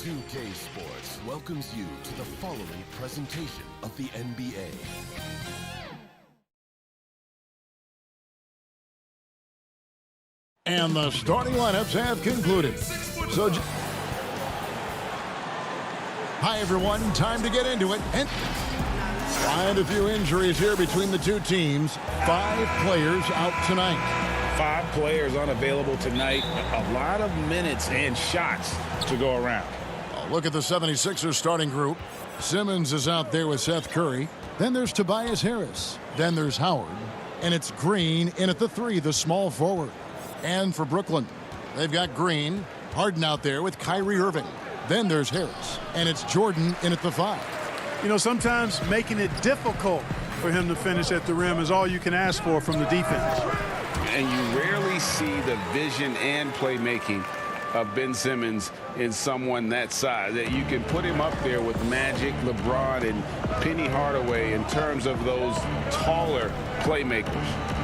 2K Sports welcomes you to the following presentation of the NBA. And the starting lineups have concluded. So, hi everyone, time to get into it. And find a few injuries here between the two teams. 5 players out tonight. 5 players unavailable tonight. A lot of minutes and shots to go around. Look at the 76ers starting group. Simmons is out there with Seth Curry. Then there's Tobias Harris. Then there's Howard. And it's Green in at the 3, the small forward. And for Brooklyn, they've got Green, Harden out there with Kyrie Irving. Then there's Harris. And it's Jordan in at the 5. You know, sometimes making it difficult for him to finish at the rim is all you can ask for from the defense. And you rarely see the vision and playmaking of Ben Simmons in someone that size. That you can put him up there with Magic, LeBron, and Penny Hardaway in terms of those taller playmakers.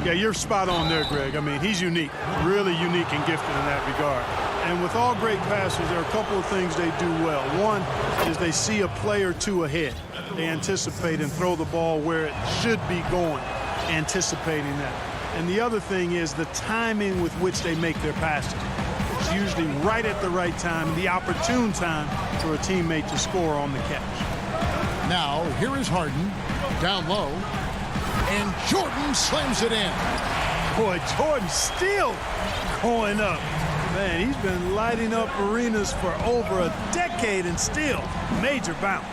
Yeah, you're spot on there, Greg. I mean, he's unique, really unique and gifted in that regard. And with all great passers, there are a couple of things they do well. One is they see a play or two ahead. They anticipate and throw the ball where it should be going, anticipating that. And the other thing is the timing with which they make their passes. It's usually right at the right time, the opportune time for a teammate to score on the catch. Now, here is Harden, down low, and Jordan slams it in. Boy, Jordan still going up. Man, he's been lighting up arenas for over a decade and still major bounce.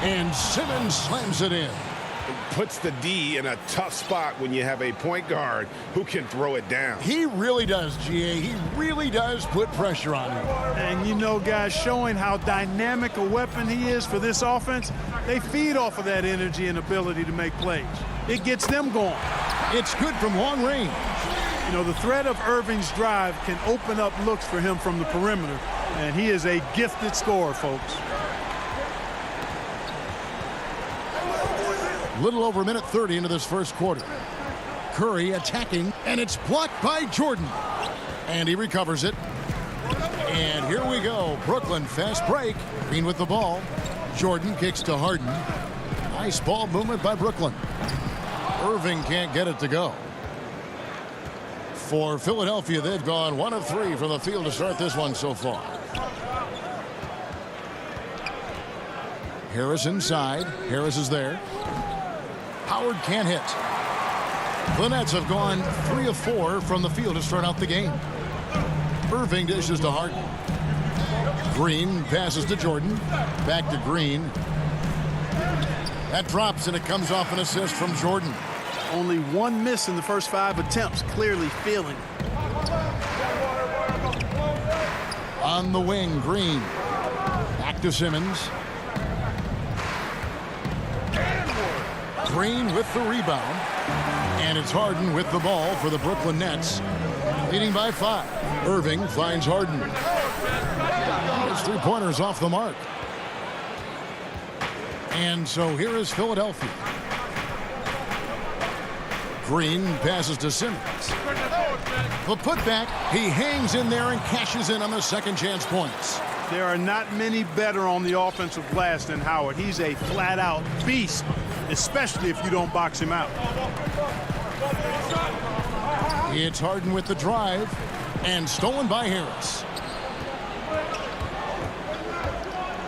And Simmons slams it in. Puts the D in a tough spot when you have a point guard who can throw it down. He really does, GA. He really does put pressure on him. And you know, guys, showing how dynamic a weapon he is for this offense, they feed off of that energy and ability to make plays. It gets them going. It's good from long range. You know, the threat of Irving's drive can open up looks for him from the perimeter, and he is a gifted scorer, folks. Little over a minute 30 into this first quarter. Curry attacking, and it's blocked by Jordan. And he recovers it. And here we go. Brooklyn, fast break. Green with the ball. Jordan kicks to Harden. Nice ball movement by Brooklyn. Irving can't get it to go. For Philadelphia, they've gone 1 of 3 from the field to start this one so far. Harris inside. Harris is there. Howard can't hit. The Nets have gone 3 of 4 from the field to start out the game. Irving dishes to Harden. Green passes to Jordan. Back to Green. That drops, and it comes off an assist from Jordan. Only 1 miss in the first 5 attempts, clearly feeling it. On the wing, Green. Back to Simmons. Green with the rebound. And it's Harden with the ball for the Brooklyn Nets. Leading by 5. Irving finds Harden. His 3-pointers off the mark. And so here is Philadelphia. Green passes to Simmons. The putback, he hangs in there and cashes in on the second chance points. There are not many better on the offensive glass than Howard. He's a flat-out beast, especially if you don't box him out. It's Harden with the drive, and stolen by Harris.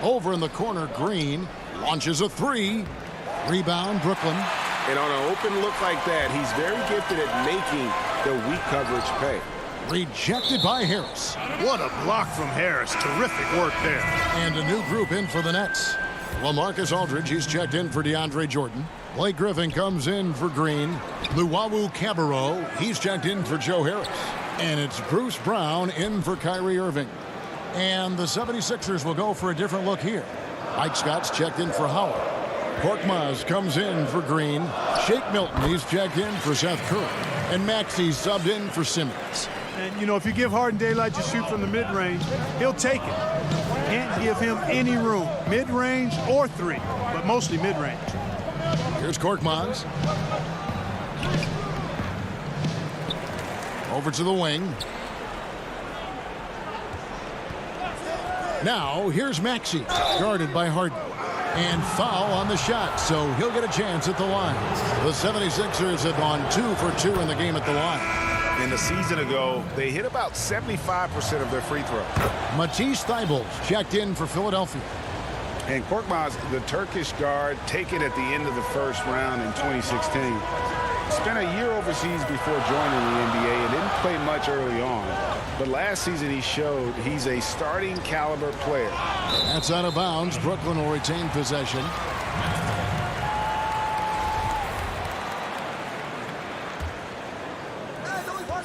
Over in the corner, Green launches a 3. Rebound, Brooklyn. And on an open look like that, he's very gifted at making the weak coverage pay. Rejected by Harris. What a block from Harris. Terrific work there. And a new group in for the Nets. LaMarcus Aldridge, he's checked in for DeAndre Jordan. Blake Griffin comes in for Green. Luwawu Cabarrot, he's checked in for Joe Harris. And it's Bruce Brown in for Kyrie Irving. And the 76ers will go for a different look here. Mike Scott's checked in for Howard. Korkmaz comes in for Green. Shake Milton, he's checked in for Seth Curry. And Maxey's subbed in for Simmons. And, you know, if you give Harden daylight to shoot from the mid-range, he'll take it. Can't give him any room, mid-range or 3, but mostly mid-range. Here's Korkmaz. Over to the wing. Now, here's Maxey, guarded by Harden. And foul on the shot, so he'll get a chance at the line. The 76ers have gone 2 for 2 in the game at the line. In a season ago, they hit about 75% of their free throws. Matisse Thybulle checked in for Philadelphia. And Korkmaz, the Turkish guard, taken at the end of the first round in 2016. Spent a year overseas before joining the NBA and didn't play much early on. But last season he showed he's a starting caliber player. That's out of bounds. Brooklyn will retain possession.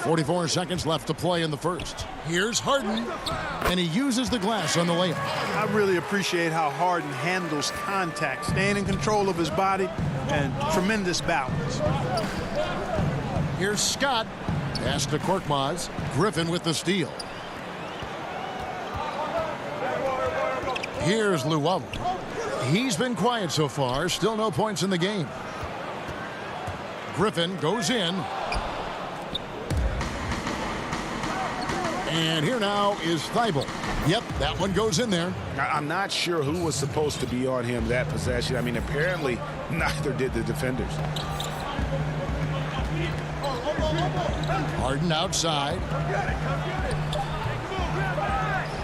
.44 seconds left to play in the first. Here's Harden, and he uses the glass on the layup. I really appreciate how Harden handles contact, staying in control of his body, and tremendous balance. Here's Scott. Pass to Korkmaz. Griffin with the steal. Here's Luwawu. He's been quiet so far. Still no points in the game. Griffin goes in. And here now is Thybulle. Yep, that one goes in there. I'm not sure who was supposed to be on him that possession. I mean, apparently neither did the defenders. Harden outside.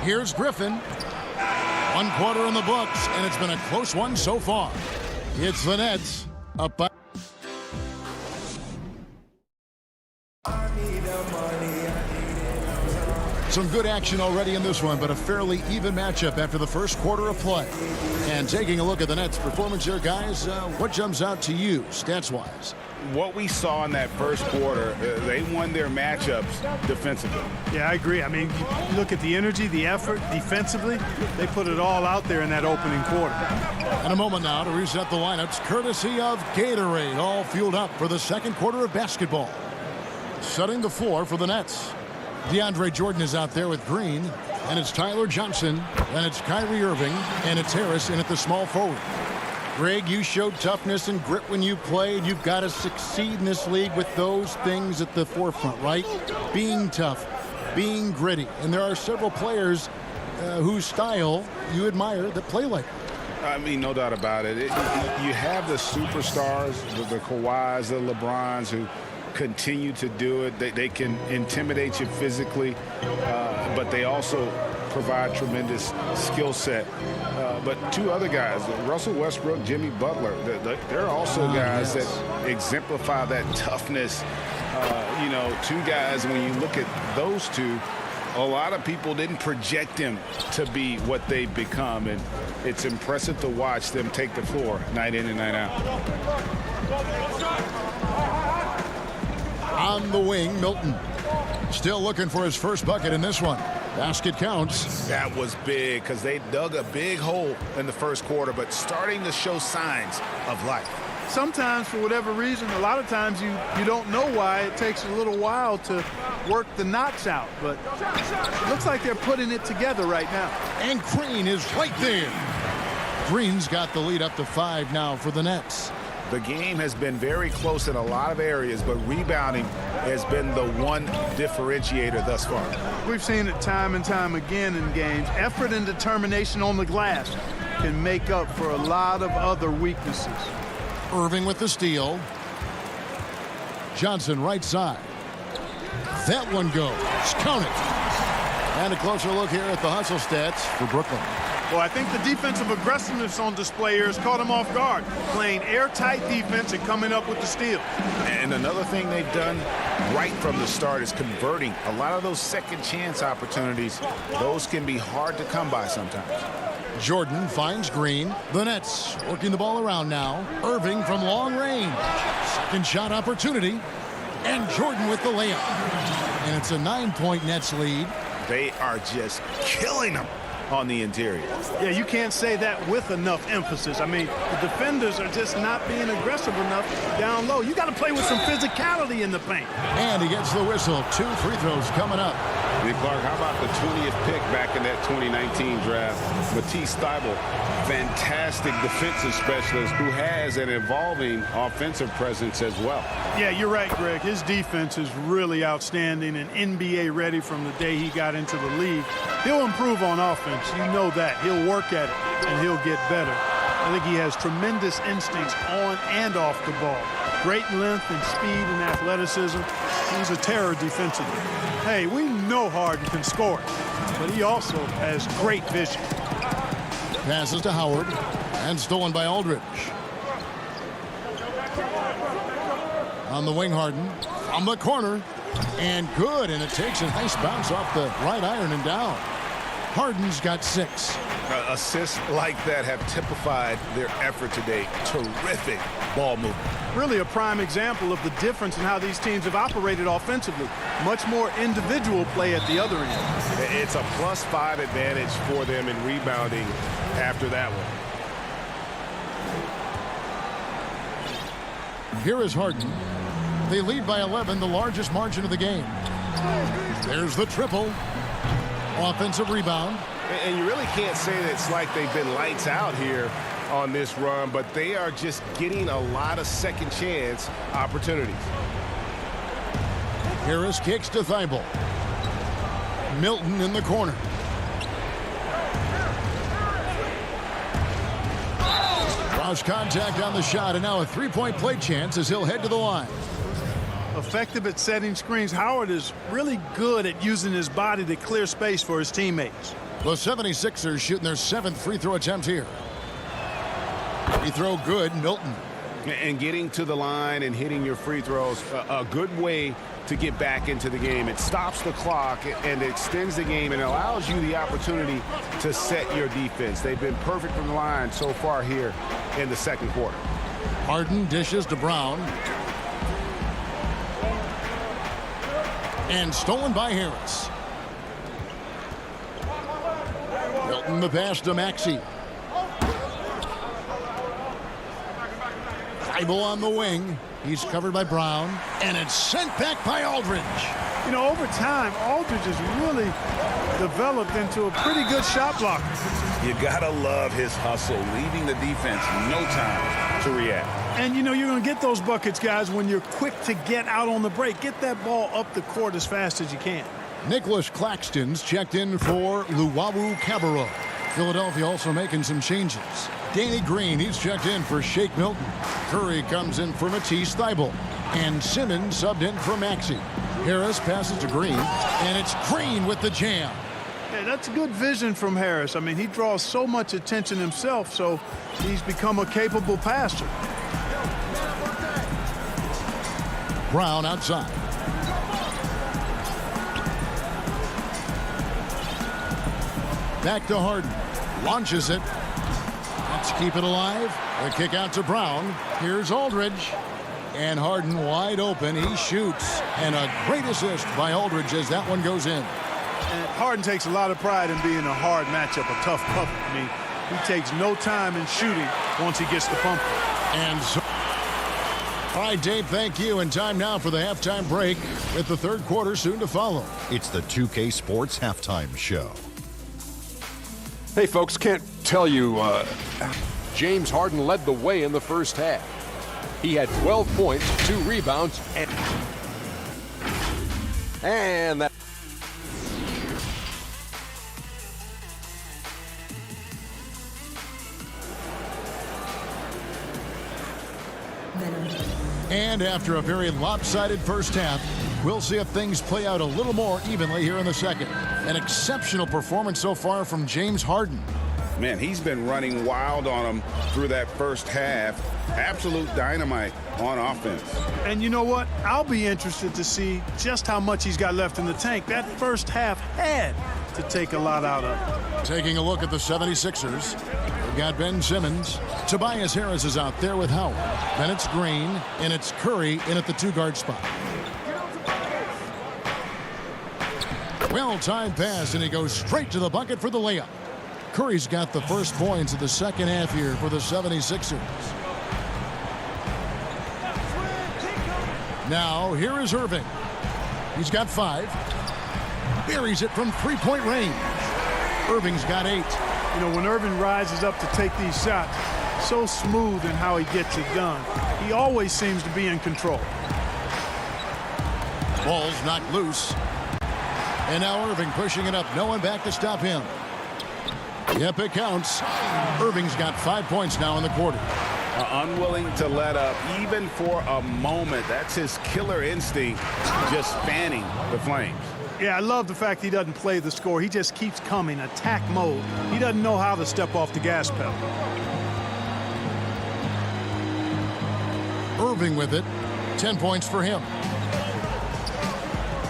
Here's Griffin. 1 quarter in the books, and it's been a close one so far. It's the Nets up by. Some good action already in this one, but a fairly even matchup after the first quarter of play. And taking a look at the Nets' performance here, guys, what jumps out to you, stats-wise? What we saw in that first quarter, they won their matchups defensively. Yeah, I agree. I mean, you look at the energy, the effort, defensively, they put it all out there in that opening quarter. And a moment now to reset the lineups, courtesy of Gatorade, all fueled up for the second quarter of basketball. Setting the floor for the Nets. DeAndre Jordan is out there with Green, and it's Tyler Johnson, and it's Kyrie Irving, and it's Harris in at the small forward. Greg, you showed toughness and grit when you played. You've got to succeed in this league with those things at the forefront, right? Being tough, being gritty. And there are several players whose style you admire that play like that. I mean, no doubt about it. You have the superstars, the Kawhis, the LeBrons, who continue to do it. They can intimidate you physically, but they also provide tremendous skill set. But two other guys, Russell Westbrook, Jimmy Butler, they're also guys that exemplify that toughness. You know, two guys, when you look at those two, a lot of people didn't project them to be what they've become, and it's impressive to watch them take the floor night in and night out. On the wing, Milton. Still looking for his first bucket in this one. Basket counts. That was big because they dug a big hole in the first quarter, but starting to show signs of life. Sometimes, for whatever reason, a lot of times you don't know why. It takes a little while to work the knots out, but it looks like they're putting it together right now. And Green is right there. Green's got the lead up to 5 now for the Nets. The game has been very close in a lot of areas, but rebounding has been the one differentiator thus far. We've seen it time and time again in games. Effort and determination on the glass can make up for a lot of other weaknesses. Irving with the steal. Johnson right side. That one goes. Count it. And a closer look here at the hustle stats for Brooklyn. Well, I think the defensive aggressiveness on display here has caught him off guard, playing airtight defense and coming up with the steal. And another thing they've done right from the start is converting a lot of those second chance opportunities. Those can be hard to come by sometimes. Jordan finds Green. The Nets working the ball around now. Irving from long range. Second shot opportunity. And Jordan with the layup. And it's a 9-point Nets lead. They are just killing them on the interior. Yeah, you can't say that with enough emphasis. I mean, the defenders are just not being aggressive enough down low. You got to play with some physicality in the paint. And he gets the whistle. 2 free throws coming up. And Clark, how about the 20th pick back in that 2019 draft? Matisse Thybulle, fantastic defensive specialist who has an evolving offensive presence as well. Yeah, you're right, Greg. His defense is really outstanding and NBA ready from the day he got into the league. He'll improve on offense. You know that. He'll work at it, and he'll get better. I think he has tremendous instincts on and off the ball. Great length and speed and athleticism. He's a terror defensively. Hey, we know Harden can score, but he also has great vision. Passes to Howard, and stolen by Aldridge. On the wing, Harden, from the corner, and good, and it takes a nice bounce off the right iron and down. Harden's got 6. Assists like that have typified their effort today. Terrific ball movement. Really a prime example of the difference in how these teams have operated offensively. Much more individual play at the other end. It's a +5 advantage for them in rebounding after that one. Here is Harden. They lead by 11, the largest margin of the game. There's the triple. Offensive rebound. And you really can't say that it's like they've been lights out here on this run, but they are just getting a lot of second chance opportunities. Harris kicks to Thybulle. Milton in the corner. Draws contact on the shot, and now a three-point play chance as he'll head to the line. Effective at setting screens. Howard is really good at using his body to clear space for his teammates. The 76ers shooting their 7th free throw attempt here. Free throw good, Milton. And getting to the line and hitting your free throws, a good way to get back into the game. It stops the clock and extends the game and allows you the opportunity to set your defense. They've been perfect from the line so far here in the second quarter. Harden dishes to Brown. And stolen by Harris. Milton the pass to Maxey. Thybulle on the wing. He's covered by Brown. And it's sent back by Aldridge. You know, over time, Aldridge has really developed into a pretty good shot blocker. You gotta love his hustle, leaving the defense no time to react. And, you know, you're going to get those buckets, guys, when you're quick to get out on the break. Get that ball up the court as fast as you can. Nicholas Claxton's checked in for Luwawu Cabarrot. Philadelphia also making some changes. Danny Green, he's checked in for Shake Milton. Curry comes in for Matisse Thybulle. And Simmons subbed in for Maxey. Harris passes to Green, and it's Green with the jam. Hey, that's good vision from Harris. I mean, he draws so much attention himself, so he's become a capable passer. Brown outside. Back to Harden. Launches it. Let's keep it alive. The kick out to Brown. Here's Aldridge. And Harden wide open. He shoots. And a great assist by Aldridge as that one goes in. And Harden takes a lot of pride in being a hard matchup, a tough cover. I mean, he takes no time in shooting once he gets the pump. And so all right, Dave, thank you. And time now for the halftime break with the third quarter soon to follow. It's the 2K Sports Halftime Show. Hey, folks, can't tell you, James Harden led the way in the first half. He had 12 points, 2 rebounds, and that. And after a very lopsided first half, we'll see if things play out a little more evenly here in the second. An exceptional performance so far from James Harden. Man, he's been running wild on him through that first half. Absolute dynamite on offense. And you know what? I'll be interested to see just how much he's got left in the tank. That first half had to take a lot out of it. Taking a look at the 76ers. We've got Ben Simmons. Tobias Harris is out there with Howard. Then it's Green, and it's Curry in at the 2-guard spot. Well-timed pass, and he goes straight to the bucket for the layup. Curry's got the first points of the second half here for the 76ers. Now, here is Irving. He's got 5. buries it from three-point range. Irving's got 8. You know, when Irving rises up to take these shots, so smooth in how he gets it done. He always seems to be in control. Ball's knocked loose. And now Irving pushing it up. No one back to stop him. Yep, it counts. Irving's got 5 points now in the quarter. Unwilling to let up even for a moment. That's his killer instinct, just fanning the flames. Yeah, I love the fact he doesn't play the score. He just keeps coming, attack mode. He doesn't know how to step off the gas pedal. Irving with it. 10 points for him.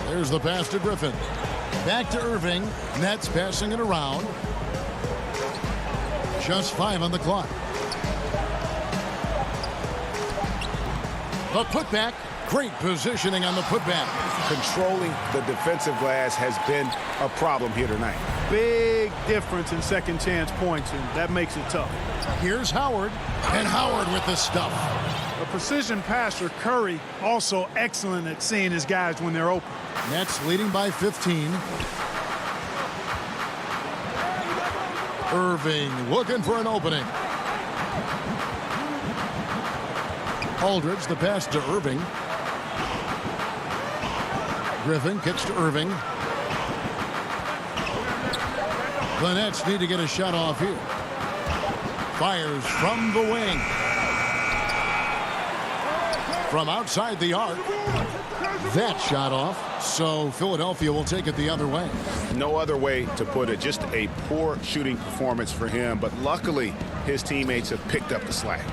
There's the pass to Griffin. Back to Irving. Nets passing it around. Just 5 on the clock. The putback. Great positioning on the putback. Controlling the defensive glass has been a problem here tonight. Big difference in second chance points, and that makes it tough. Here's Howard. And Howard with the stuff. A precision passer, Curry, also excellent at seeing his guys when they're open. Nets leading by 15. Irving looking for an opening. Aldridge, the pass to Irving. Griffin kicks to Irving. The Nets need to get a shot off here. Fires from the wing. From outside the arc. That shot off, so Philadelphia will take it the other way. No other way to put it. Just a poor shooting performance for him, but luckily his teammates have picked up the slack.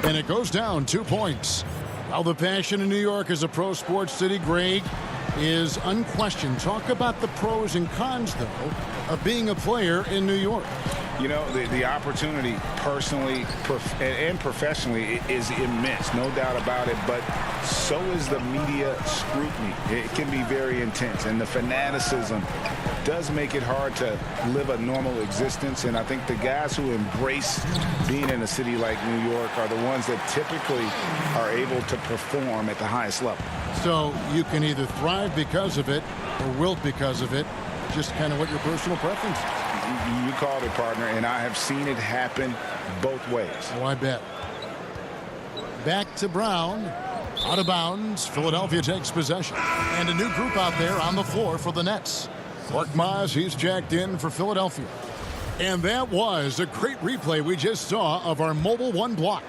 And it goes down 2 points. Now the passion in New York as a pro sports city, Greg, is unquestioned. Talk about the pros and cons, though, of being a player in New York. You know, the opportunity personally and professionally is immense, no doubt about it, but so is the media scrutiny. It can be very intense, and the fanaticism does make it hard to live a normal existence, and I think the guys who embrace being in a city like New York are the ones that typically are able to perform at the highest level. So you can either thrive because of it or wilt because of it, just kind of what your personal preference is. You called it, partner, and I have seen it happen both ways. Oh, I bet. Back to Brown. Out of bounds. Philadelphia takes possession. And a new group out there on the floor for the Nets. Korkmaz, he's jacked in for Philadelphia. And that was a great replay we just saw of our Mobile One block.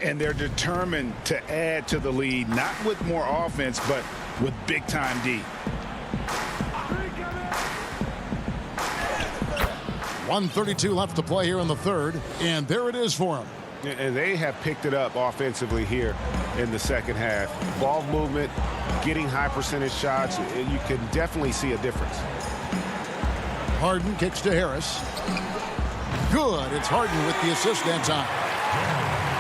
And they're determined to add to the lead, not with more offense, but with big-time D. 1:32 left to play here in the third, and there it is for them. And they have picked it up offensively here in the second half. Ball movement, getting high percentage shots, you can definitely see a difference. Harden kicks to Harris. Good. It's Harden with the assist that time.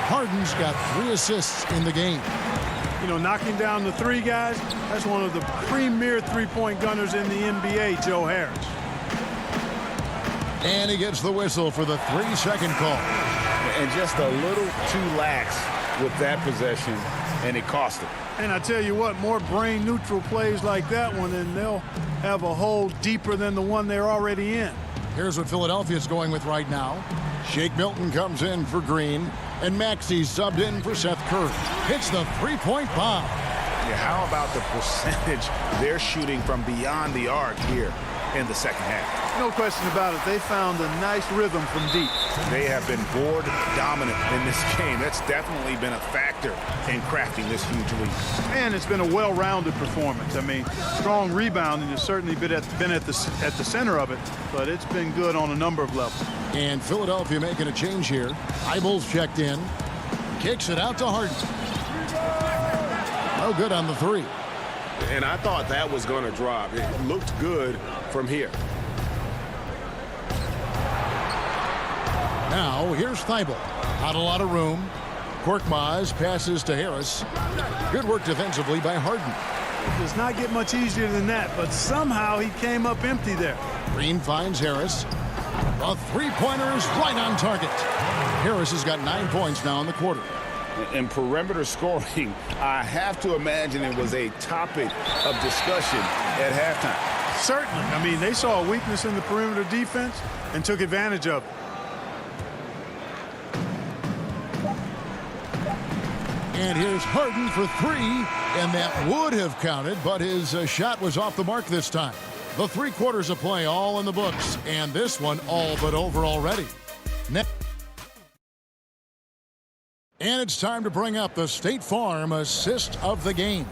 Harden's got 3 assists in the game. You know, knocking down the 3 guys, that's one of the premier three-point gunners in the NBA, Joe Harris. And he gets the whistle for the 3-second call. And just a little too lax with that possession, and it cost him. And I tell you what, more brain-neutral plays like that one, and they'll have a hole deeper than the one they're already in. Here's what Philadelphia's going with right now. Shake Milton comes in for Green, and Maxey's subbed in for Seth Curry. Hits the 3-point bomb. Yeah, how about the percentage they're shooting from beyond the arc here in the second half? No question about it. They found a nice rhythm from deep. They have been board dominant in this game. That's definitely been a factor in crafting this huge lead. And it's been a well-rounded performance. I mean, strong rebounding has certainly been at the center of it, but it's been good on a number of levels. And Philadelphia making a change here. Eibel's checked in. Kicks it out to Harden. No good on the 3. And I thought that was going to drop. It looked good from here. Now, here's Thibault. Not a lot of room. Korkmaz passes to Harris. Good work defensively by Harden. It does not get much easier than that, but somehow he came up empty there. Green finds Harris. A 3-pointer is right on target. Harris has got 9 points now in the quarter. In perimeter scoring, I have to imagine it was a topic of discussion at halftime. Certainly. I mean, they saw a weakness in the perimeter defense and took advantage of it. And here's Harden for three, and that would have counted, but his shot was off the mark this time. The 3 quarters of play all in the books, and this one all but over already. And it's time to bring up the State Farm assist of the game.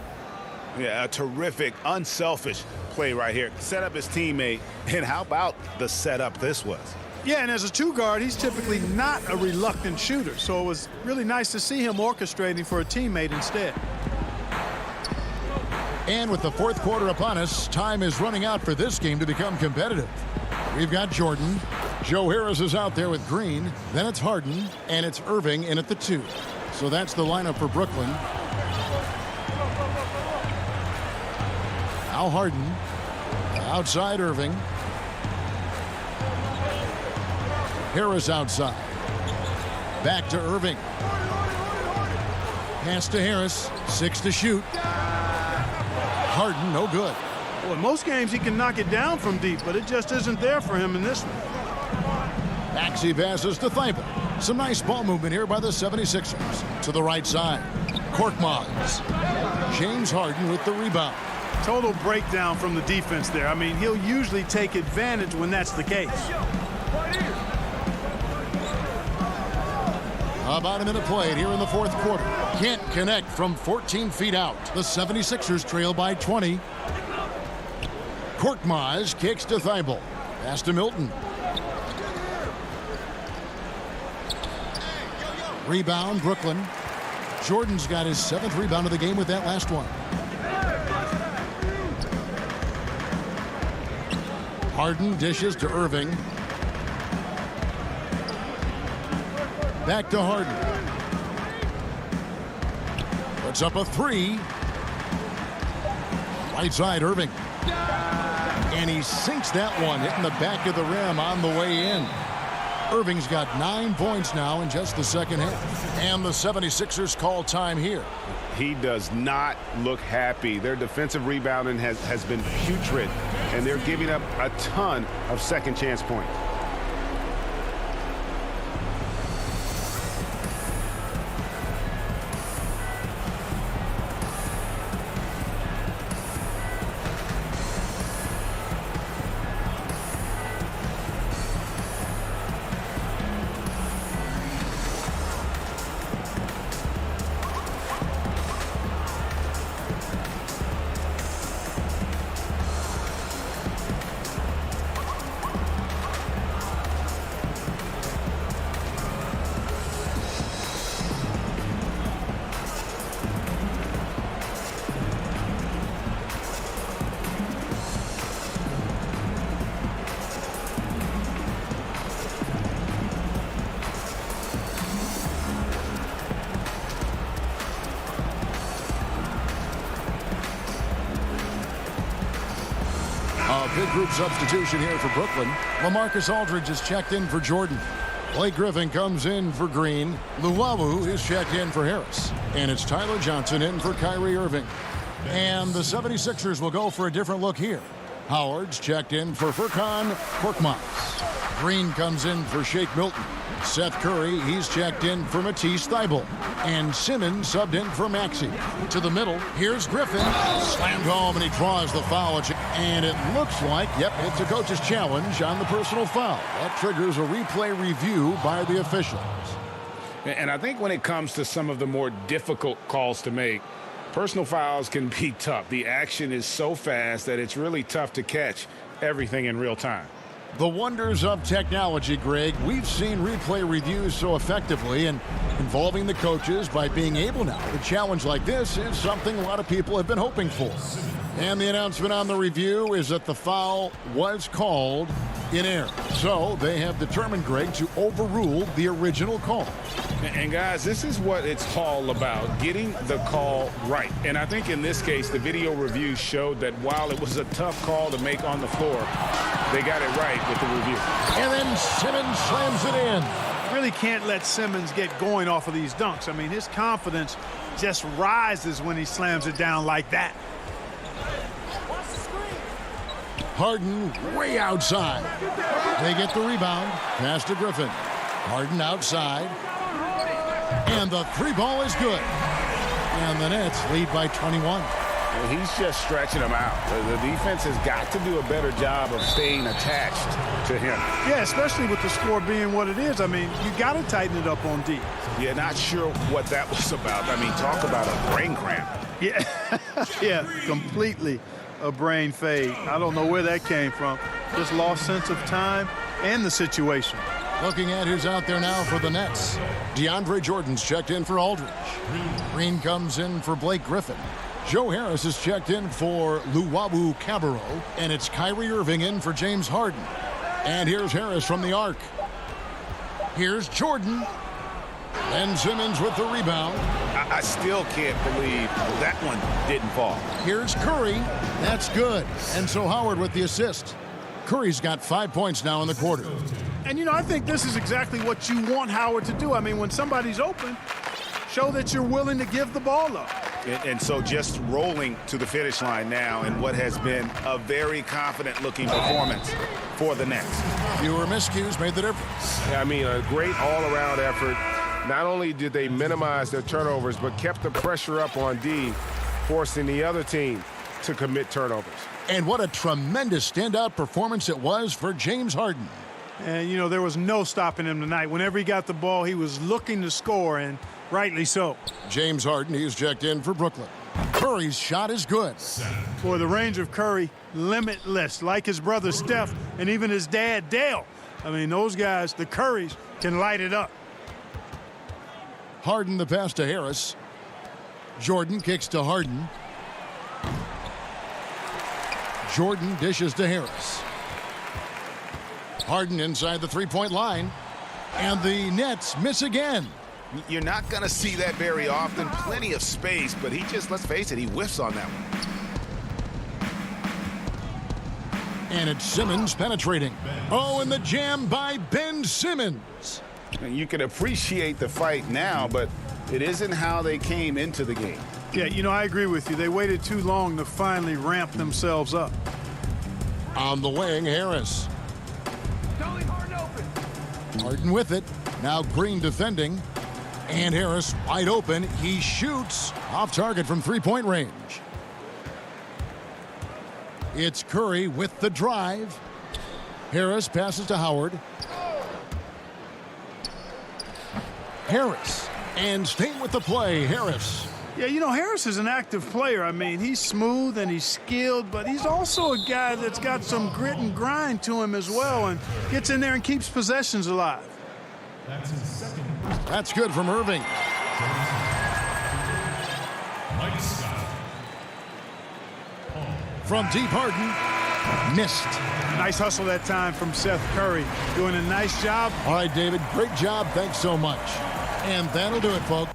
Yeah, a terrific, unselfish play right here. Set up his teammate, and how about the setup this was? Yeah, and as a 2-guard, he's typically not a reluctant shooter, so it was really nice to see him orchestrating for a teammate instead. And with the 4th quarter upon us, time is running out for this game to become competitive. We've got Jordan. Joe Harris is out there with Green. Then it's Harden, and it's Irving in at the 2. So that's the lineup for Brooklyn. Now Harden. Outside Irving. Harris outside. Back to Irving. Pass to Harris. 6 to shoot. Harden, no good. Well, in most games, he can knock it down from deep, but it just isn't there for him in this one. Maxey passes to Thibault. Some nice ball movement here by the 76ers. To the right side. Korkmaz. James Harden with the rebound. Total breakdown from the defense there. I mean, he'll usually take advantage when that's the case. About a minute played here in the 4th quarter. Can't connect from 14 feet out. The 76ers trail by 20. Korkmaz kicks to Thibault. Pass to Milton. Rebound, Brooklyn. Jordan's got his 7th rebound of the game with that last one. Harden dishes to Irving. Back to Harden. Puts up a 3. Right side, Irving. And he sinks that one, hitting the back of the rim on the way in. Irving's got 9 points now in just the second half. And the 76ers call time here. He does not look happy. Their defensive rebounding has been putrid, and they're giving up a ton of second chance points. Big group substitution here for Brooklyn. LaMarcus Aldridge is checked in for Jordan. Blake Griffin comes in for Green. Luwawu is checked in for Harris. And it's Tyler Johnson in for Kyrie Irving. And the 76ers will go for a different look here. Howard's checked in for Furkan Korkmaz. Green comes in for Shake Milton. Seth Curry, he's checked in for Matisse Thybulle. And Simmons subbed in for Maxey. To the middle, here's Griffin. Slammed home, and he draws the foul. And it looks like, yep, it's a coach's challenge on the personal foul. That triggers a replay review by the officials. And I think when it comes to some of the more difficult calls to make, personal fouls can be tough. The action is so fast that it's really tough to catch everything in real time. The wonders of technology, Greg. We've seen replay reviews so effectively, and involving the coaches by being able now to challenge like this is something a lot of people have been hoping for. And the announcement on the review is that the foul was called in error. So they have determined, Greg, to overrule the original call. And guys, this is what it's all about, getting the call right. And I think in this case, the video review showed that while it was a tough call to make on the floor, they got it right with the review. And then Simmons slams it in. Really can't let Simmons get going off of these dunks. I mean, his confidence just rises when he slams it down like that. Harden way outside. They get the rebound. Pass to Griffin. Harden outside. And the three ball is good. And the Nets lead by 21. And he's just stretching them out. The defense has got to do a better job of staying attached to him. Yeah, especially with the score being what it is. I mean, you got to tighten it up on D. Yeah, not sure what that was about. I mean, talk about a brain cramp. Yeah, yeah, completely a brain fade. I don't know where that came from. Just lost sense of time and the situation. Looking at who's out there now for the Nets. DeAndre Jordan's checked in for Aldridge. Green comes in for Blake Griffin. Joe Harris is checked in for Luwawu Cabarro. And it's Kyrie Irving in for James Harden. And here's Harris from the arc. Here's Jordan. Ben Simmons with the rebound. I still can't believe that one didn't fall. Here's Curry. That's good. And so Howard with the assist. Curry's got 5 points now in the quarter. And, you know, I think this is exactly what you want Howard to do. I mean, when somebody's open, show that you're willing to give the ball up. And so just rolling to the finish line now in what has been a very confident-looking performance for the Nets. Fewer miscues made the difference. Yeah, I mean, a great all-around effort. Not only did they minimize their turnovers, but kept the pressure up on D, forcing the other team to commit turnovers. And what a tremendous standout performance it was for James Harden. And, you know, there was no stopping him tonight. Whenever he got the ball, he was looking to score, and rightly so. James Harden, he's checked in for Brooklyn. Curry's shot is good. Boy, the range of Curry, limitless, like his brother Steph and even his dad Dale. I mean, those guys, the Currys, can light it up. Harden the pass to Harris. Jordan kicks to Harden. Jordan dishes to Harris. Harden inside the three-point line. And the Nets miss again. You're not going to see that very often. Plenty of space, but he just, let's face it, he whiffs on that one. And it's Simmons penetrating. Oh, and the jam by Ben Simmons. And you can appreciate the fight now, but it isn't how they came into the game. Yeah, you know, I agree with you. They waited too long to finally ramp themselves up. On the wing, Harris. Harden with it. Now Green defending. And Harris wide open. He shoots off target from three-point range. It's Curry with the drive. Harris passes to Howard. Harris. And staying with the play, Harris. Yeah, you know, Harris is an active player. I mean, he's smooth and he's skilled, but he's also a guy that's got some grit and grind to him as well and gets in there and keeps possessions alive. That's good from Irving. From deep, Harden. Missed. Nice hustle that time from Seth Curry. Doing a nice job. All right, David, great job. Thanks so much. And that'll do it, folks.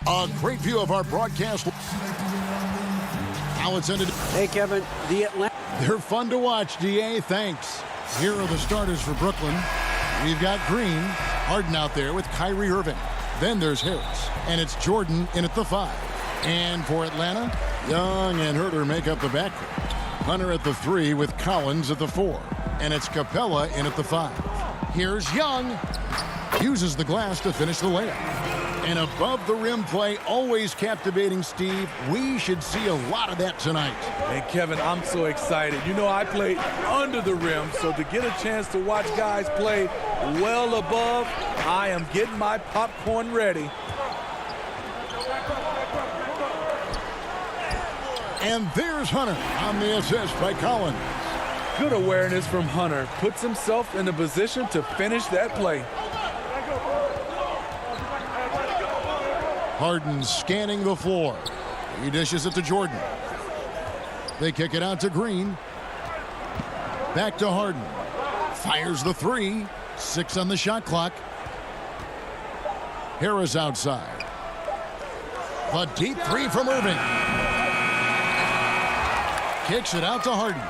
A great view of our broadcast. How it's ended. Hey, Kevin, the Atlanta. They're fun to watch, DA. Thanks. Here are the starters for Brooklyn. We've got Green, Harden out there with Kyrie Irving. Then there's Harris, and it's Jordan in at the 5. And for Atlanta, Young and Herter make up the backcourt. Hunter at the 3 with Collins at the 4. And it's Capella in at the 5. Here's Young. Uses the glass to finish the layup. And above the rim play, always captivating, Steve. We should see a lot of that tonight. And Kevin, I'm so excited. You know, I played under the rim, so to get a chance to watch guys play well above, I am getting my popcorn ready. And there's Hunter on the assist by Collins. Good awareness from Hunter. Puts himself in a position to finish that play. Harden scanning the floor. He dishes it to Jordan. They kick it out to Green. Back to Harden. Fires the 3. 6 on the shot clock. Harris outside. A deep 3 from Irving. Kicks it out to Harden.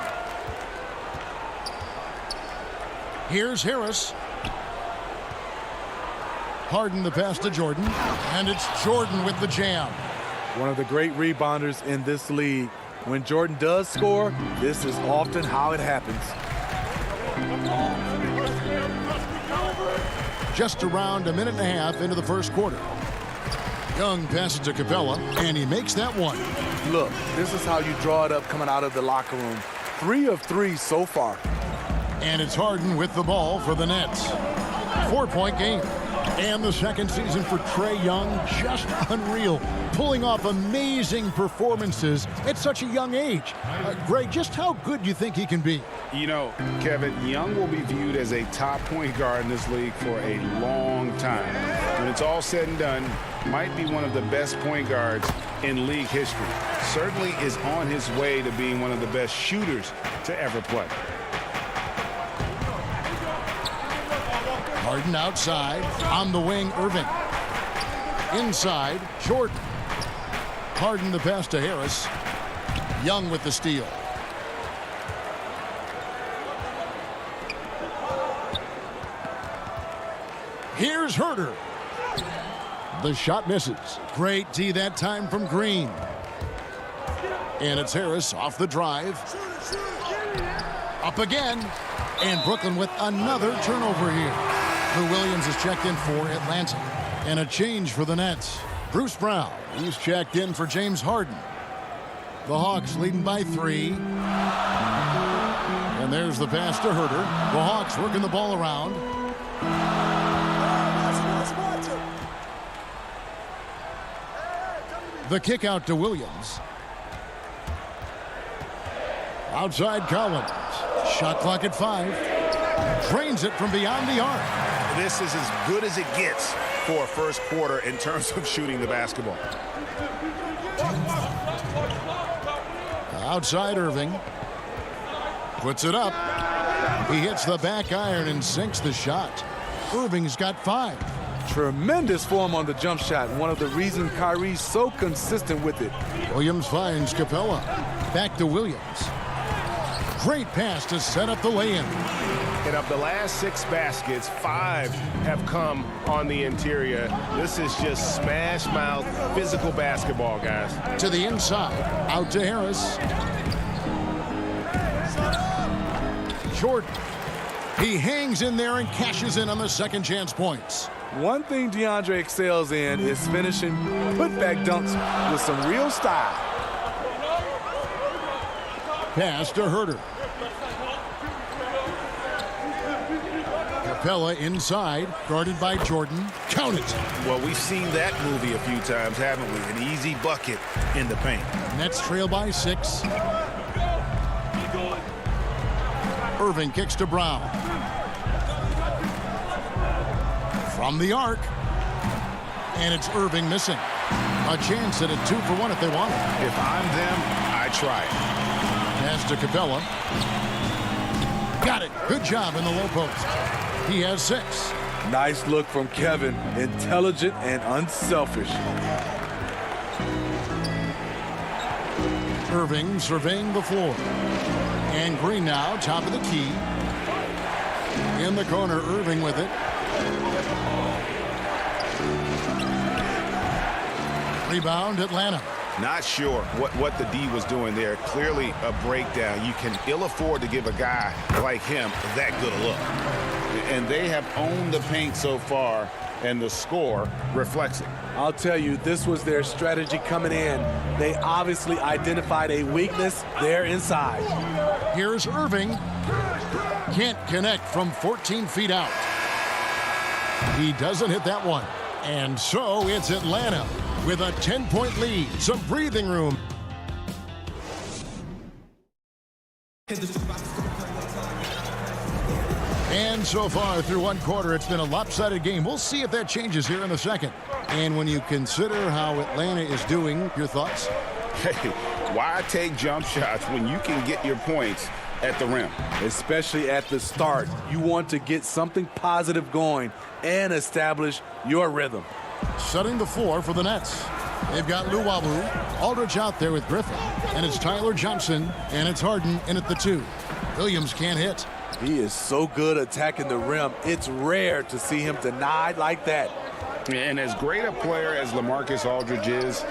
Here's Harris. Harden the pass to Jordan, and it's Jordan with the jam. One of the great rebounders in this league. When Jordan does score, this is often how it happens. Just around a minute and a half into the first quarter. Young passes to Capella, and he makes that one. Look, this is how you draw it up coming out of the locker room. 3 of 3 so far. And it's Harden with the ball for the Nets. 4-point game. And the second season for Trae Young, just unreal. Pulling off amazing performances at such a young age. Greg, just how good do you think he can be? You know, Kevin, Young will be viewed as a top point guard in this league for a long time. When it's all said and done, might be one of the best point guards in league history. Certainly is on his way to being one of the best shooters to ever play. Harden outside, on the wing, Irving. Inside, Jordan. Harden the pass to Harris. Young with the steal. Here's Herter. The shot misses. Great D that time from Green. And it's Harris off the drive. Up again. And Brooklyn with another turnover here. Lou Williams is checked in for Atlanta. And a change for the Nets. Bruce Brown, he's checked in for James Harden. The Hawks leading by 3. And there's the pass to Herter. The Hawks working the ball around. The kick out to Williams. Outside Collins. Shot clock at 5. Drains it from beyond the arc. This is as good as it gets for a first quarter in terms of shooting the basketball. Outside Irving. Puts it up. He hits the back iron and sinks the shot. Irving's got 5. Tremendous form on the jump shot. One of the reasons Kyrie's so consistent with it. Williams finds Capella. Back to Williams. Great pass to set up the lay-in. And of the last 6 baskets, 5 have come on the interior. This is just smash mouth physical basketball, guys. To the inside. Out to Harris. Jordan. He hangs in there and cashes in on the second chance points. One thing DeAndre excels in is finishing putback dunks with some real style. Pass to Herter. Capella inside, guarded by Jordan. Count it. Well, we've seen that movie a few times, haven't we? An easy bucket in the paint. Nets trail by 6. Irving kicks to Brown. From the arc. And it's Irving missing. A chance at a 2-for-1 if they want it. If I'm them, I try it. Pass to Capella. Got it. Good job in the low post. He has 6. Nice look from Kevin. Intelligent and unselfish. Irving surveying the floor. And Green now, top of the key. In the corner, Irving with it. Rebound, Atlanta. Not sure what the D was doing there. Clearly a breakdown. You can ill afford to give a guy like him that good a look. And they have owned the paint so far, and the score reflects it. I'll tell you, this was their strategy coming in. They obviously identified a weakness there inside. Here's Irving. Can't connect from 14 feet out. He doesn't hit that one. And so it's Atlanta with a 10-point lead. Some breathing room. And so far through one quarter, it's been a lopsided game. We'll see if that changes here in the second. And when you consider how Atlanta is doing, your thoughts? Hey, why take jump shots when you can get your points at the rim? Especially at the start. You want to get something positive going and establish your rhythm. Setting the floor for the Nets. They've got Luwawu, Aldridge out there with Griffin. And it's Tyler Johnson, and it's Harden in at the 2. Williams can't hit. He is so good attacking the rim. It's rare to see him denied like that. And as great a player as LaMarcus Aldridge is,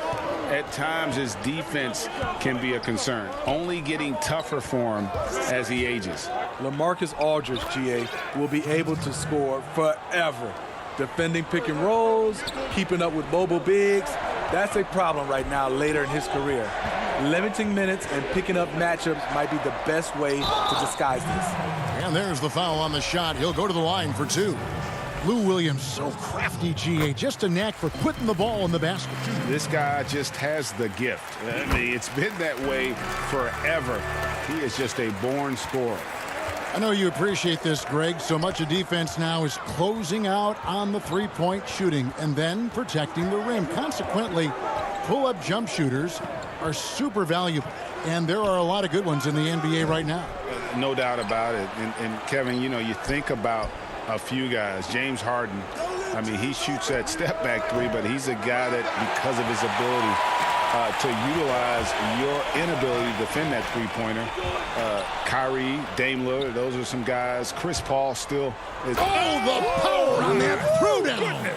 at times his defense can be a concern, only getting tougher for him as he ages. LaMarcus Aldridge, GA, will be able to score forever. Defending pick and rolls, keeping up with mobile bigs, that's a problem right now later in his career. Limiting minutes and picking up matchups might be the best way to disguise this. And there's the foul on the shot. He'll go to the line for 2. Lou Williams, so crafty, GA. Just a knack for putting the ball in the basket. This guy just has the gift. I mean, it's been that way forever. He is just a born scorer. I know you appreciate this, Greg. So much of defense now is closing out on the three-point shooting and then protecting the rim. Consequently, pull-up jump shooters are super valuable, and there are a lot of good ones in the NBA right now. No doubt about it. And Kevin, you know, you think about a few guys. James Harden, I mean, he shoots that step-back three, but he's a guy that, because of his ability to utilize your inability to defend that three-pointer. Kyrie, Dame Lillard, those are some guys. Chris Paul still is. Oh, the power on that throwdown.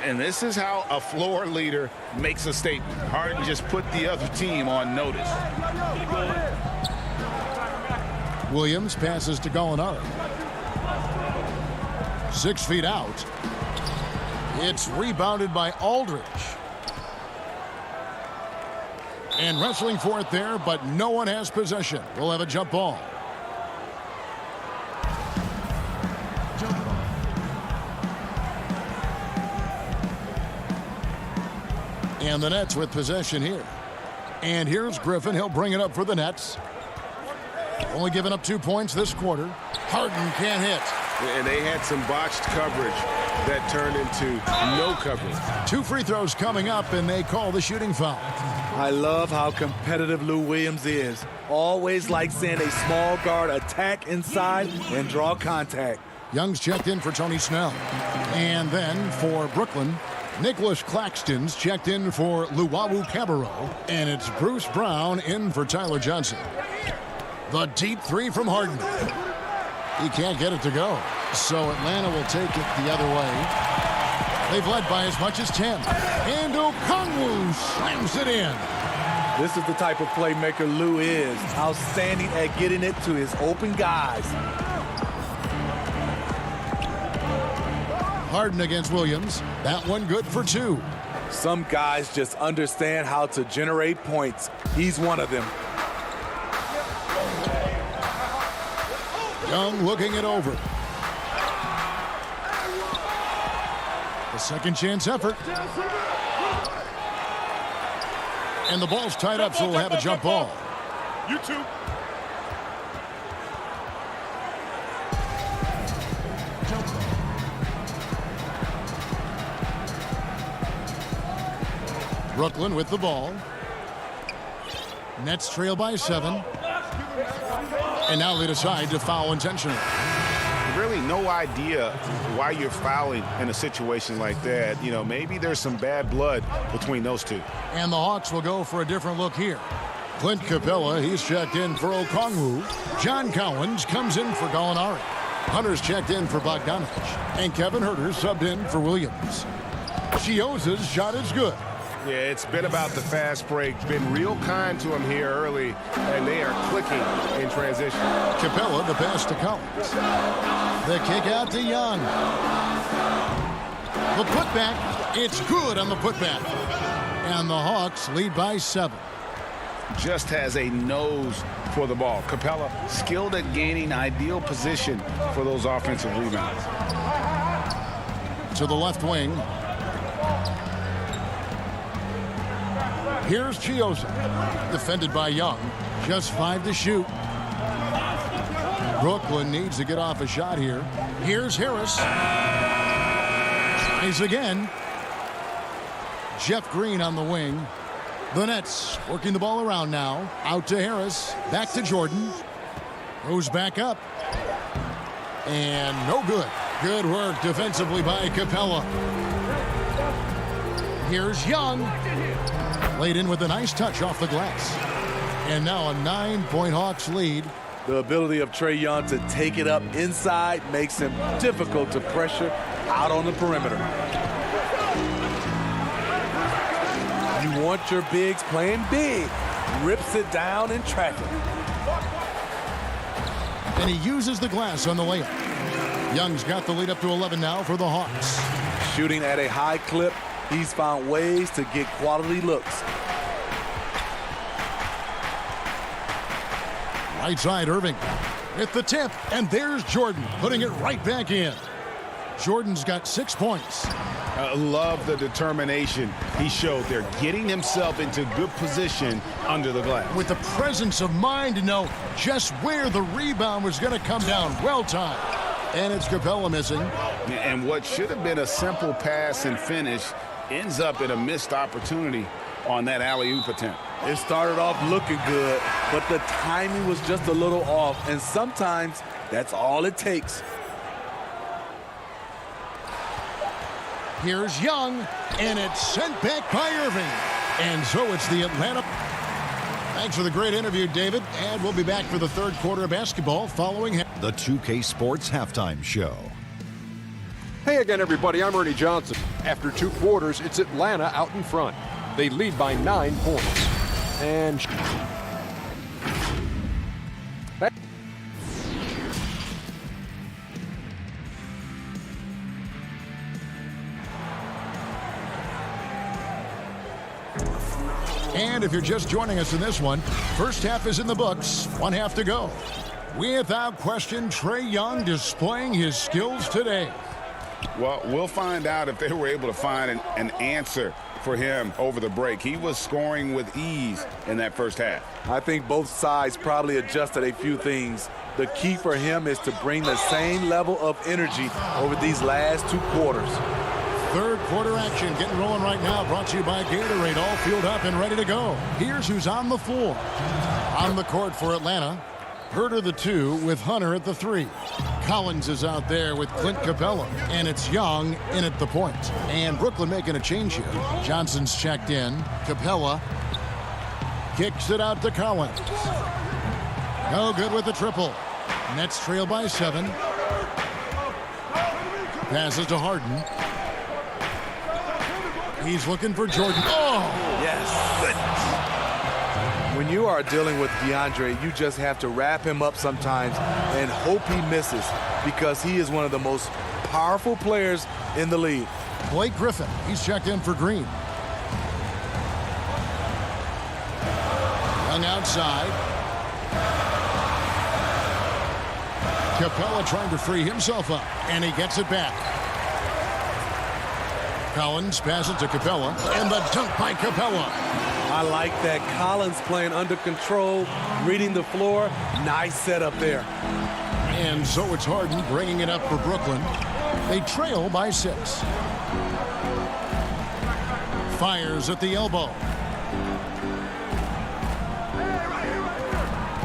And this is how a floor leader makes a statement. Harden just put the other team on notice. Williams passes to Gallinari. 6 feet out. It's rebounded by Aldridge. And wrestling for it there, but no one has possession. We'll have a jump ball. And the Nets with possession here. And here's Griffin. He'll bring it up for the Nets. Only giving up 2 points this quarter. Harden can't hit. And they had some botched coverage that turned into no coverage. 2 free throws coming up, and they call the shooting foul. I love how competitive Lou Williams is. Always like seeing a small guard attack inside and draw contact. Young's checked in for Tony Snell. And then for Brooklyn, Nicholas Claxton's checked in for Luwawu Cabarrot. And it's Bruce Brown in for Tyler Johnson. The deep three from Harden. He can't get it to go. So Atlanta will take it the other way. They've led by as much as 10. And Okongwu slams it in. This is the type of playmaker Lou is. Outstanding at getting it to his open guys. Harden against Williams. That one good for 2. Some guys just understand how to generate points. He's one of them. Young looking it over. The second chance effort. And the ball's tied up, so we'll have a jump ball. You too. Brooklyn with the ball. Nets trail by 7. And now they decide to foul intentionally. Really no idea why you're fouling in a situation like that. You know, maybe there's some bad blood between those two. And the Hawks will go for a different look here. Clint Capella, he's checked in for Okongwu. John Cowens comes in for Gallinari. Hunter's checked in for Bogdanovich. And Kevin Huerter subbed in for Williams. Chioza's shot is good. Yeah, it's been about the fast break. Been real kind to him here early, and they are clicking in transition. Capella, the pass to Collins. The kick out to Young. The putback, it's good on the putback. And the Hawks lead by 7. Just has a nose for the ball. Capella skilled at gaining ideal position for those offensive rebounds. To the left wing. Here's Chioza, defended by Young. Just 5 to shoot. Brooklyn needs to get off a shot here. Here's Harris. Tries again. Jeff Green on the wing. The Nets working the ball around now. Out to Harris. Back to Jordan. Goes back up. And no good. Good work defensively by Capella. Here's Young. Laid in with a nice touch off the glass. And now a 9-point Hawks lead. The ability of Trae Young to take it up inside makes him difficult to pressure out on the perimeter. You want your bigs playing big. Rips it down in traffic. And he uses the glass on the layup. Young's got the lead up to 11 now for the Hawks. Shooting at a high clip, he's found ways to get quality looks. Right side, Irving with the tip, and there's Jordan putting it right back in. Jordan's got 6 points. I love the determination he showed there, getting himself into good position under the glass. With the presence of mind to know just where the rebound was going to come down. Well timed. And it's Capella missing. And what should have been a simple pass and finish ends up in a missed opportunity on that alley-oop attempt. It started off looking good, but the timing was just a little off, and sometimes that's all it takes. Here's Young, and it's sent back by Irving. And so it's the Atlanta. Thanks for the great interview, David. And we'll be back for the third quarter of basketball following The 2K Sports Halftime Show. Hey again, everybody. I'm Ernie Johnson. After 2 quarters, it's Atlanta out in front. They lead by 9 points. And And if you're just joining us in this one, first half is in the books, 1 half to go. Without question, Trae Young displaying his skills today. Well, we'll find out if they were able to find an answer for him over the break. He was scoring with ease in that first half. I think both sides probably adjusted a few things. The key for him is to bring the same level of energy over these last 2 quarters. Third quarter action getting rolling right now, brought to you by Gatorade, all fueled up and ready to go. Here's who's on the floor. On the court for Atlanta, Herter the 2 with Hunter at the 3. Collins is out there with Clint Capella, and it's Young in at the point. And Brooklyn making a change here. Johnson's checked in. Capella kicks it out to Collins. No good with the triple. Nets trail by 7. Passes to Harden. He's looking for Jordan. Oh! Yes. When you are dealing with DeAndre, you just have to wrap him up sometimes and hope he misses, because he is one of the most powerful players in the league. Blake Griffin, he's checked in for Green. Young outside. Capella trying to free himself up, and he gets it back. Collins passes to Capella, and the dunk by Capella. I like that. Collins playing under control, reading the floor. Nice setup there. And so it's Harden bringing it up for Brooklyn. They trail by 6. Fires at the elbow.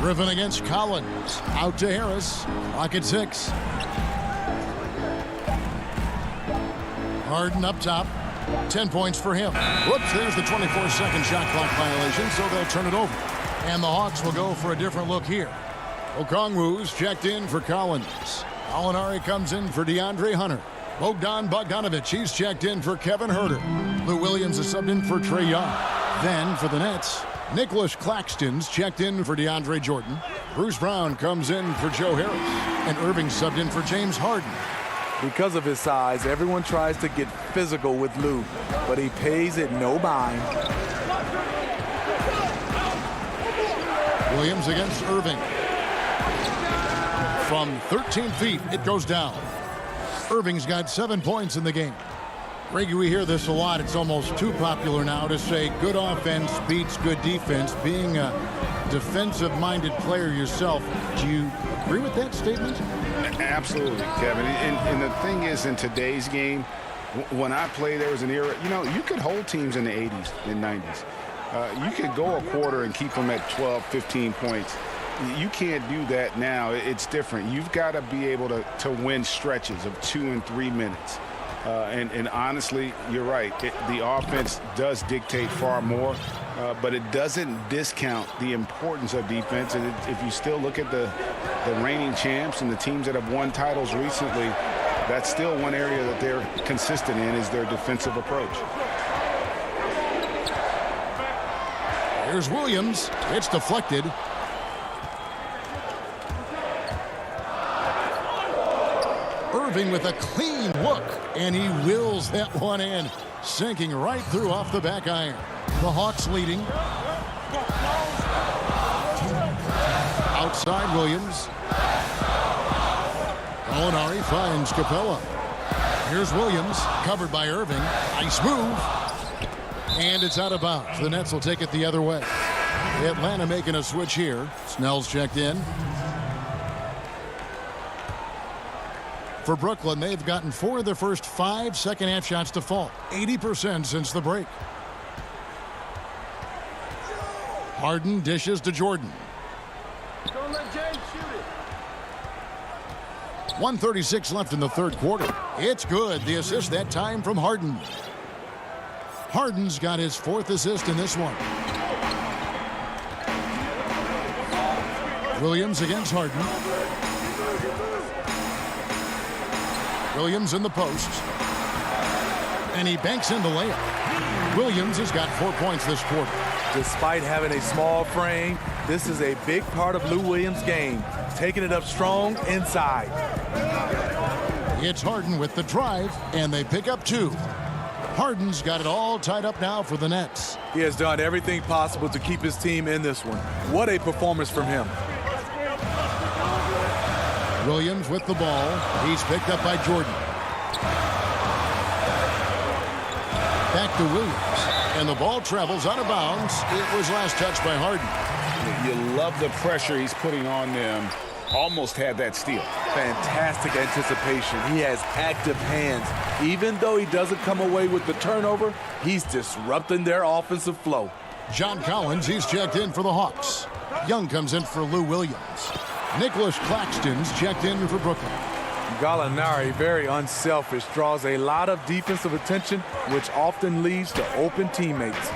Griffin against Collins. Out to Harris. Clock at 6. Harden up top. 10 points for him. Whoops, there's the 24-second shot clock violation, so they'll turn it over. And the Hawks will go for a different look here. Okongwu's checked in for Collins. Alinari comes in for DeAndre Hunter. Bogdan Bogdanovic, he's checked in for Kevin Herter. Lou Williams is subbed in for Trae Young. Then for the Nets, Nicholas Claxton's checked in for DeAndre Jordan. Bruce Brown comes in for Joe Harris. And Irving subbed in for James Harden. Because of his size, everyone tries to get physical with Lou, but he pays it no mind. Williams against Irving. From 13 feet, it goes down. Irving's got 7 points in the game. Greggy, we hear this a lot. It's almost too popular now to say good offense beats good defense. Being a defensive-minded player yourself, do you agree with that statement? Absolutely, Kevin. And the thing is, in today's game, when I played, there was an era, you could hold teams in the 80s and 90s. You could go a quarter and keep them at 12, 15 points. You can't do that now. It's different. You've got to be able to win stretches of 2 and 3 minutes. And honestly, you're right. The offense does dictate far more, but it doesn't discount the importance of defense. And if you still look at the reigning champs and the teams that have won titles recently, that's still one area that they're consistent in, is their defensive approach. Here's Williams. It's deflected. Irving with a clean look, and he wills that one in, sinking right through off the back iron. The Hawks leading. Outside Williams. Alinari finds Capella. Here's Williams, covered by Irving. Nice move. And it's out of bounds. The Nets will take it the other way. Atlanta making a switch here. Snell's checked in. For Brooklyn, they've gotten 4 of their first 5 second-half shots to fall. 80% since the break. Harden dishes to Jordan. Don't let James shoot it. 1:36 left in the third quarter. It's good. The assist that time from Harden. Harden's got his 4th assist in this one. Williams against Harden. Williams in the post. And he banks in the layup. Williams has got 4 points this quarter. Despite having a small frame, this is a big part of Lou Williams' game. Taking it up strong inside. It's Harden with the drive, and they pick up 2. Harden's got it all tied up now for the Nets. He has done everything possible to keep his team in this one. What a performance from him. Williams with the ball. He's picked up by Jordan. Back to Williams. And the ball travels out of bounds. It was last touched by Harden. You love the pressure he's putting on them. Almost had that steal. Fantastic anticipation. He has active hands. Even though he doesn't come away with the turnover, he's disrupting their offensive flow. John Collins, he's checked in for the Hawks. Young comes in for Lou Williams. Nicholas Claxton's checked in for Brooklyn. Gallinari, very unselfish, draws a lot of defensive attention, which often leads to open teammates.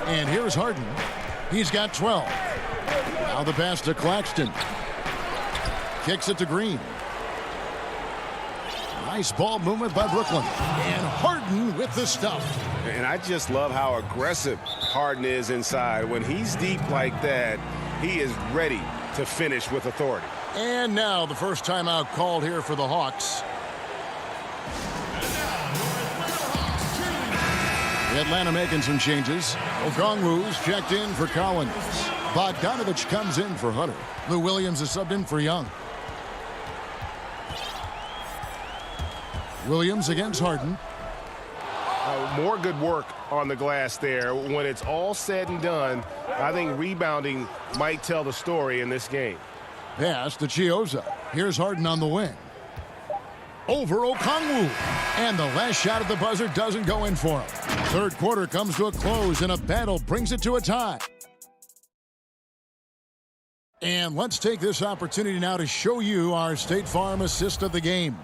And here's Harden. He's got 12. Now the pass to Claxton. Kicks it to Green. Nice ball movement by Brooklyn. And Harden with the stuff. And I just love how aggressive Harden is inside. When he's deep like that, he is ready to finish with authority. And now the first timeout called here for the Hawks. Atlanta making some changes. Okongwu's checked in for Collins. Bogdanovich comes in for Hunter. Lou Williams is subbed in for Young. Williams against Harden. More good work on the glass there. When it's all said and done, I think rebounding might tell the story in this game. Pass to Chiozza. Here's Harden on the wing. Over Okongwu. And the last shot at the buzzer doesn't go in for him. Third quarter comes to a close, and a battle brings it to a tie. And let's take this opportunity now to show you our State Farm assist of the game.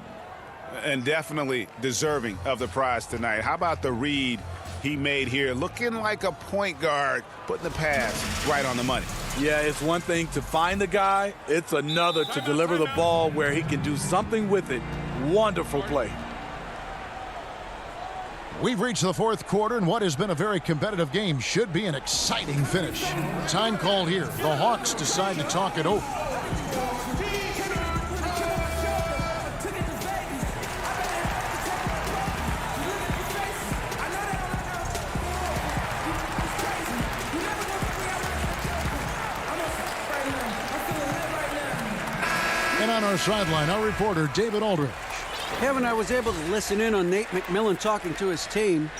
And definitely deserving of the prize tonight. How about the read he made here? Looking like a point guard, putting the pass right on the money. Yeah, it's one thing to find the guy. It's another to deliver the ball where he can do something with it. Wonderful play. We've reached the fourth quarter, and what has been a very competitive game should be an exciting finish. Time called here. The Hawks decide to talk it over. And on our sideline, our reporter, David Aldridge. Kevin, I was able to listen in on Nate McMillan talking to his team.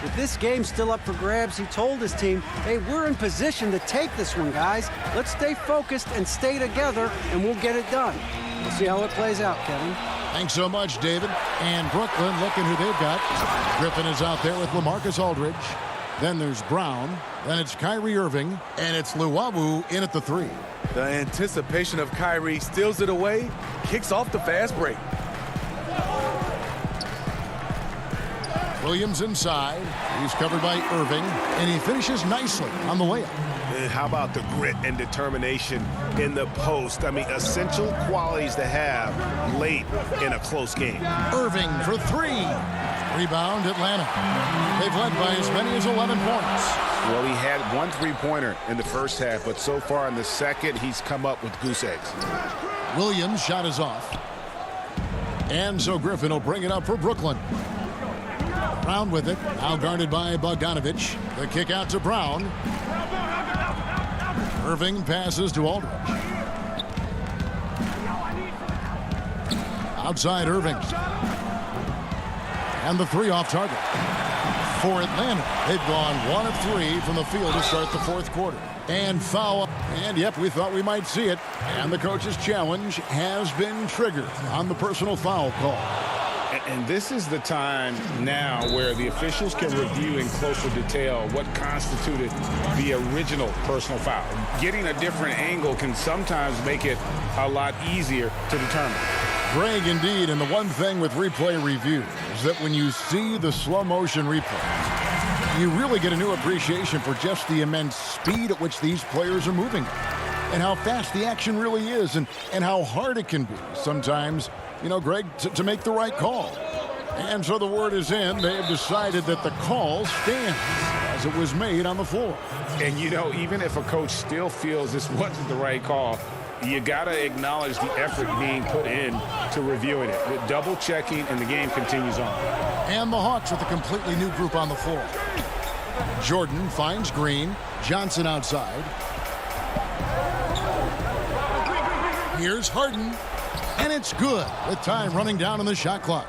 With this game still up for grabs, he told his team, hey, we're in position to take this one, guys. Let's stay focused and stay together, and we'll get it done. We'll see how it plays out, Kevin. Thanks so much, David. And Brooklyn, looking who they've got. Griffin is out there with LaMarcus Aldridge. Then there's Brown. Then it's Kyrie Irving. And it's Luwawu in at the 3. The anticipation of Kyrie steals it away, kicks off the fast break. Williams inside. He's covered by Irving. And he finishes nicely on the layup. And how about the grit and determination in the post? I mean, essential qualities to have late in a close game. Irving for 3. Rebound, Atlanta. They've led by as many as 11 points. Well, he had 1 3-pointer in the first half, but so far in the second, he's come up with goose eggs. Williams' shot is off. And so Griffin will bring it up for Brooklyn. Brown with it, now guarded by Bogdanovich. The kick out to Brown. Irving passes to Aldridge. Outside Irving. And the three off target. For Atlanta, they've gone 1 of 3 from the field to start the fourth quarter. And foul. And, yep, we thought we might see it. And the coach's challenge has been triggered on the personal foul call. And this is the time now where the officials can review in closer detail what constituted the original personal foul. Getting a different angle can sometimes make it a lot easier to determine. Greg, indeed, and the one thing with replay review is that when you see the slow motion replay, you really get a new appreciation for just the immense speed at which these players are moving and how fast the action really is and how hard it can be sometimes, you know, Greg, to make the right call. And so the word is in. They have decided that the call stands as it was made on the floor. And, you know, even if a coach still feels this wasn't the right call, you got to acknowledge the effort being put in to reviewing it. With double checking, and the game continues on. And the Hawks with a completely new group on the floor. Jordan finds Green. Johnson outside. Here's Harden. And it's good with time running down on the shot clock.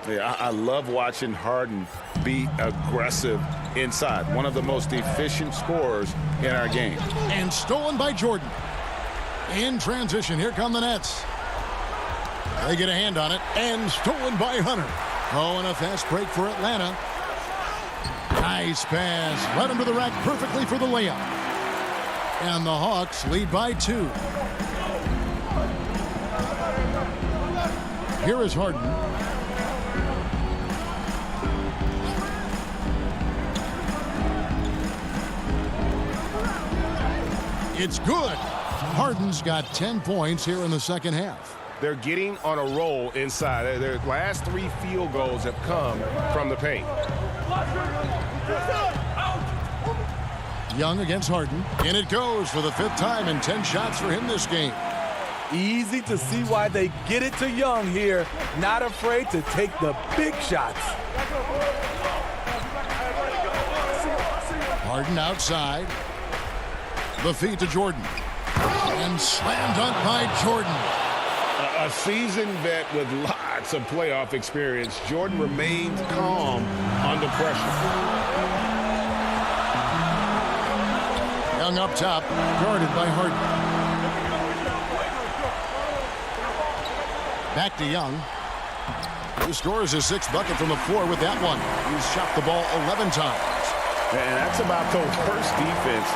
Yeah, I love watching Harden be aggressive inside. One of the most efficient scorers in our game. And stolen by Jordan. In transition, here come the Nets. They get a hand on it, and stolen by Hunter. Oh, and a fast break for Atlanta. Nice pass. Led him to the rack perfectly for the layup. And the Hawks lead by 2. Here is Harden. It's good. Harden's got 10 points here in the second half. They're getting on a roll inside. Their last 3 field goals have come from the paint. Young against Harden. And it goes for the 5th time and 10 shots for him this game. Easy to see why they get it to Young here. Not afraid to take the big shots. Harden outside. The feed to Jordan. And slam dunk by Jordan. A seasoned vet with lots of playoff experience, Jordan remained calm under pressure. Young up top, guarded by Harden. Back to Young. He scores his 6th bucket from the floor with that one. He's shot the ball 11 times. And that's about the worst defense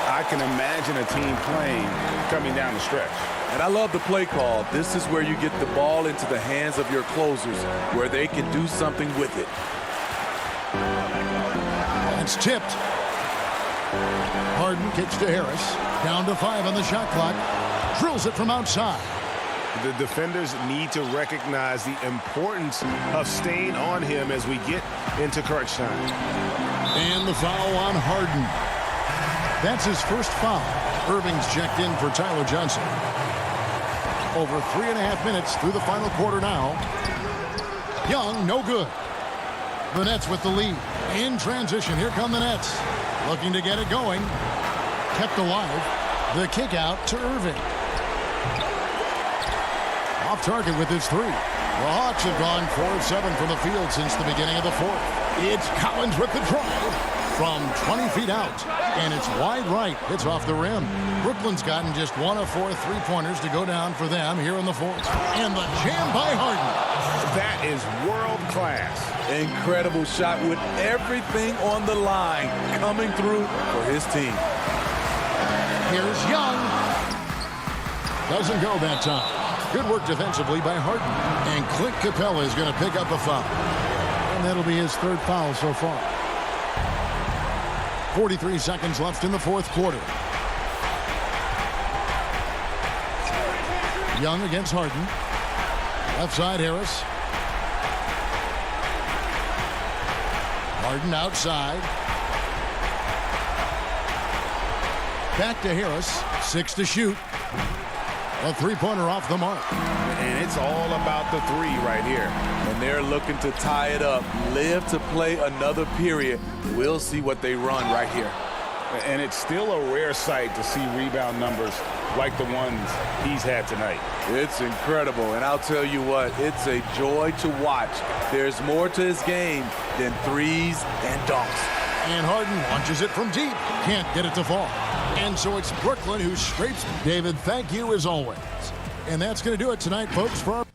I can imagine a team playing coming down the stretch. And I love the play call. This is where you get the ball into the hands of your closers, where they can do something with it. That's tipped. Harden kicks to Harris. Down to 5 on the shot clock. Drills it from outside. The defenders need to recognize the importance of staying on him as we get into crunch time. And the foul on Harden. That's his first foul. Irving's checked in for Tyler Johnson. Over 3.5 minutes through the final quarter now. Young, no good. The Nets with the lead. In transition, here come the Nets. Looking to get it going. Kept alive. The kick out to Irving. Off target with his 3. The Hawks have gone 4 of 7 from the field since the beginning of the 4th. It's Collins with the drive from 20 feet out. And it's wide right. It's off the rim. Brooklyn's gotten just 1 of 4 3-pointers to go down for them here in the 4th. And the jam by Harden. That is world class. Incredible shot with everything on the line coming through for his team. Here's Young. Doesn't go that time. Good work defensively by Harden. And Clint Capella is going to pick up a foul. And that'll be his 3rd foul so far. 43 seconds left in the 4th quarter. Young against Harden. Left side, Harris. Harden outside. Back to Harris. 6 to shoot. A 3-pointer off the mark. And it's all about the 3 right here. And they're looking to tie it up. Live to play another period. We'll see what they run right here. And it's still a rare sight to see rebound numbers like the ones he's had tonight. It's incredible, and I'll tell you what, it's a joy to watch. There's more to his game than threes and dunks. And Harden launches it from deep. Can't get it to fall. And so it's Brooklyn who scrapes. David, thank you as always. And that's going to do it tonight, folks, for our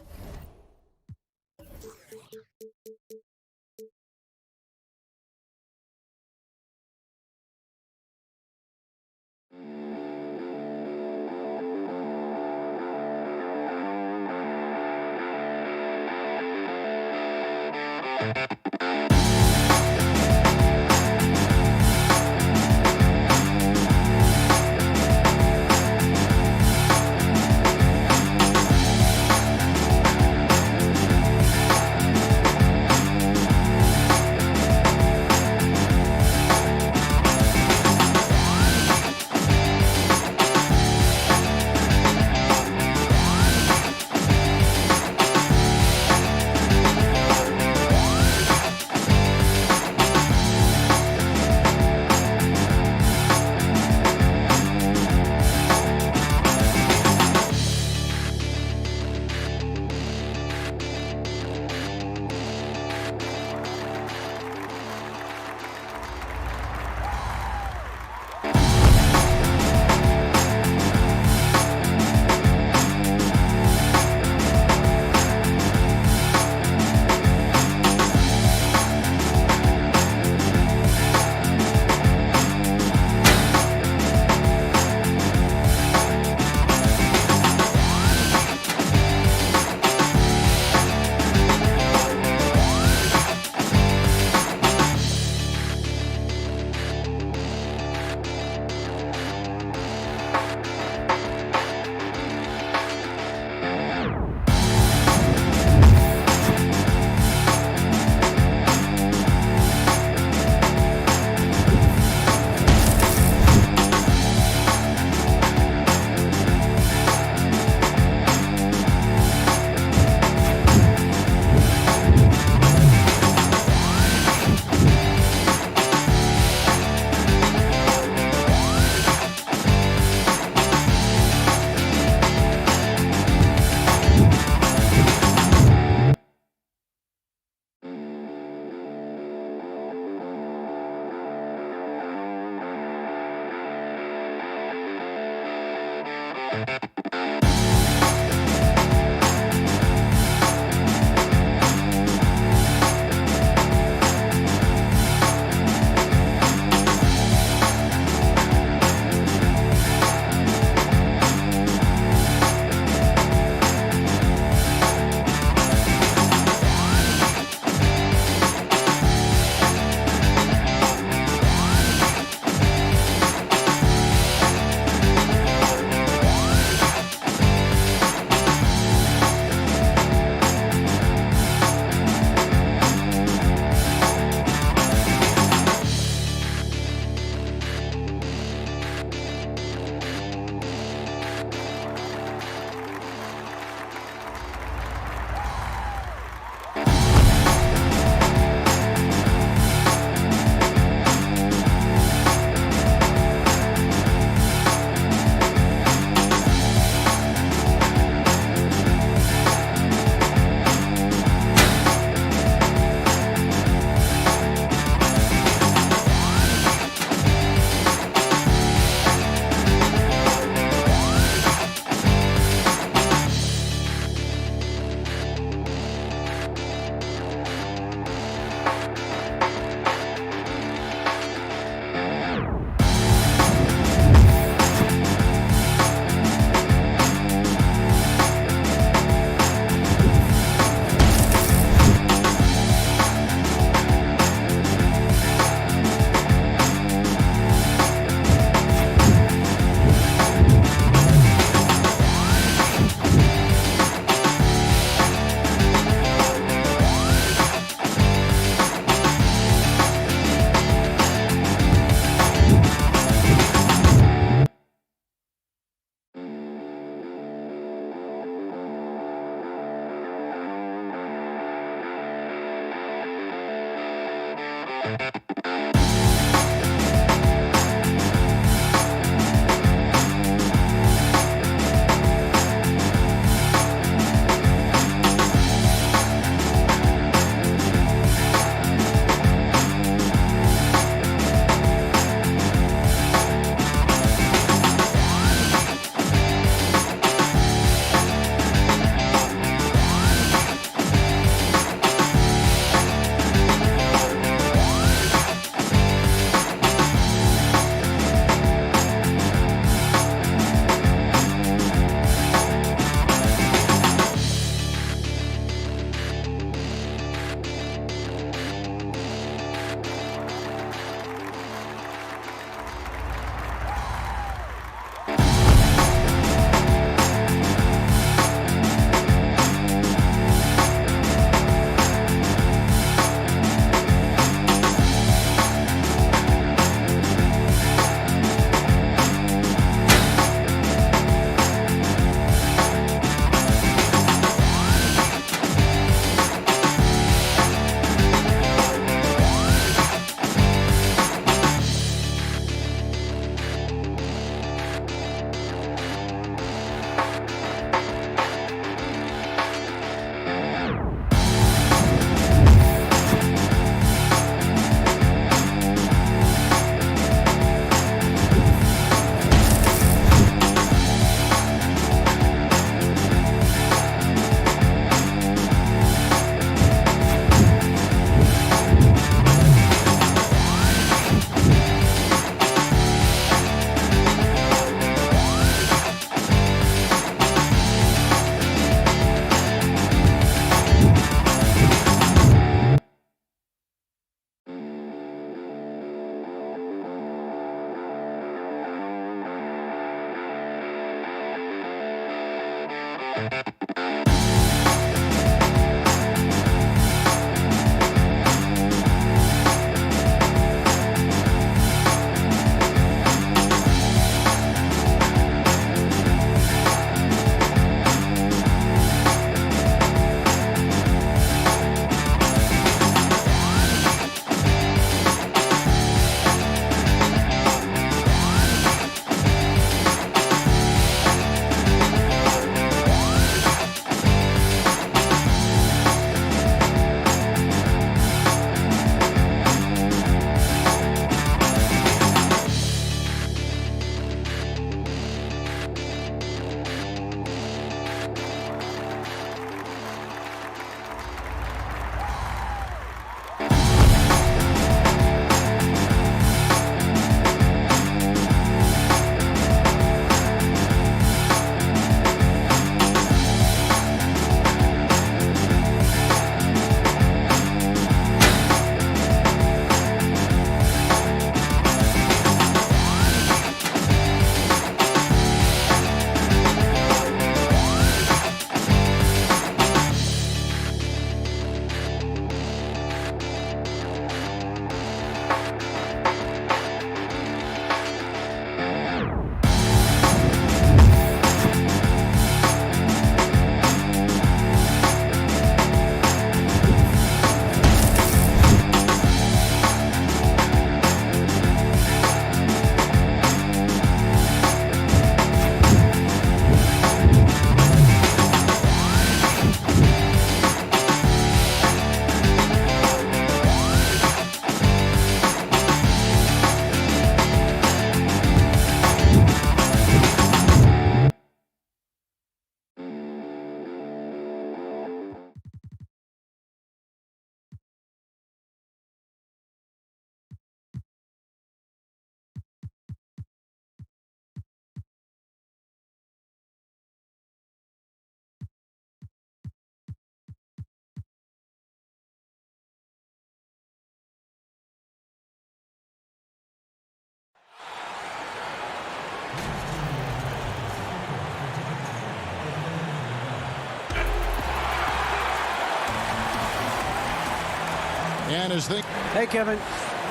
And his thing. Hey, Kevin.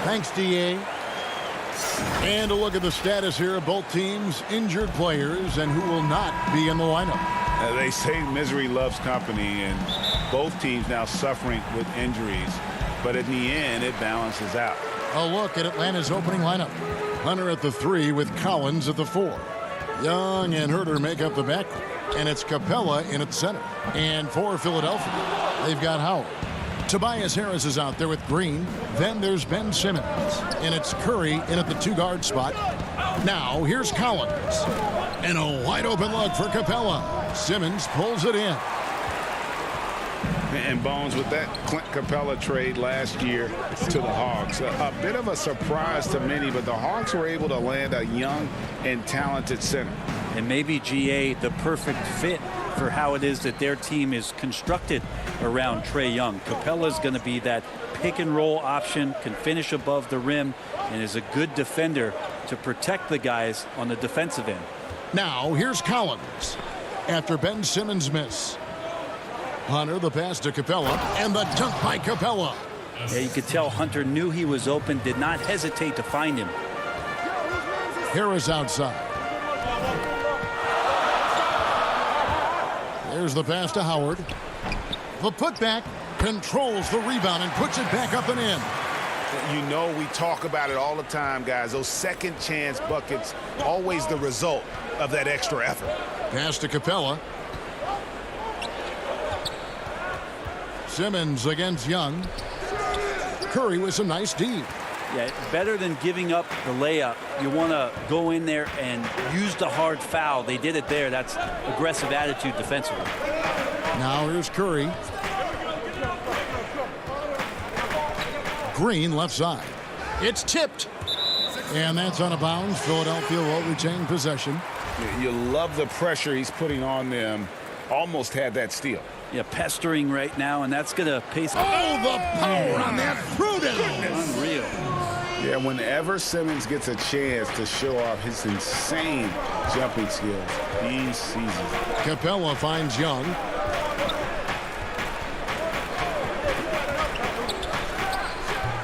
Thanks, DA. And a look at the status here of both teams' injured players and who will not be in the lineup. They say misery loves company, and both teams now suffering with injuries. But in the end, it balances out. A look at Atlanta's opening lineup. Hunter at the 3 with Collins at the 4. Young and Herter make up the backcourt. And it's Capella in at center. And for Philadelphia, they've got Howard. Tobias Harris is out there with Green. Then there's Ben Simmons. And it's Curry in at the 2-guard spot. Now here's Collins. And a wide open look for Capella. Simmons pulls it in. And Bones, with that Clint Capella trade last year to the Hawks, a bit of a surprise to many, but the Hawks were able to land a young and talented center. And maybe GA the perfect fit for how it is that their team is constructed around Trae Young. Capella's going to be that pick and roll option, can finish above the rim, and is a good defender to protect the guys on the defensive end. Now here's Collins after Ben Simmons' miss. Hunter the pass to Capella, and the dunk by Capella. Yeah, you could tell Hunter knew he was open, did not hesitate to find him. Harris outside. There's the pass to Howard. The putback controls the rebound and puts it back up and in. You know, we talk about it all the time, guys. Those second chance buckets, always the result of that extra effort. Pass to Capella. Simmons against Young. Curry with some nice D. Yeah, better than giving up the layup. You want to go in there and use the hard foul. They did it there. That's aggressive attitude defensively. Now here's Curry. Green left side. It's tipped. And that's out of bounds. Philadelphia will retain possession. You love the pressure he's putting on them. Almost had that steal. Yeah, pestering right now, and that's going to pace. Oh, the power on that throwdown. Unreal. Yeah, whenever Simmons gets a chance to show off his insane jumping skills, he seizes it. Capella finds Young.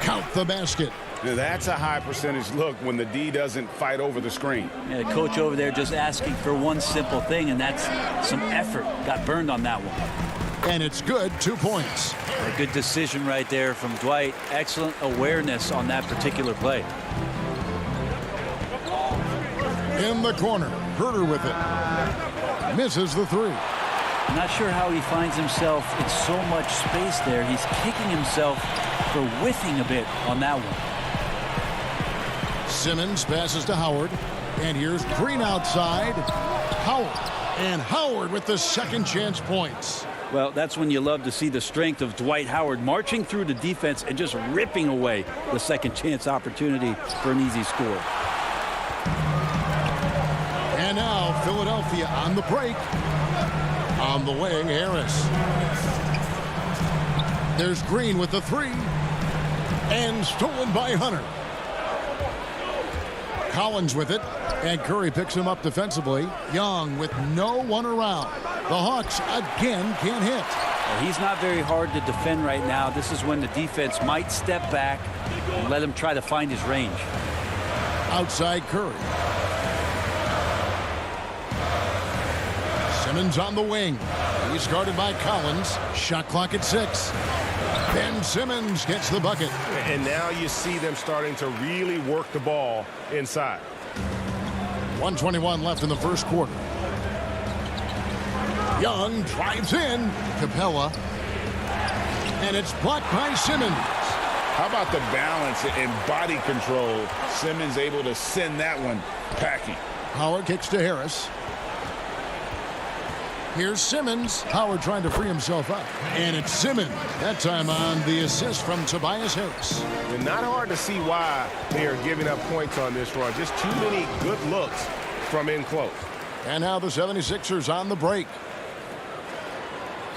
Count the basket. Now, that's a high percentage look when the D doesn't fight over the screen. Yeah, the coach over there just asking for one simple thing, and that's some effort. Got burned on that one. And it's good. 2 points. A good decision right there from Dwight. Excellent awareness on that particular play. In the corner. Herter with it. Misses the 3. I'm not sure how he finds himself in so much space there. He's kicking himself for whiffing a bit on that one. Simmons passes to Howard. And here's Green outside. Howard. And Howard with the second chance points. Well, that's when you love to see the strength of Dwight Howard marching through the defense and just ripping away the second chance opportunity for an easy score. And now Philadelphia on the break. On the wing, Harris. There's Green with the 3. And stolen by Hunter. Collins with it. And Curry picks him up defensively. Young with no one around. The Hawks again can't hit. Well, he's not very hard to defend right now. This is when the defense might step back and let him try to find his range. Outside Curry. Simmons on the wing. He's guarded by Collins. Shot clock at 6. Ben Simmons gets the bucket. And now you see them starting to really work the ball inside. 1:21 left in the first quarter. Young drives in. Capella. And it's blocked by Simmons. How about the balance and body control? Simmons able to send that one packing. Howard kicks to Harris. Here's Simmons. Howard trying to free himself up. And it's Simmons. That time on the assist from Tobias Harris. And not hard to see why they are giving up points on this run. Just too many good looks from in close. And now the 76ers on the break.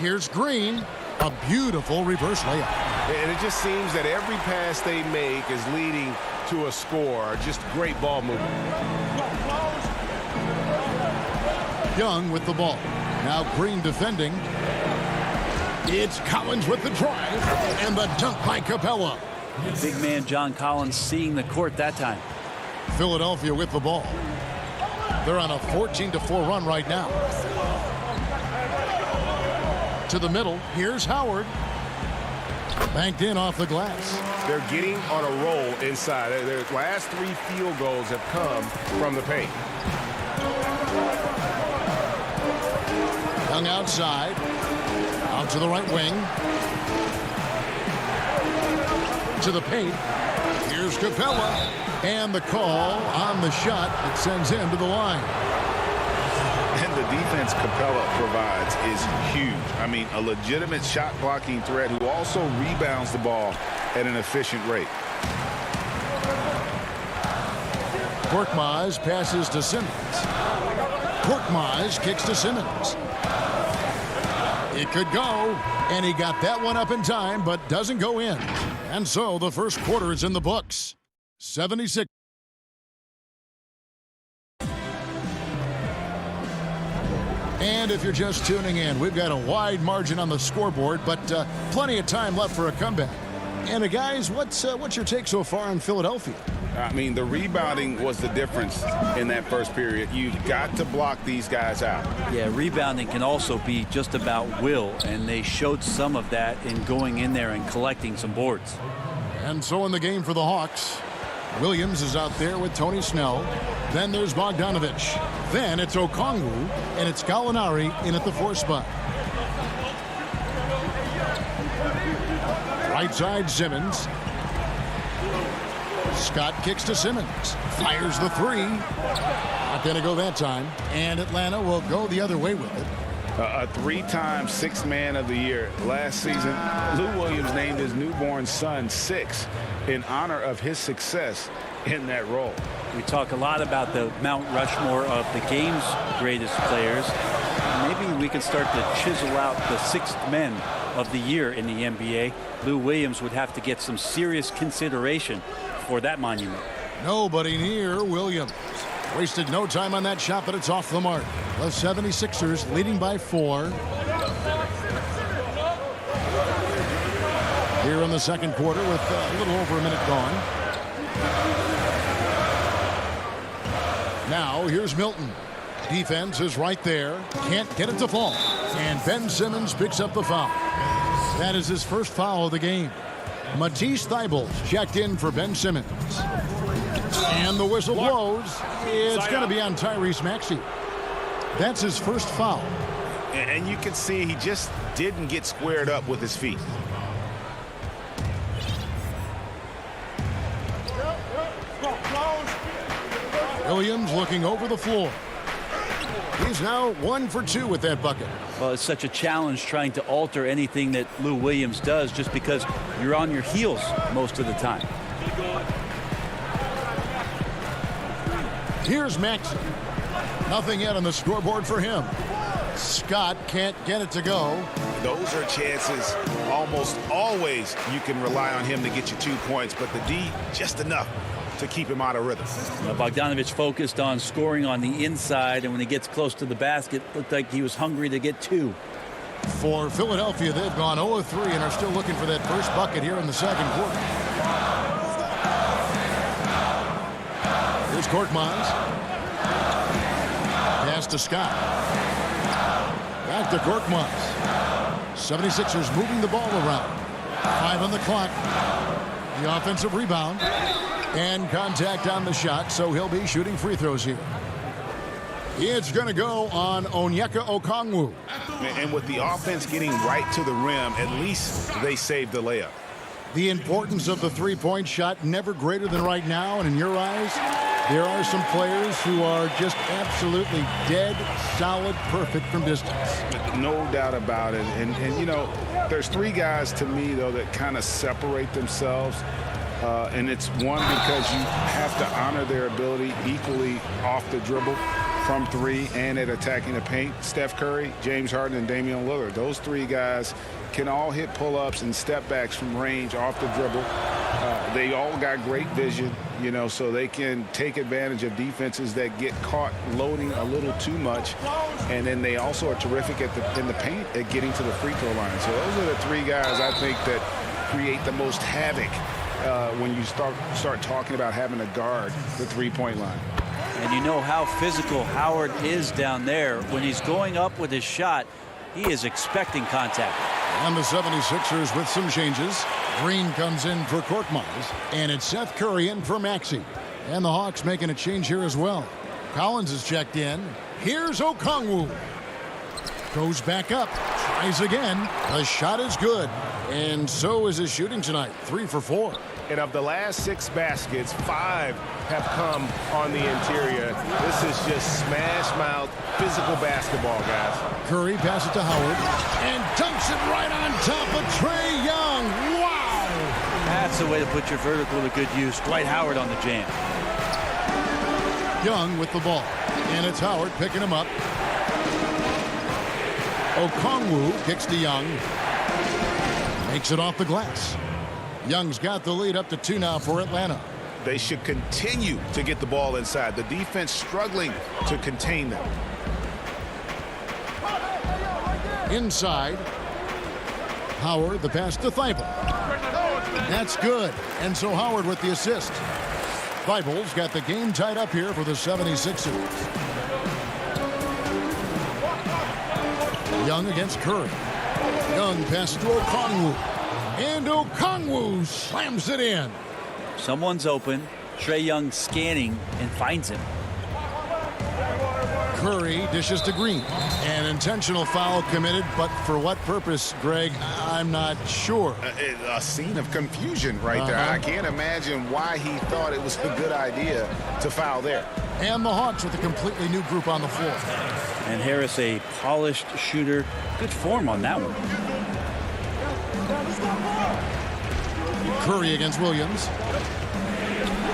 Here's Green. A beautiful reverse layup. And it just seems that every pass they make is leading to a score. Just great ball movement. Young with the ball. Now Green defending. It's Collins with the drive and the dunk by Capella. Big man John Collins seeing the court that time. Philadelphia with the ball. They're on a 14-4 run right now. To the middle. Here's Howard. Banked in off the glass. They're getting on a roll inside. Their last 3 field goals have come from the paint. Young outside. Out to the right wing. To the paint. Here's Capella. And the call on the shot that sends him to the line. And the defense Capella provides is huge. I mean, a legitimate shot blocking threat who also rebounds the ball at an efficient rate. Korkmaz passes to Simmons. Korkmaz kicks to Simmons. It could go, and he got that one up in time, but doesn't go in. And so the first quarter is in the books. 76. And if you're just tuning in, we've got a wide margin on the scoreboard, but plenty of time left for a comeback. And guys, what's your take so far on Philadelphia? I mean, the rebounding was the difference in that first period. You've got to block these guys out. Yeah, rebounding can also be just about will, and they showed some of that in going in there and collecting some boards. And so in the game for the Hawks, Williams is out there with Tony Snell. Then there's Bogdanovich. Then it's Okongwu, and it's Gallinari in at the 4 spot. Right side, Simmons. Scott kicks to Simmons. Fires the 3. Not going to go that time. And Atlanta will go the other way with it. A 3-time Sixth Man of the Year. Last season, Lou Williams named his newborn son 6 in honor of his success in that role. We talk a lot about the Mount Rushmore of the game's greatest players. Maybe we can start to chisel out the Sixth Men of the Year in the NBA. Lou Williams would have to get some serious consideration for that monument. Nobody near Williams. Wasted no time on that shot, but it's off the mark. The 76ers leading by 4. Here in the second quarter with a little over a minute gone. Now here's Milton. Defense is right there. Can't get it to fall. And Ben Simmons picks up the foul. That is his first foul of the game. Matisse Thybulle checked in for Ben Simmons. And the whistle blows. It's going to be on Tyrese Maxey. That's his first foul. And you can see he just didn't get squared up with his feet. Williams looking over the floor. He's now 1 for 2 with that bucket. Well, it's such a challenge trying to alter anything that Lou Williams does just because you're on your heels most of the time. Here's Maxey. Nothing yet on the scoreboard for him. Scott can't get it to go. Those are chances almost always you can rely on him to get you 2 points, but the D just enough to keep him out of rhythm. Bogdanovich focused on scoring on the inside, and when he gets close to the basket, looked like he was hungry to get 2. For Philadelphia, they've gone 0-3 and are still looking for that first bucket here in the second quarter. Here's Korkmaz. Pass to Scott. Back to Korkmaz. 76ers moving the ball around. 5 on the clock. The offensive rebound. And contact on the shot, so he'll be shooting free throws here. It's going to go on Onyeka Okongwu. And with the offense getting right to the rim, at least they saved the layup. The importance of the three-point shot never greater than right now, and in your eyes, there are some players who are just absolutely dead, solid, perfect from distance. No doubt about it. And you know, there's 3 guys to me, though, that kind of separate themselves. And it's one because you have to honor their ability equally off the dribble from 3 and at attacking the paint. Steph Curry, James Harden, and Damian Lillard. Those 3 guys can all hit pull-ups and step backs from range off the dribble. They all got great vision. you know, so they can take advantage of defenses that get caught loading a little too much. And then they also are terrific in the paint at getting to the free throw line. So those are the three guys I think that create the most havoc when you start talking about having to guard the three-point line. And you know how physical Howard is down there. When he's going up with his shot, he is expecting contact. And the 76ers with some changes. Green comes in for Korkmaz, and it's Seth Curry in for Maxey. And the Hawks making a change here as well. Collins is checked in. Here's Okongwu. Goes back up. Tries again. The shot is good. And so is his shooting tonight. 3 for 4. And of the last 6 baskets, 5 have come on the interior. This is just smash-mouth, physical basketball, guys. Curry passes it to Howard and dunks it right on top of Trae Young. Wow! That's the way to put your vertical to good use. Dwight Howard on the jam. Young with the ball. And it's Howard picking him up. Okongwu kicks to Young. Makes it off the glass. Young's got the lead up to 2 now for Atlanta. They should continue to get the ball inside. The defense struggling to contain them. Inside. Howard, the pass to Thibault. That's good. And so Howard with the assist. Thibault's got the game tied up here for the 76ers. Young against Curry. Young pass to Okongwu. And Okongwu slams it in. Someone's open. Trae Young scanning and finds him. Curry dishes to Green. An intentional foul committed, but for what purpose, Greg? I'm not sure. A scene of confusion right there. I can't imagine why he thought it was a good idea to foul there. And the Hawks with a completely new group on the floor. And Harris, a polished shooter. Good form on that one. Curry against Williams.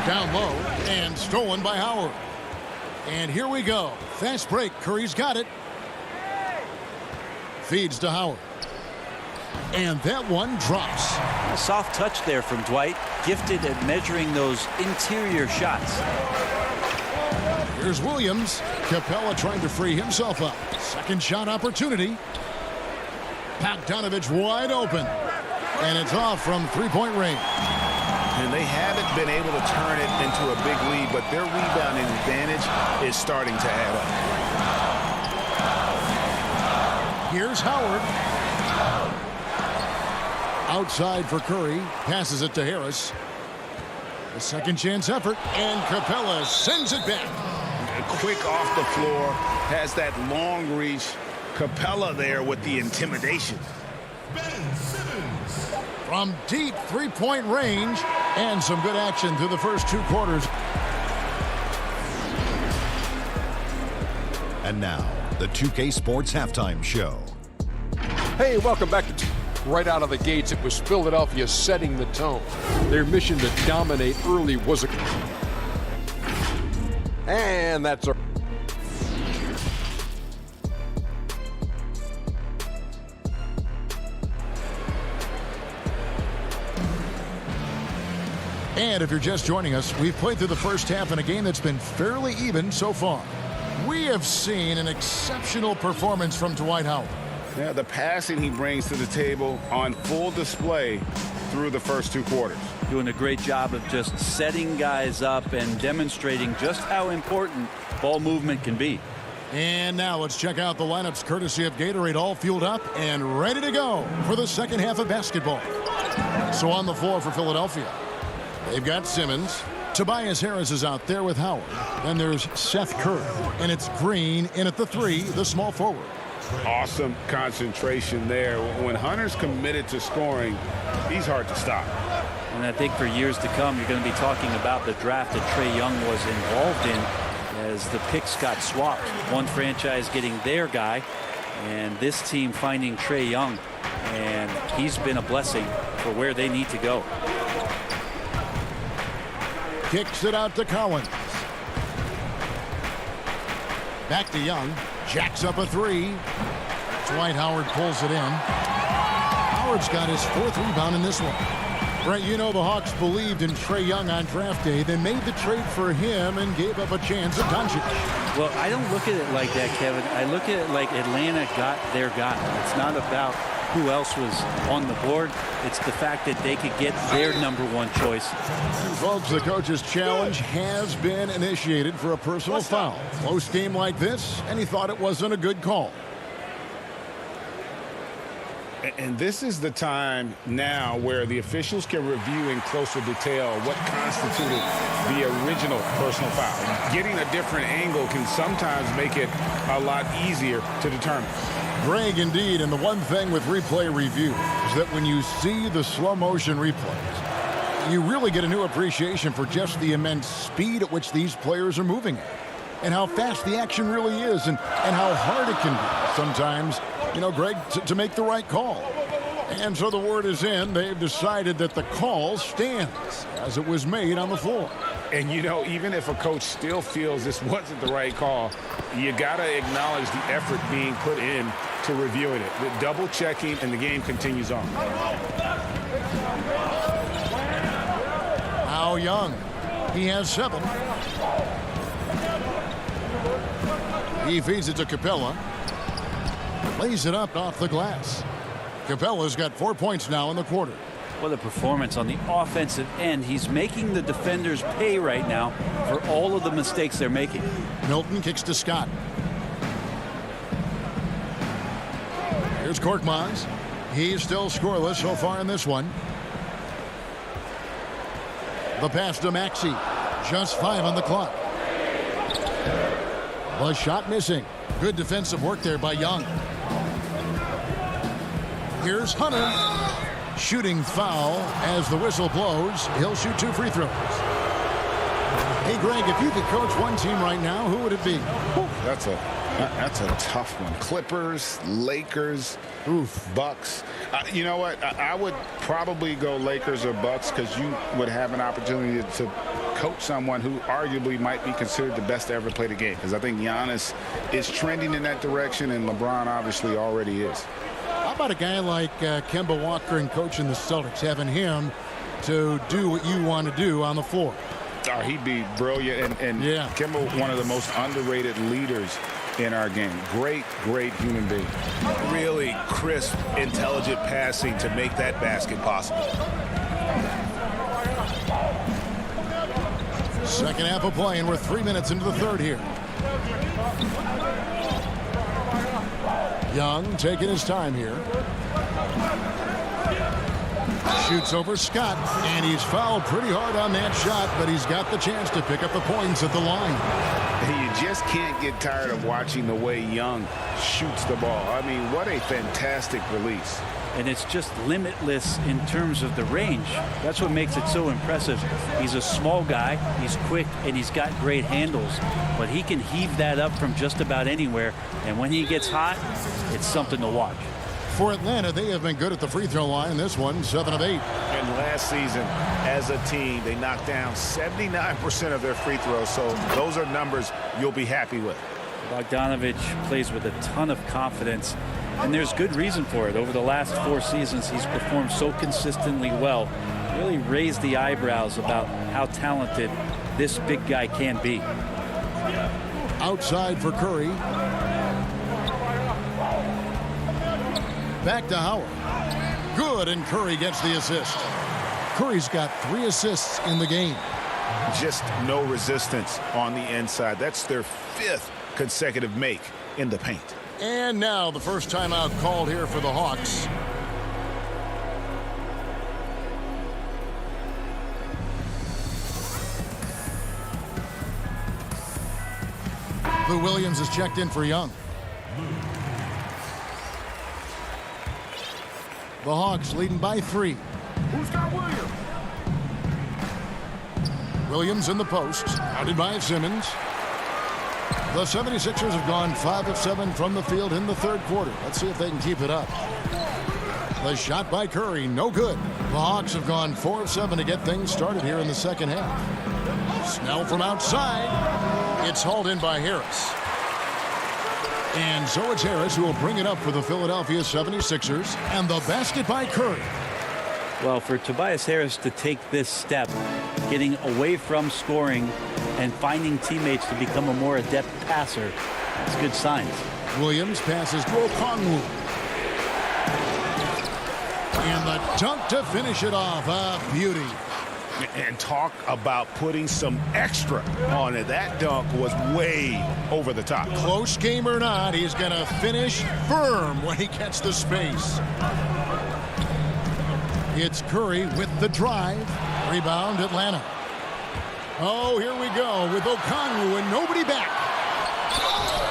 Down low and stolen by Howard. And here we go. Fast break. Curry's got it. Feeds to Howard. And that one drops. A soft touch there from Dwight. Gifted at measuring those interior shots. Here's Williams. Capella trying to free himself up. Second shot opportunity. Bogdanovich wide open. And it's off from three-point range. And they haven't been able to turn it into a big lead, but their rebounding advantage is starting to add up. Here's Howard. Outside for Curry. Passes it to Harris. A second chance effort. And Capella sends it back. Quick off the floor. Has that long reach. Capella there with the intimidation. From deep three-point range, and some good action through the first 2 quarters. And now, the 2K Sports Halftime Show. Hey, welcome back to right out of the gates. It was Philadelphia setting the tone. Their mission to dominate early was a... And that's a... And if you're just joining us, we've played through the first half in a game that's been fairly even so far. We have seen an exceptional performance from Dwight Howard. Yeah, the passing he brings to the table on full display through the first 2 quarters. Doing a great job of just setting guys up and demonstrating just how important ball movement can be. And now let's check out the lineups courtesy of Gatorade, all fueled up and ready to go for the second half of basketball. So on the floor for Philadelphia, they've got Simmons. Tobias Harris is out there with Howard. Then there's Seth Curry. And it's Green in at the 3, the small forward. Awesome concentration there. When Hunter's committed to scoring, he's hard to stop. And I think for years to come, you're going to be talking about the draft that Trae Young was involved in as the picks got swapped. One franchise getting their guy, and this team finding Trae Young. And he's been a blessing for where they need to go. Kicks it out to Collins. Back to Young. Jacks up a 3. Dwight Howard pulls it in. Howard's got his 4th rebound in this one. Brent, you know the Hawks believed in Trae Young on draft day. They made the trade for him and gave up a chance at Doncic. Well, I don't look at it like that, Kevin. I look at it like Atlanta got their guy. It's not about who else was on the board. It's the fact that they could get their #1 choice. Folks, the coach's challenge has been initiated for a personal foul. Close game like this, and he thought it wasn't a good call. And this is the time now where the officials can review in closer detail what constituted the original personal foul. Getting a different angle can sometimes make it a lot easier to determine. Greg, indeed, and the one thing with replay review is that when you see the slow motion replays, you really get a new appreciation for just the immense speed at which these players are moving at, and how fast the action really is, and how hard it can be sometimes, you know, Greg, to make the right call. And so the word is in. They've decided that the call stands as it was made on the floor. And, you know, even if a coach still feels this wasn't the right call, you got to acknowledge the effort being put in to reviewing it. The double checking, and the game continues on. Now Young. He has 7. He feeds it to Capella. Lays it up off the glass. Capella's got 4 points now in the quarter. What a performance on the offensive end. He's making the defenders pay right now for all of the mistakes they're making. Milton kicks to Scott. Here's Korkmaz. He's still scoreless so far in this one. The pass to Maxey. Just 5 on the clock. The shot missing. Good defensive work there by Young. Here's Hunter. Shooting foul as the whistle blows. He'll shoot 2 free throws. Hey, Greg, if you could coach one team right now, who would it be? That's a tough one. Clippers, Lakers, Bucks. You know what? I would probably go Lakers or Bucks because you would have an opportunity to coach someone who arguably might be considered the best to ever play the game, because I think Giannis is trending in that direction, and LeBron obviously already is. How about a guy like Kemba Walker and coaching the Celtics, having him to do what you want to do on the floor? Oh, he'd be brilliant, and yeah. Kemba, one of the most underrated leaders in our game. Great human being. Really crisp, intelligent passing to make that basket possible. Second half of play, and we're 3 minutes into the third here. Young taking his time here. Shoots over Scott, and he's fouled pretty hard on that shot, but he's got the chance to pick up the points at the line. You just can't get tired of watching the way Young shoots the ball. I mean, what a fantastic release. And it's just limitless in terms of the range. That's what makes it so impressive. He's a small guy, he's quick, and he's got great handles. But he can heave that up from just about anywhere. And when he gets hot, it's something to watch. For Atlanta, they have been good at the free throw line. This one, 7 of 8. And last season, as a team, they knocked down 79% of their free throws. So those are numbers you'll be happy with. Bogdanovic plays with a ton of confidence, and there's good reason for it. Over the last 4 seasons, he's performed so consistently well. Really raised the eyebrows about how talented this big guy can be. Outside for Curry. Back to Howard. Good, and Curry gets the assist. Curry's got 3 assists in the game. Just no resistance on the inside. That's their 5th consecutive make in the paint. And now the first timeout called here for the Hawks. Lou Williams is checked in for Young. The Hawks leading by 3. Who's got Williams? Williams in the post, guarded by Simmons. The 76ers have gone 5 of 7 from the field in the third quarter. Let's see if they can keep it up. The shot by Curry, no good. The Hawks have gone 4 of 7 to get things started here in the second half. Snell from outside. It's hauled in by Harris. And so it's Harris who will bring it up for the Philadelphia 76ers. And the basket by Curry. Well, for Tobias Harris to take this step, getting away from scoring and finding teammates to become a more adept passer, that's good signs. Williams passes to Okongwu. And the dunk to finish it off. A beauty. And talk about putting some extra on it. That dunk was way over the top. Close game or not, he's going to finish firm when he gets the space. It's Curry with the drive. Rebound, Atlanta. Oh, here we go with Okongwu and nobody back.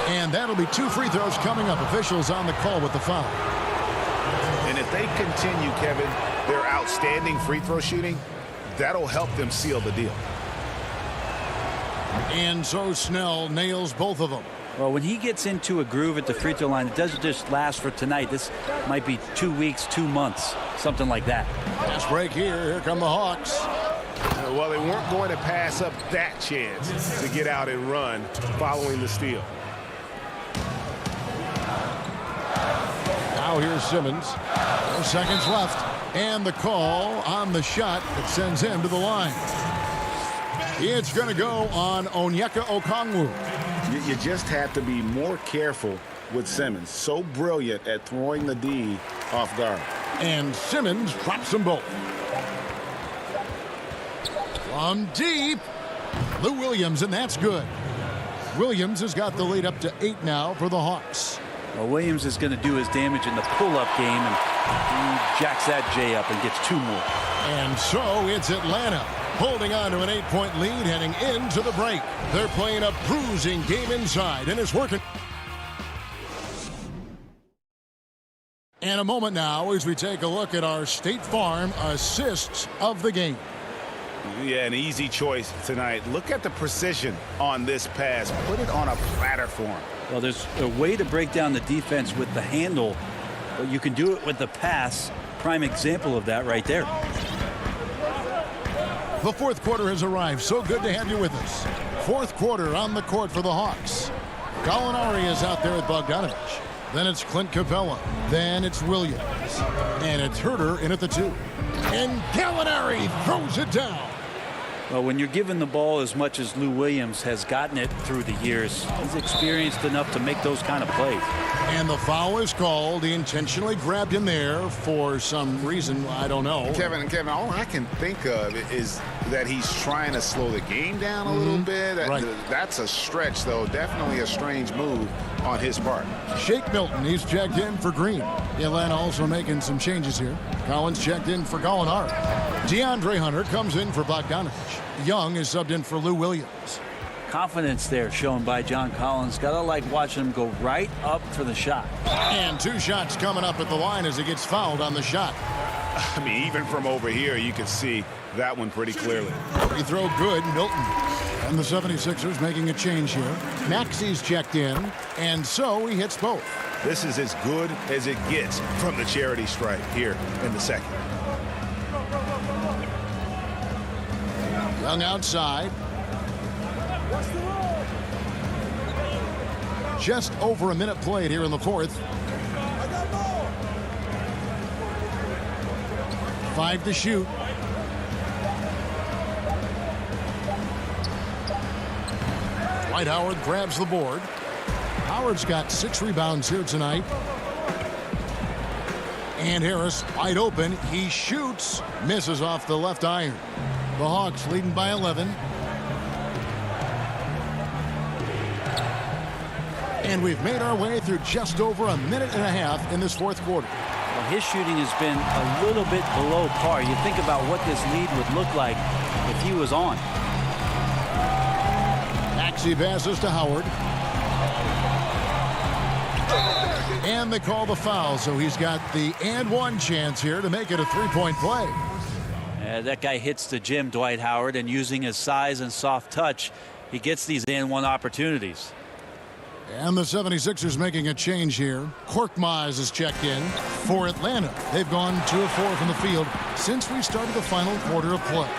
And that'll be 2 free throws coming up. Officials on the call with the foul. And if they continue, Kevin, their outstanding free throw shooting, that'll help them seal the deal. And so Snell nails both of them. Well, when he gets into a groove at the free throw line, it doesn't just last for tonight. This might be 2 weeks, 2 months, something like that. Fast break here. Here come the Hawks. Well, they weren't going to pass up that chance to get out and run following the steal. Now here's Simmons. 4 seconds left. And the call on the shot that sends him to the line. It's going to go on Onyeka Okongwu. You just have to be more careful with Simmons. So brilliant at throwing the D off guard. And Simmons drops them both. From deep, Lou Williams, and that's good. Williams has got the lead up to 8 now for the Hawks. Well, Williams is going to do his damage in the pull-up game, and he jacks that J up and gets 2 more. And so it's Atlanta holding on to an 8-point lead heading into the break. They're playing a bruising game inside, and it's working. And a moment now as we take a look at our State Farm assists of the game. Yeah, an easy choice tonight. Look at the precision on this pass. Put it on a platter form. Well, there's a way to break down the defense with the handle, but you can do it with the pass. Prime example of that right there. The fourth quarter has arrived. So good to have you with us. Fourth quarter on the court for the Hawks. Gallinari is out there with Bogdanovich. Then it's Clint Capella. Then it's Williams. And it's Herter in at the 2. And Gallinari throws it down. Well, when you're given the ball as much as Lou Williams has gotten it through the years, he's experienced enough to make those kind of plays. And the foul is called. He intentionally grabbed him there for some reason. I don't know. Kevin, all I can think of is that he's trying to slow the game down a little bit. That's a stretch, though. Definitely a strange move on his part. Shake Milton, he's checked in for Green. Atlanta also making some changes here. Collins checked in for Gallinari. DeAndre Hunter comes in for Bogdanovich. Young is subbed in for Lou Williams. Confidence there shown by John Collins. Gotta like watching him go right up for the shot. And 2 shots coming up at the line as he gets fouled on the shot. I mean, even from over here, you can see that one pretty clearly. Free throw good, Milton. And the 76ers making a change here. Maxi's checked in, and so he hits both. This is as good as it gets from the charity stripe here in the second. Young outside. Just over a minute played here in the fourth. 5 to shoot. Dwight Howard grabs the board. Howard's got 6 rebounds here tonight. And Harris wide open. He shoots. Misses off the left iron. The Hawks leading by 11. And we've made our way through just over a minute and a half in this fourth quarter. Well, his shooting has been a little bit below par. You think about what this lead would look like if he was on. Maxey passes to Howard. And they call the foul, so he's got the and one chance here to make it a 3-point play. That guy hits the gym, Dwight Howard, and using his size and soft touch, he gets these and one opportunities. And the 76ers making a change here. Korkmaz is checked in for Atlanta. They've gone 2 of 4 from the field since we started the final quarter of play.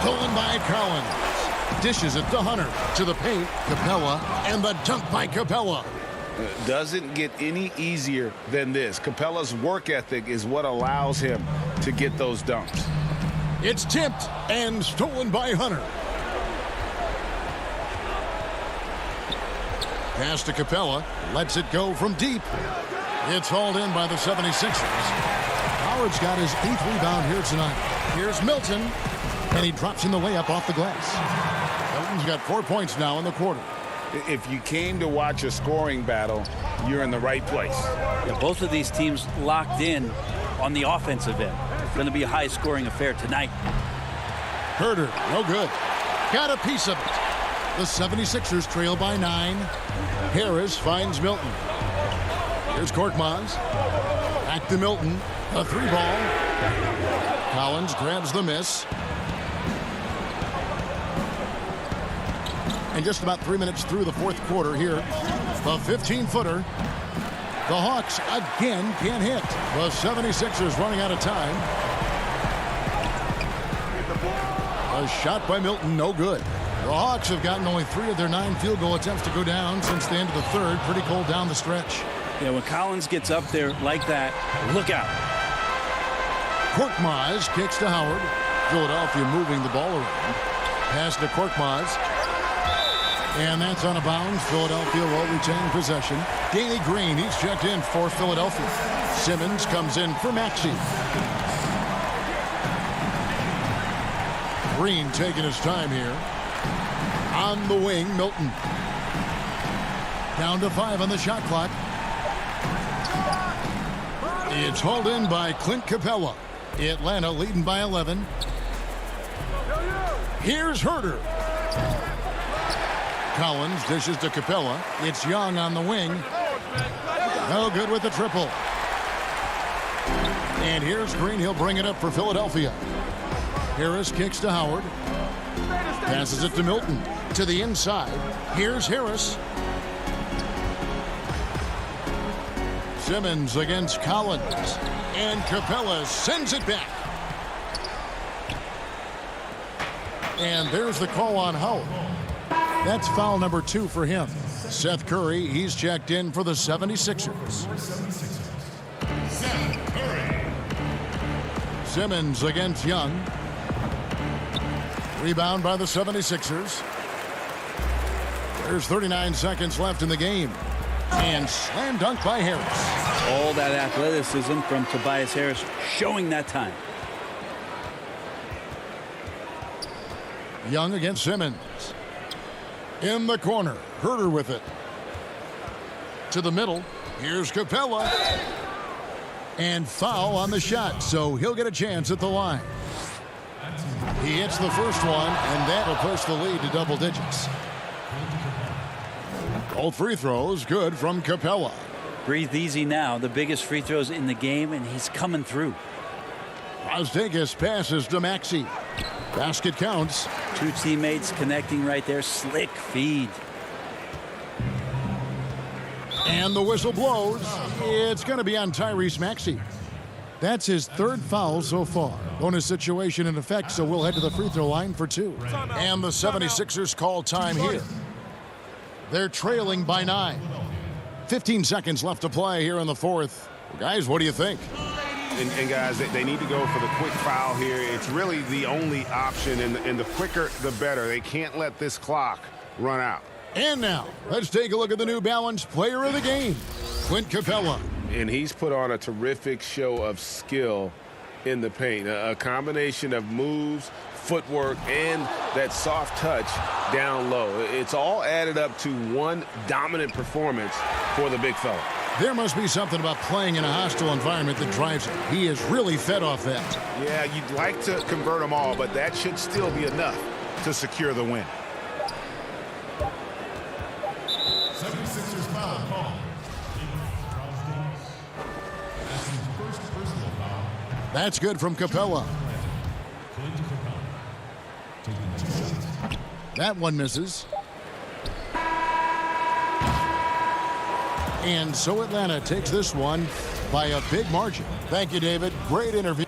Stolen by Collins. Dishes it to Hunter. To the paint, Capella, and the dunk by Capella. doesn't get any easier than this. Capella's work ethic is what allows him to get those dunks. It's tipped and stolen by Hunter. Pass to Capella. Lets it go from deep. It's hauled in by the 76ers. Howard's got his 8th rebound here tonight. Here's Milton. And he drops in the layup off the glass. Milton's got 4 points now in the quarter. If you came to watch a scoring battle, you're in the right place. Yeah, both of these teams locked in on the offensive end. It's going to be a high-scoring affair tonight. Herter, no good. Got a piece of it. The 76ers trail by 9. Harris finds Milton. Here's Korkmaz. Back to Milton. A 3-ball. Collins grabs the miss. And just about 3 minutes through the fourth quarter here. The 15-footer. The Hawks again can't hit. The 76ers running out of time. A shot by Milton, no good. The Hawks have gotten only 3 of their 9 field goal attempts to go down since the end of the third. Pretty cold down the stretch. Yeah, when Collins gets up there like that, look out. Korkmaz kicks to Howard. Philadelphia moving the ball around. Pass to Korkmaz. And that's on a bounds. Philadelphia will retain possession. Danny Green, he's checked in for Philadelphia. Simmons comes in for Maxey. Green taking his time here. On the wing, Milton. Down to 5 on the shot clock. It's hauled in by Clint Capella. Atlanta leading by 11. Here's Herter. Collins dishes to Capella. It's Young on the wing. No good with the triple. And here's Green. He'll bring it up for Philadelphia. Harris kicks to Howard. Passes it to Milton. To the inside. Here's Harris. Simmons against Collins. And Capella sends it back. And there's the call on Howard. That's foul number 2 for him. Seth Curry, he's checked in for the 76ers. Simmons against Young. Rebound by the 76ers. There's 39 seconds left in the game. And slam dunk by Harris. All that athleticism from Tobias Harris showing that time. Young against Simmons. In the corner, Herter with it. To the middle, here's Capella. And foul on the shot, so he'll get a chance at the line. He hits the first one, and that'll push the lead to double digits. All free throws good from Capella. Breathe easy now. The biggest free throws in the game, and he's coming through. Rozdegas passes to Maxey. Basket counts. 2 teammates connecting right there. Slick feed. And the whistle blows. It's going to be on Tyrese Maxey. That's his 3rd foul so far. Bonus situation in effect, so we'll head to the free throw line for 2. And the 76ers call time here. They're trailing by 9. 15 seconds left to play here in the fourth. Well, guys, what do you think? And guys, they need to go for the quick foul here. It's really the only option, and the quicker, the better. They can't let this clock run out. And now, let's take a look at the New Balance player of the game, Clint Capella. And he's put on a terrific show of skill in the paint. A combination of moves, footwork, and that soft touch down low. It's all added up to one dominant performance for the big fella. There must be something about playing in a hostile environment that drives him. He is really fed off that. Yeah, you'd like to convert them all, but that should still be enough to secure the win. 76ers foul call. That's good from Capella. That one misses. And so Atlanta takes this one by a big margin. Thank you, David. Great interview.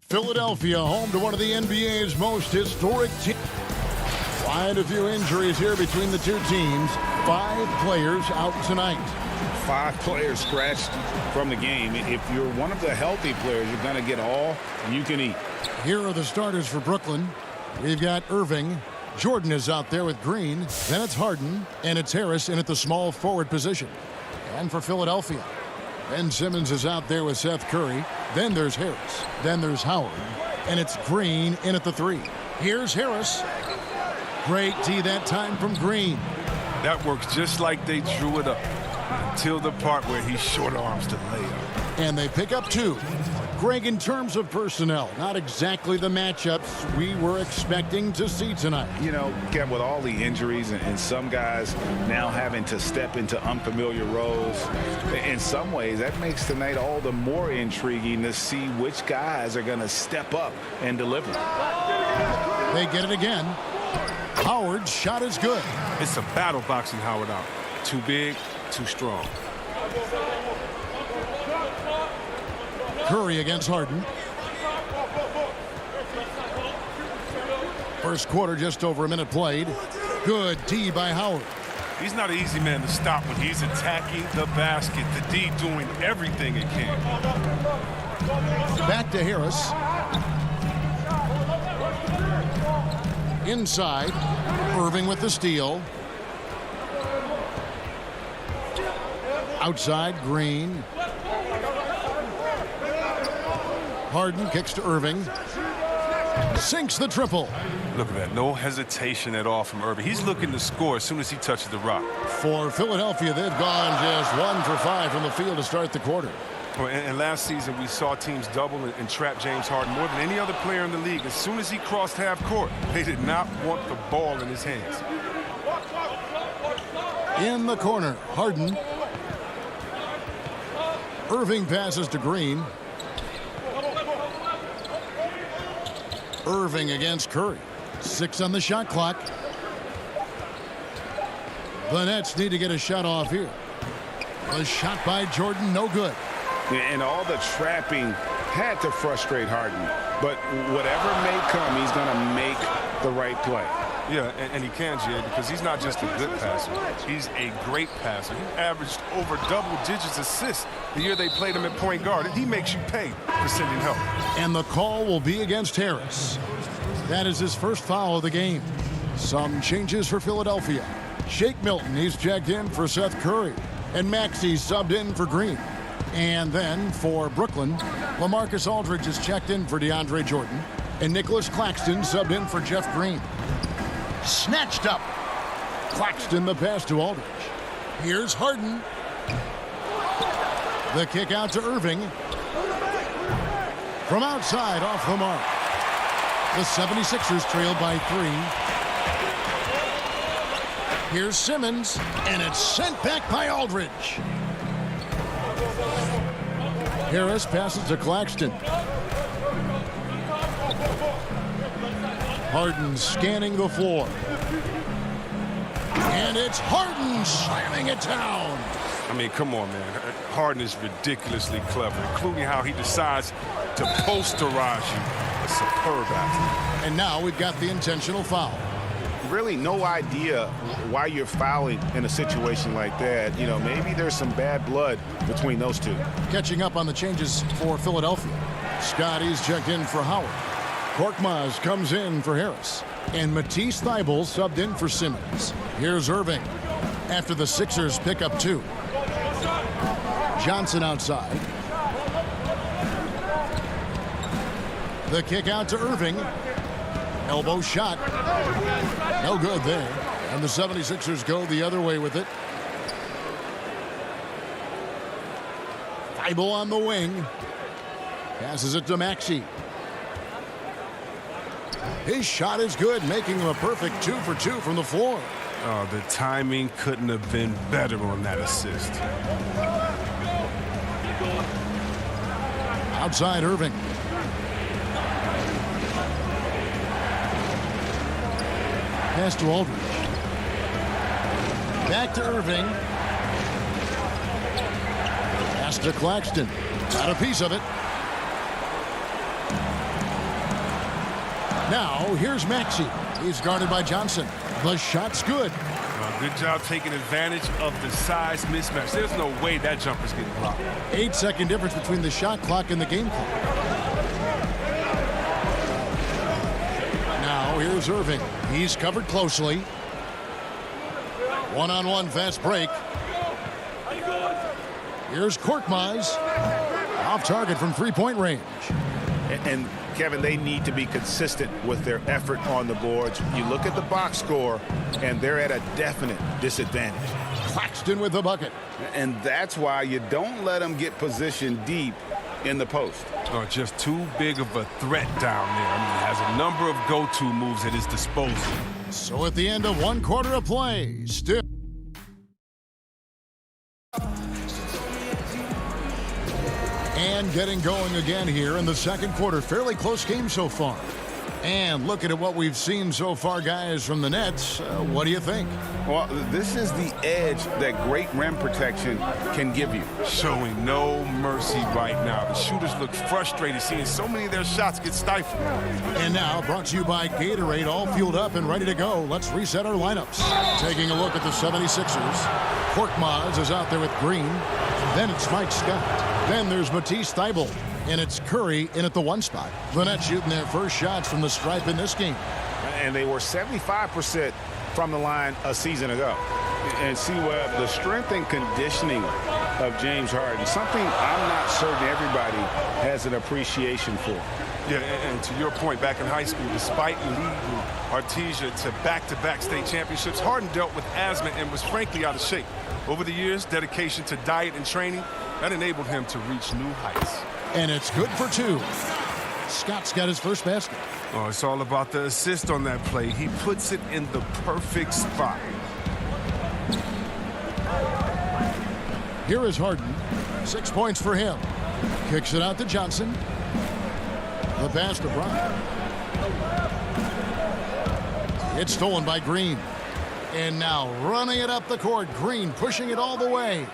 Philadelphia, home to one of the NBA's most historic teams. Quite a few injuries here between the two teams. 5 players out tonight. 5 players scratched from the game. If you're one of the healthy players, you're going to get all you can eat. Here are the starters for Brooklyn. We've got Irving. Jordan is out there with Green. Then it's Harden. And it's Harris in at the small forward position. And for Philadelphia, Ben Simmons is out there with Seth Curry. Then there's Harris. Then there's Howard. And it's Green in at the 3. Here's Harris. Great D that time from Green. That works just like they drew it up until the part where he short arms the layup. And they pick up 2. Greg, in terms of personnel, not exactly the matchups we were expecting to see tonight. You know, Kev, with all the injuries and some guys now having to step into unfamiliar roles, in some ways that makes tonight all the more intriguing to see which guys are going to step up and deliver. They get it again. Howard's shot is good. It's a battle boxing Howard out. Too big, too strong. Curry against Harden. First quarter, just over a minute played. Good D by Howard. He's not an easy man to stop when he's attacking the basket. The D doing everything it can. Back to Harris. Inside. Irving with the steal. Outside, Green. Harden kicks to Irving. Sinks the triple. Look at that. No hesitation at all from Irving. He's looking to score as soon as he touches the rock. For Philadelphia, they've gone just 1 for 5 from the field to start the quarter. And last season, we saw teams double and trap James Harden more than any other player in the league. As soon as he crossed half court, they did not want the ball in his hands. In the corner, Harden. Irving passes to Green. Irving against Curry. 6 on the shot clock. The Nets need to get a shot off here. A shot by Jordan, no good. And all the trapping had to frustrate Harden. But whatever may come, he's going to make the right play. Yeah, and he can, Jay, because he's not just a good passer. He's a great passer. He averaged over double digits assists the year they played him at point guard. And he makes you pay for sending help. And the call will be against Harris. That is his first foul of the game. Some changes for Philadelphia. Shake Milton, he's checked in for Seth Curry. And Maxey subbed in for Green. And then for Brooklyn, LaMarcus Aldridge is checked in for DeAndre Jordan. And Nicholas Claxton subbed in for Jeff Green. Snatched up. Claxton the pass to Aldridge. Here's Harden. The kick out to Irving. From outside, off the mark. The 76ers trail by 3. Here's Simmons, and it's sent back by Aldridge. Harris passes to Claxton. Harden scanning the floor. And it's Harden slamming it down. I mean, come on, man. Harden is ridiculously clever, including how he decides to posterize you. A superb athlete. And now we've got the intentional foul. Really no idea why you're fouling in a situation like that. You know, maybe there's some bad blood between those two. Catching up on the changes for Philadelphia. Scotty's checked in for Howard. Korkmaz comes in for Harris. And Matisse Thybulle subbed in for Simmons. Here's Irving. After the Sixers pick up 2. Johnson outside. The kick out to Irving. Elbow shot. No good there. And the 76ers go the other way with it. Thybulle on the wing. Passes it to Maxey. His shot is good, making him a perfect 2 for 2 from the floor. Oh, the timing couldn't have been better on that assist. Outside Irving. Pass to Aldridge. Back to Irving. Pass to Claxton. Got a piece of it. Now, here's Maxey. He's guarded by Johnson. The shot's good. Good job taking advantage of the size mismatch. There's no way that jumper's getting blocked. 8-second difference between the shot clock and the game clock. Now, here's Irving. He's covered closely. One-on-one fast break. Here's Korkmaz. Off target from three-point range. And Kevin, they need to be consistent with their effort on the boards. You look at the box score, and they're at a definite disadvantage. Claxton with the bucket. And that's why you don't let them get positioned deep in the post. Oh, just too big of a threat down there. I mean, he has a number of go-to moves at his disposal. So at the end of one quarter of play, still. And getting going again here in the second quarter. Fairly close game so far. And looking at what we've seen so far, guys, from the Nets, what do you think? Well, this is the edge that great rim protection can give you. Showing no mercy right now. The shooters look frustrated seeing so many of their shots get stifled. And now, brought to you by Gatorade, all fueled up and ready to go. Let's reset our lineups. Taking a look at the 76ers. Korkmaz is out there with Green. Then it's Mike Scott. Then there's Matisse Thybulle. And it's Curry in at the one spot. The Nets shooting their first shots from the stripe in this game. And they were 75% from the line a season ago. And see what the strength and conditioning of James Harden, something I'm not certain everybody has an appreciation for. Yeah, and to your point, back in high school, despite leading Artesia to back-to-back state championships, Harden dealt with asthma and was frankly out of shape. Over the years, dedication to diet and training, that enabled him to reach new heights. And it's good for two. Scott's got his first basket. Oh, it's all about the assist on that play. He puts it in the perfect spot. Here is Harden. 6 points for him. Kicks it out to Johnson. The pass to Bryant. It's stolen by Green. And now running it up the court. Green pushing it all the way.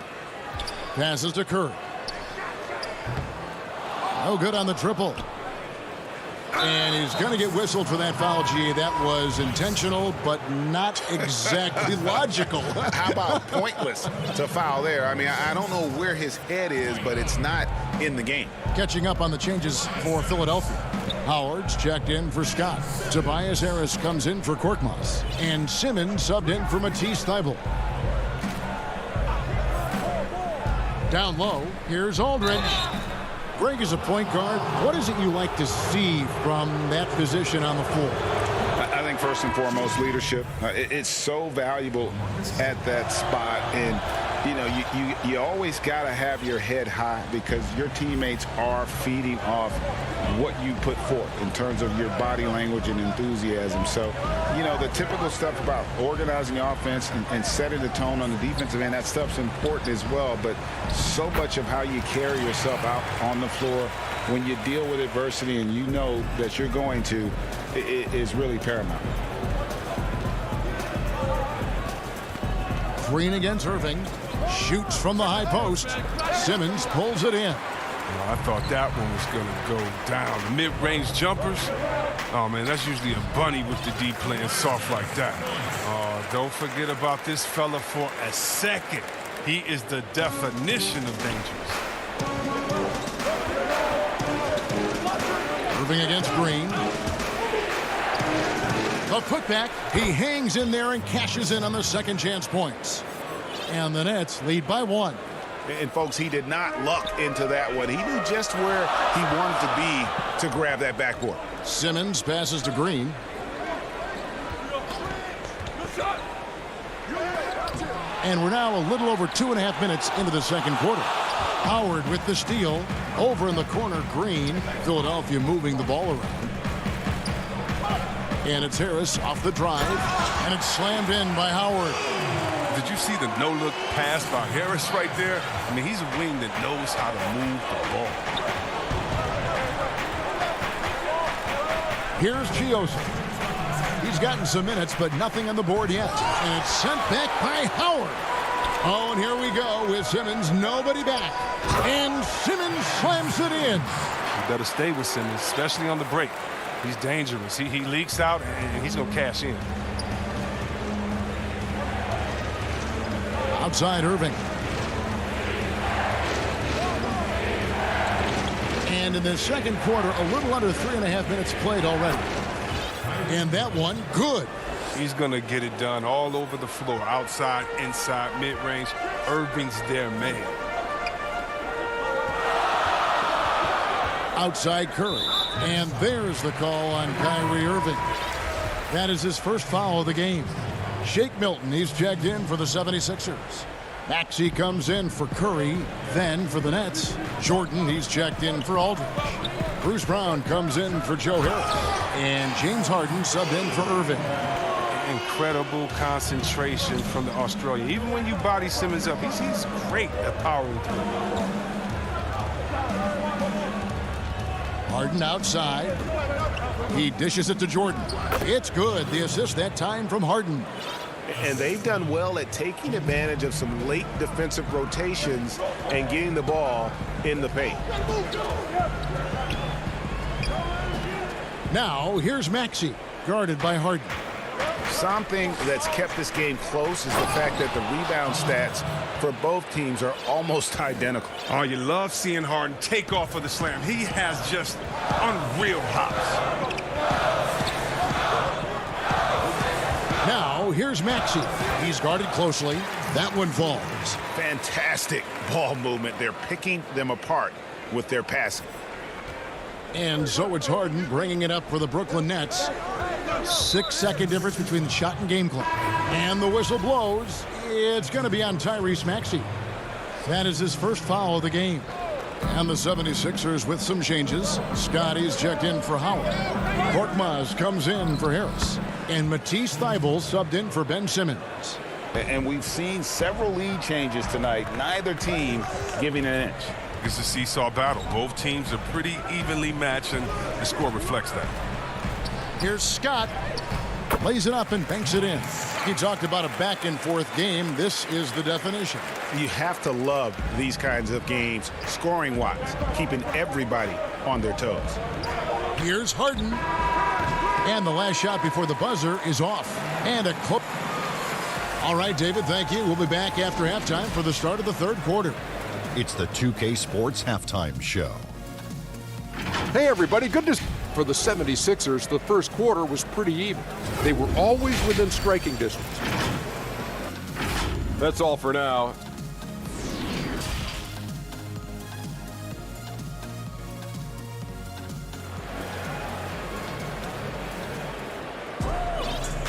Passes to Curry. No good on the triple. And he's going to get whistled for that foul, G. That was intentional, but not exactly logical. How about pointless to foul there? I mean, I don't know where his head is, but it's not in the game. Catching up on the changes for Philadelphia. Howard's checked in for Scott. Tobias Harris comes in for Korkmaz. And Simmons subbed in for Matisse Thybulle. Down low, here's Aldridge. Greg is a point guard. What is it you like to see from that position on the floor? I think first and foremost, leadership. It's so valuable at that spot. And, you know, you always got to have your head high because your teammates are feeding off what you put forth in terms of your body language and enthusiasm. So, you know, the typical stuff about organizing the offense and setting the tone on the defensive end, that stuff's important as well. But so much of how you carry yourself out on the floor when you deal with adversity and you know that you're going to, it is really paramount. Green against Irving. Shoots from the high post. Simmons pulls it in. Well, I thought that one was going to go down. The mid-range jumpers, oh, man, that's usually a bunny with the D playing soft like that. Oh, don't forget about this fella for a second. He is the definition of dangerous. Irving against Green. The putback. He hangs in there and cashes in on the second chance points. And the Nets lead by 1. And, folks, he did not luck into that one. He knew just where he wanted to be to grab that backboard. Simmons passes to Green. And we're now a little over 2.5 minutes into the second quarter. Howard with the steal. Over in the corner, Green. Philadelphia moving the ball around. And it's Harris off the drive. And it's slammed in by Howard. Did you see the no-look pass by Harris right there? I mean, he's a wing that knows how to move the ball. Here's Chiosa. He's gotten some minutes, but nothing on the board yet. And it's sent back by Howard. Oh, and here we go with Simmons. Nobody back. And Simmons slams it in. You better stay with Simmons, especially on the break. He's dangerous. He leaks out, and he's going to cash in. Outside Irving. And in the second quarter, a little under 3.5 minutes played already. And that one, good. He's going to get it done all over the floor, outside, inside, mid-range. Irving's their man. Outside Curry. And there's the call on Kyrie Irving. That is his first foul of the game. Shake Milton, he's checked in for the 76ers. Maxey comes in for Curry, then for the Nets. Jordan, he's checked in for Aldridge. Bruce Brown comes in for Joe Harris. And James Harden subbed in for Irving. Incredible concentration from the Australian. Even when you body Simmons up, he's great at powering through. Harden outside. He dishes it to Jordan. It's good. The assist that time from Harden. And they've done well at taking advantage of some late defensive rotations and getting the ball in the paint. Now, here's Maxey, guarded by Harden. Something that's kept this game close is the fact that the rebound stats for both teams are almost identical. Oh, you love seeing Harden take off of the slam. He has just unreal hops. Now, here's Maxey. He's guarded closely. That one falls. Fantastic ball movement. They're picking them apart with their passing. And so it's Harden bringing it up for the Brooklyn Nets. 6-second difference between the shot and game clock. And the whistle blows. It's going to be on Tyrese Maxey. That is his first foul of the game. And the 76ers with some changes. Scotty's checked in for Howard. Korkmaz comes in for Harris. And Matisse Thybulle subbed in for Ben Simmons. And we've seen several lead changes tonight. Neither team giving an inch. It's a seesaw battle. Both teams are pretty evenly matched, and the score reflects that. Here's Scott. Lays it up and banks it in. He talked about a back-and-forth game. This is the definition. You have to love these kinds of games, scoring-wise, keeping everybody on their toes. Here's Harden. And the last shot before the buzzer is off. And a close. All right, David, thank you. We'll be back after halftime for the start of the third quarter. It's the 2K Sports Halftime Show. Hey, everybody. Good to for the 76ers. The first quarter was pretty even. They were always within striking distance. That's all for now.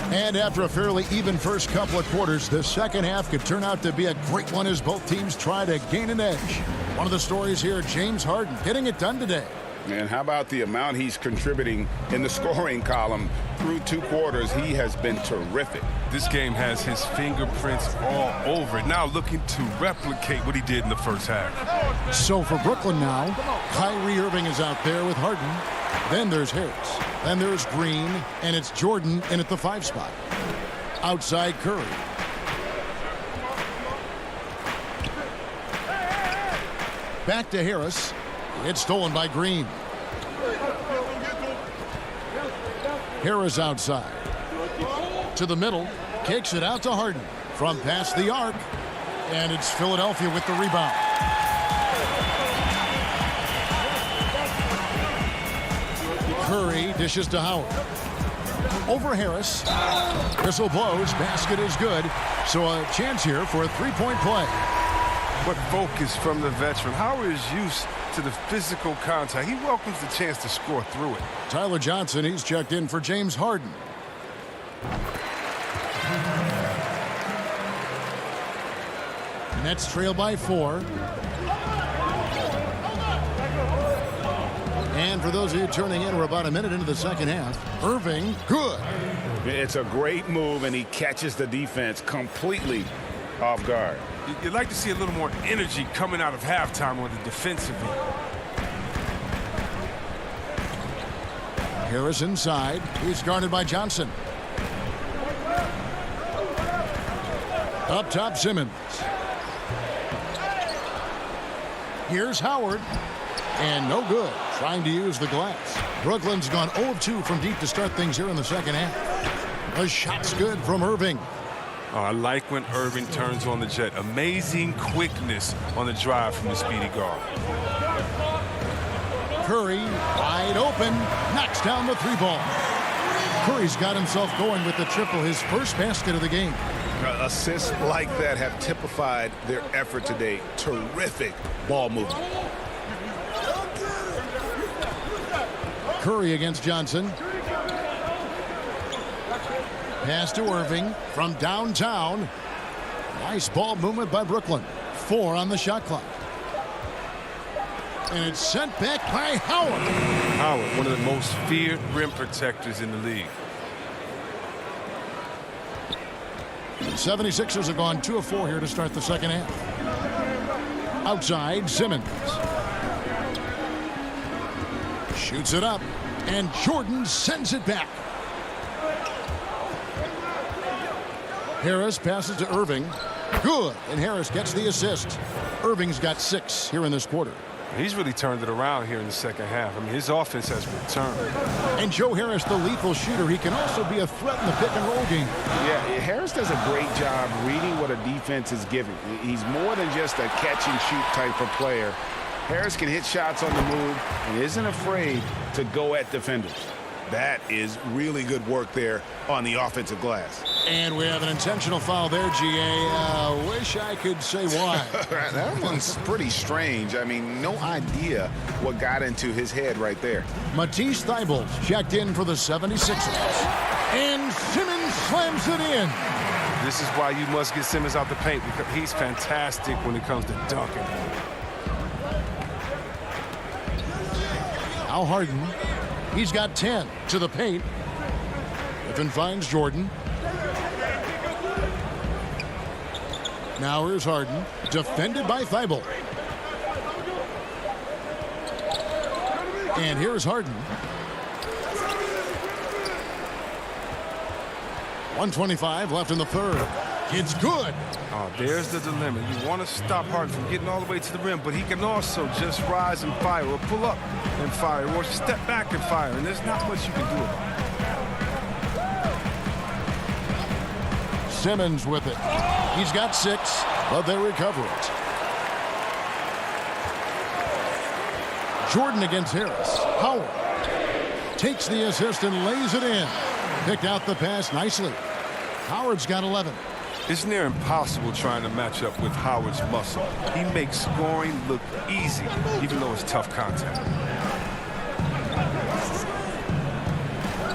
And after a fairly even first couple of quarters, the second half could turn out to be a great one as both teams try to gain an edge. One of the stories here, James Harden getting it done today. And how about the amount he's contributing in the scoring column through 2 quarters? He has been terrific. This game has his fingerprints all over it. Now looking to replicate what he did in the first half. So for Brooklyn now, Kyrie Irving is out there with Harden. Then there's Harris. Then there's Green. And it's Jordan in at the 5 spot. Outside Curry. Back to Harris. It's stolen by Green. Harris outside. To the middle. Kicks it out to Harden. From past the arc. And it's Philadelphia with the rebound. Curry dishes to Howard. Over Harris. Whistle blows. Basket is good. So a chance here for a 3-point play. What focus from the veteran. Howard is used to the physical contact. He welcomes the chance to score through it. Tyler Johnson, he's checked in for James Harden. Nets trail by 4. And for those of you tuning in, we're about a minute into the second half. Irving, good. It's a great move, and he catches the defense completely off guard. You'd like to see a little more energy coming out of halftime on the defensive end. Harris inside. He's guarded by Johnson. Up top, Simmons. Here's Howard. And no good. Trying to use the glass. Brooklyn's gone 0 of 2 from deep to start things here in the second half. A shot's good from Irving. Oh, I like when Irving turns on the jet. Amazing quickness on the drive from the speedy guard. Curry, wide open, knocks down the 3-ball. Curry's got himself going with the triple, his first basket of the game. Assists like that have typified their effort today. Terrific ball movement. Curry against Johnson. Pass to Irving from downtown. Nice ball movement by Brooklyn. 4 on the shot clock. And it's sent back by Howard. Howard, one of the most feared rim protectors in the league. The 76ers have gone 2 of 4 here to start the second half. Outside, Simmons. Shoots it up, and Jordan sends it back. Harris passes to Irving. Good, and Harris gets the assist. Irving's got 6 here in this quarter. He's really turned it around here in the second half. I mean, his offense has returned. And Joe Harris, the lethal shooter, he can also be a threat in the pick-and-roll game. Yeah, Harris does a great job reading what a defense is giving. He's more than just a catch-and-shoot type of player. Harris can hit shots on the move and isn't afraid to go at defenders. That is really good work there on the offensive glass. And we have an intentional foul there, G.A. Wish I could say why. That one's pretty strange. I mean, no idea what got into his head right there. Matisse Thybulle checked in for the 76ers. And Simmons slams it in. This is why you must get Simmons out the paint, because he's fantastic when it comes to dunking. Al Harden. He's got 10 to the paint. Griffin finds Jordan. Now here's Harden, defended by Thybulle. And here's Harden. 1:25 left in the third. It's good. Oh, there's the dilemma. You want to stop Harden from getting all the way to the rim, but he can also just rise and fire, or pull up and fire, or step back and fire, and there's not much you can do about it. Simmons with it. He's got 6, but they recover it. Jordan against Harris. Howard takes the assist and lays it in. Picked out the pass nicely. Howard's got 11. It's near impossible trying to match up with Howard's muscle. He makes scoring look easy, even though it's tough contact.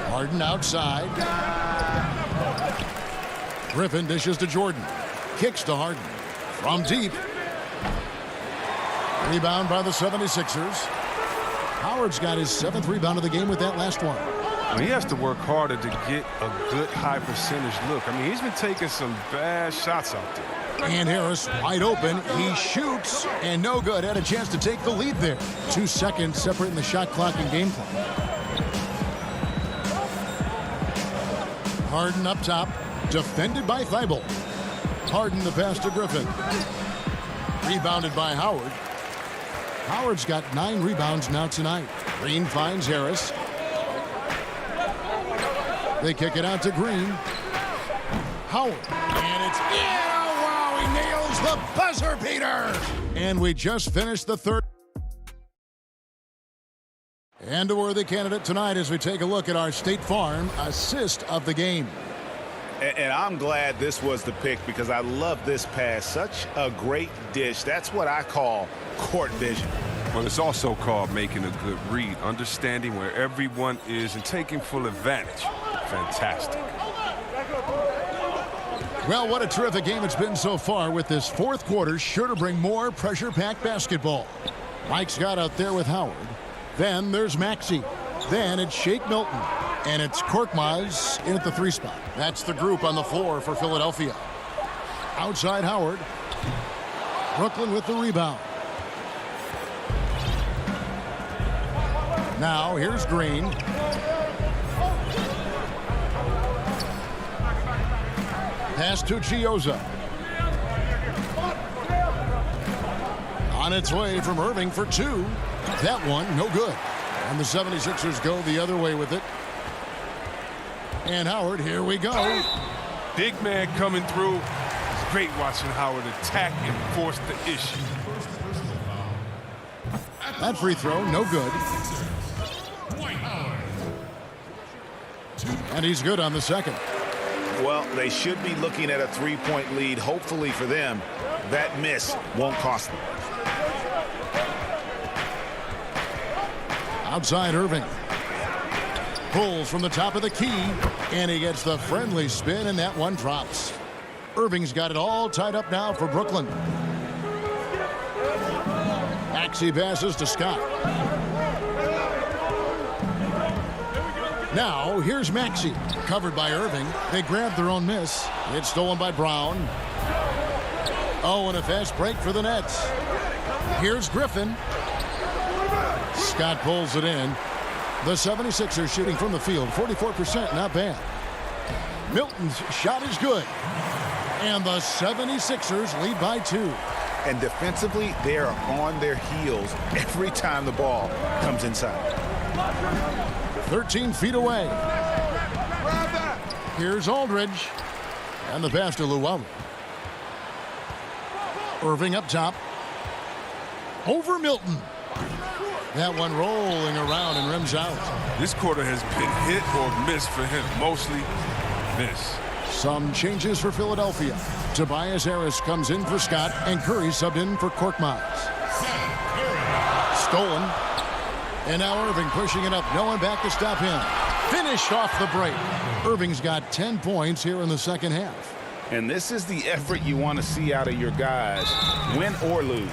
Harden outside. Griffin dishes to Jordan. Kicks to Harden. From deep. Rebound by the 76ers. Howard's got his 7th rebound of the game with that last one. He has to work harder to get a good high percentage look. I mean, he's been taking some bad shots out there. And Harris wide open. He shoots and no good. Had a chance to take the lead there. 2 seconds separating the shot clock and game clock. Harden up top. Defended by Thybulle. Harden the pass to Griffin. Rebounded by Howard. Howard's got 9 rebounds now tonight. Green finds Harris. They kick it out to Green. Howard. And it's in. Oh, wow, he nails the buzzer beater. And we just finished the third. And a worthy candidate tonight as we take a look at our State Farm assist of the game. And I'm glad this was the pick because I love this pass. Such a great dish. That's what I call court vision. Well, it's also called making a good read, understanding where everyone is and taking full advantage. Fantastic. Well, what a terrific game it's been so far with this fourth quarter. Sure to bring more pressure-packed basketball. Mike's got out there with Howard. Then there's Maxey. Then it's Shake Milton. And it's Korkmaz in at the 3 spot. That's the group on the floor for Philadelphia. Outside Howard. Brooklyn with the rebound. Now here's Green. Pass to Chioza. On its way from Irving for 2. That one, no good. And the 76ers go the other way with it. And Howard, here we go. Big man coming through. It's great watching Howard attack and force the issue. That free throw, no good. And he's good on the second. Well, they should be looking at a three-point lead. Hopefully for them, that miss won't cost them. Outside Irving. Pulls from the top of the key, and he gets the friendly spin, and that one drops. Irving's got it all tied up now for Brooklyn. Maxey passes to Scott. Now, here's Maxey. Covered by Irving. They grab their own miss. It's stolen by Brown. Oh, and a fast break for the Nets. Here's Griffin. Scott pulls it in. The 76ers shooting from the field, 44%, not bad. Milton's shot is good. And the 76ers lead by 2. And defensively, they are on their heels every time the ball comes inside. 13 feet away. Here's Aldridge. And the pass to Luwawu. Irving up top. Over Milton. That one rolling around and rims out. This quarter has been hit or miss for him. Mostly miss. Some changes for Philadelphia. Tobias Harris comes in for Scott, and Curry subbed in for Korkmaz. Stolen. And now Irving pushing it up. No one back to stop him. Finished off the break. Irving's got 10 points here in the second half. And this is the effort you want to see out of your guys, win or lose.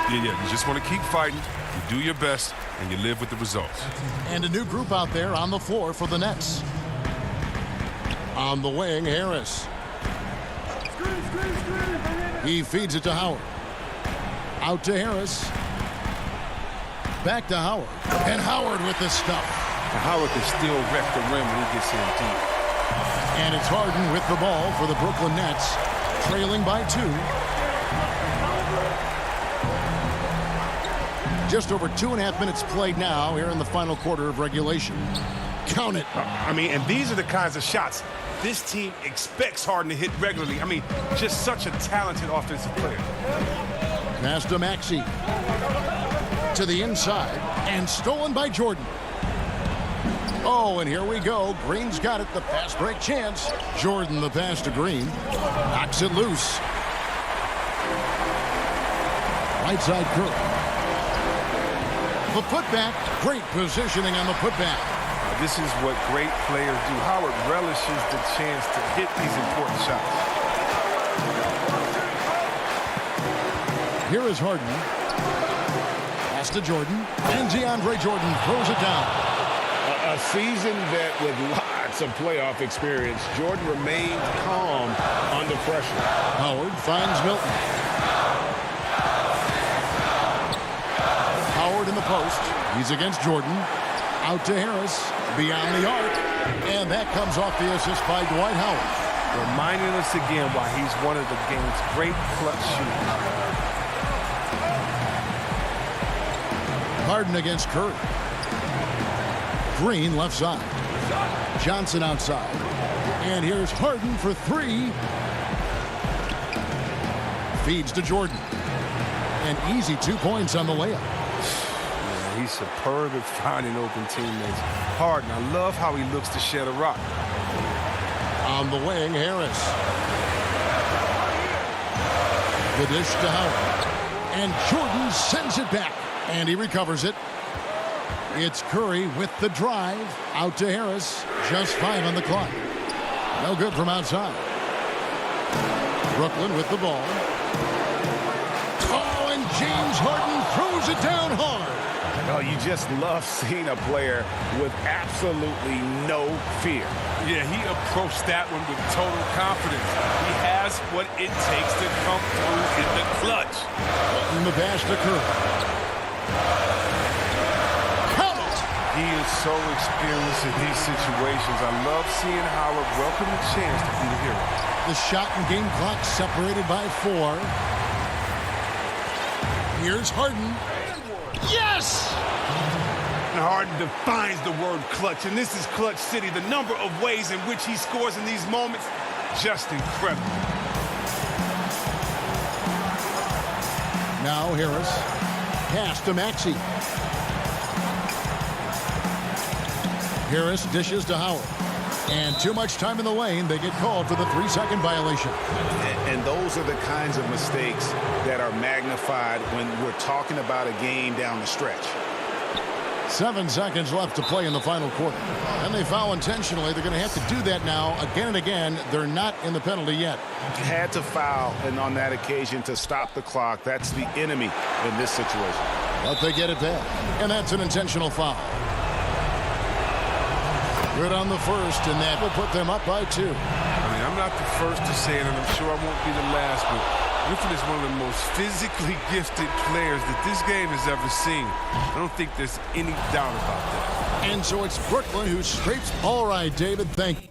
Yeah, you just want to keep fighting. You do your best, and you live with the results. And a new group out there on the floor for the Nets. On the wing, Harris. He feeds it to Howard. Out to Harris. Back to Howard. And Howard with the stuff. Howard can still wreck the rim when he gets in deep. And it's Harden with the ball for the Brooklyn Nets, trailing by 2. Just over 2.5 minutes played now here in the final quarter of regulation. Count it. And these are the kinds of shots this team expects Harden to hit regularly. Just such a talented offensive player. Pass to Maxey. To the inside, and stolen by Jordan. Oh, and here we go. Green's got it. The fast break chance. Jordan the pass to Green. Knocks it loose. Right side Curry. The putback. Great positioning on the putback. This is what great players do. Howard relishes the chance to hit these important shots. Here is Harden. Pass to Jordan. And DeAndre Jordan throws it down. A seasoned vet with lots of playoff experience, Jordan remains calm under pressure. Howard finds Milton. Howard in the post. He's against Jordan. Out to Harris. Beyond the arc. And that comes off the assist by Dwight Howard. Reminding us again why he's one of the game's great clutch shooters. Harden against Curry. Green left side. Johnson outside. And here's Harden for 3. Feeds to Jordan. An easy 2 points on the layup. Yeah, he's superb at finding open teammates. Harden, I love how he looks to shed a rock. On the wing, Harris. The dish to Howard. And Jordan sends it back. And he recovers it. It's Curry with the drive. Out to Harris. Just 5 on the clock. No good from outside. Brooklyn with the ball. Oh, and James Harden throws it down hard. Oh, you just love seeing a player with absolutely no fear. Yeah, he approached that one with total confidence. He has what it takes to come through in the clutch. In the pass to Curry. He is so experienced in these situations. I love seeing Howard welcome the chance to be the hero. The shot and game clock separated by 4. Here's Harden. Yes! And Harden defines the word clutch, and this is Clutch City. The number of ways in which he scores in these moments, just incredible. Now Harris. Pass to Maxey. Harris dishes to Howard. And too much time in the lane. They get called for the 3-second violation. And those are the kinds of mistakes that are magnified when we're talking about a game down the stretch. 7 seconds left to play in the final quarter. And they foul intentionally. They're going to have to do that now again and again. They're not in the penalty yet. Had to foul, and on that occasion to stop the clock. That's the enemy in this situation. But they get it back. And that's an intentional foul. Good on the first, and that will put them up by 2. I mean, I'm not the first to say it, and I'm sure I won't be the last, but Griffin is one of the most physically gifted players that this game has ever seen. I don't think there's any doubt about that. And so it's Brooklyn who scrapes. All right, David, thank you.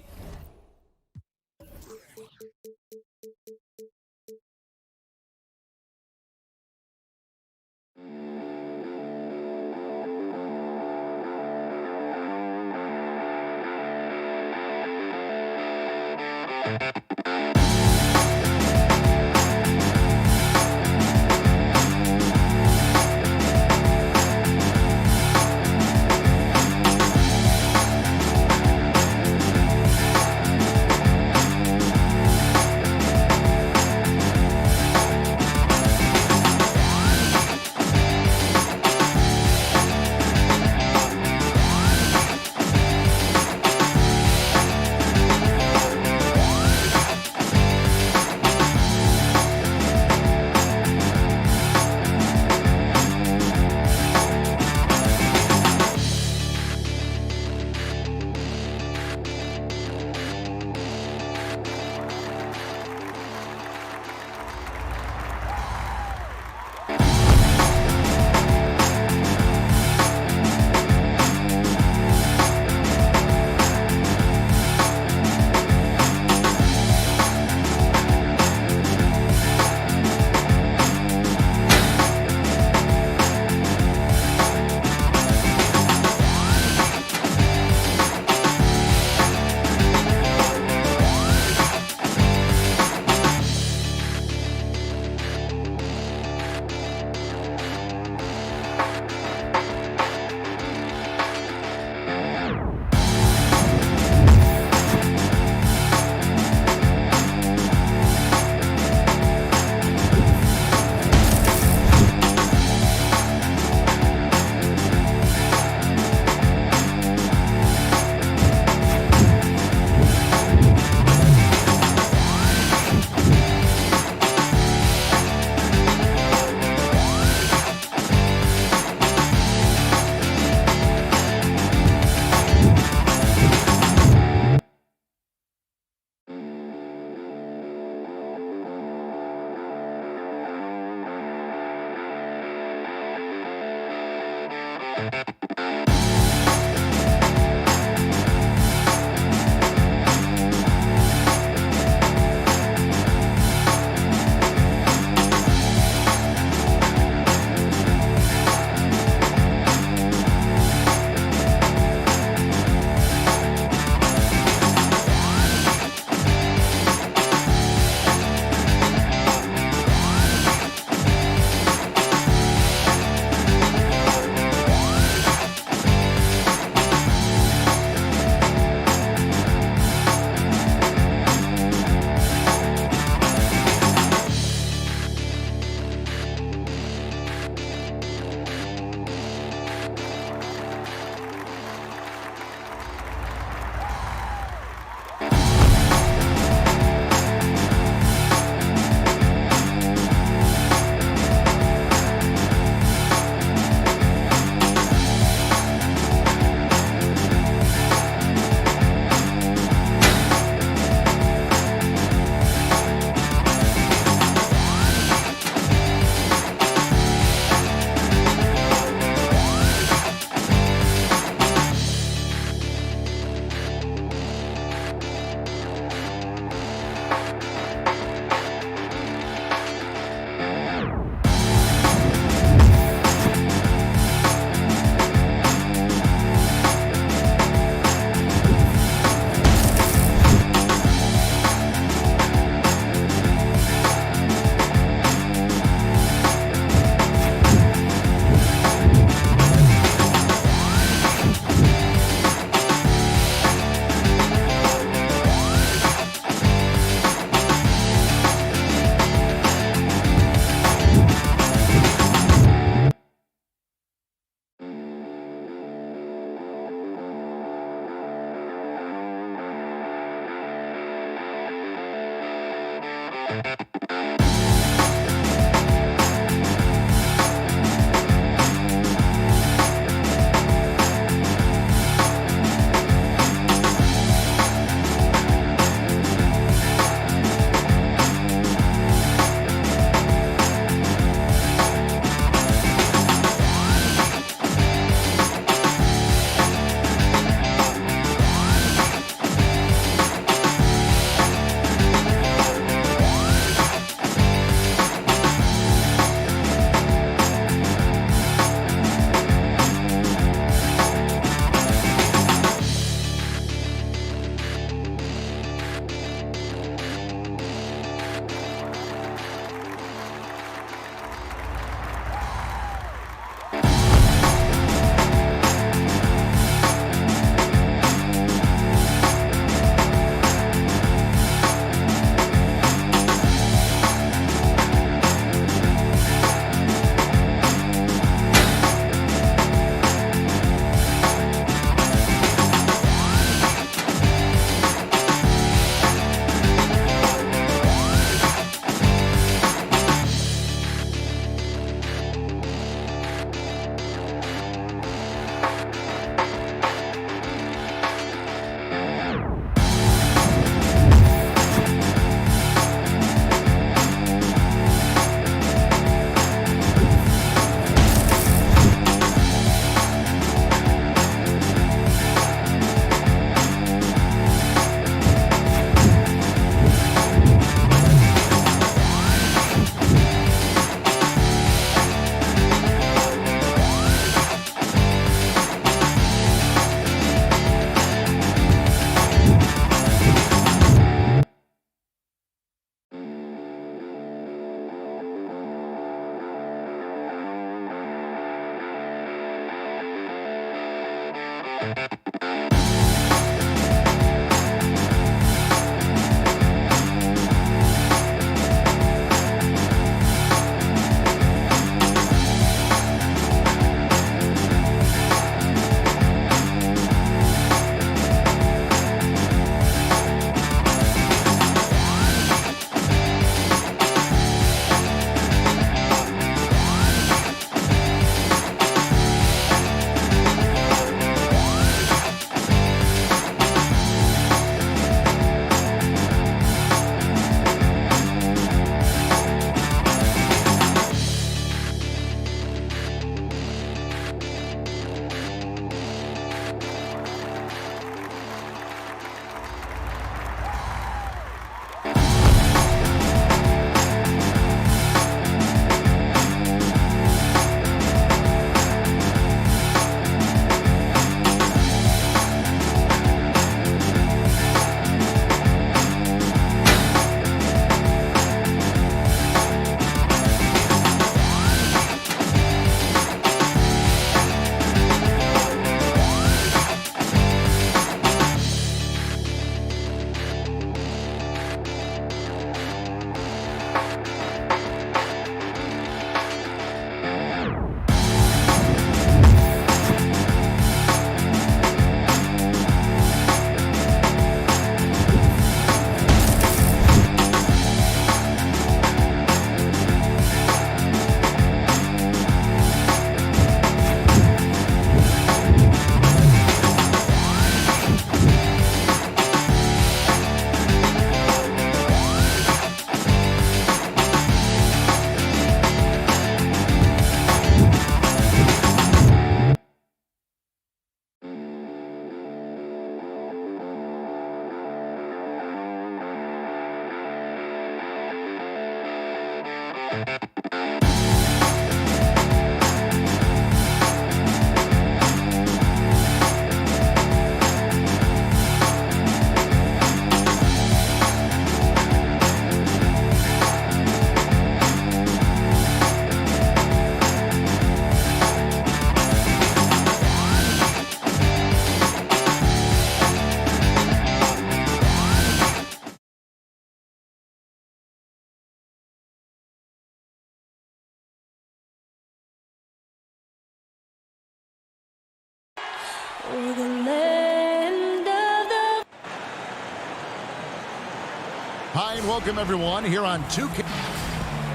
Hi, and welcome, everyone, here on 2K.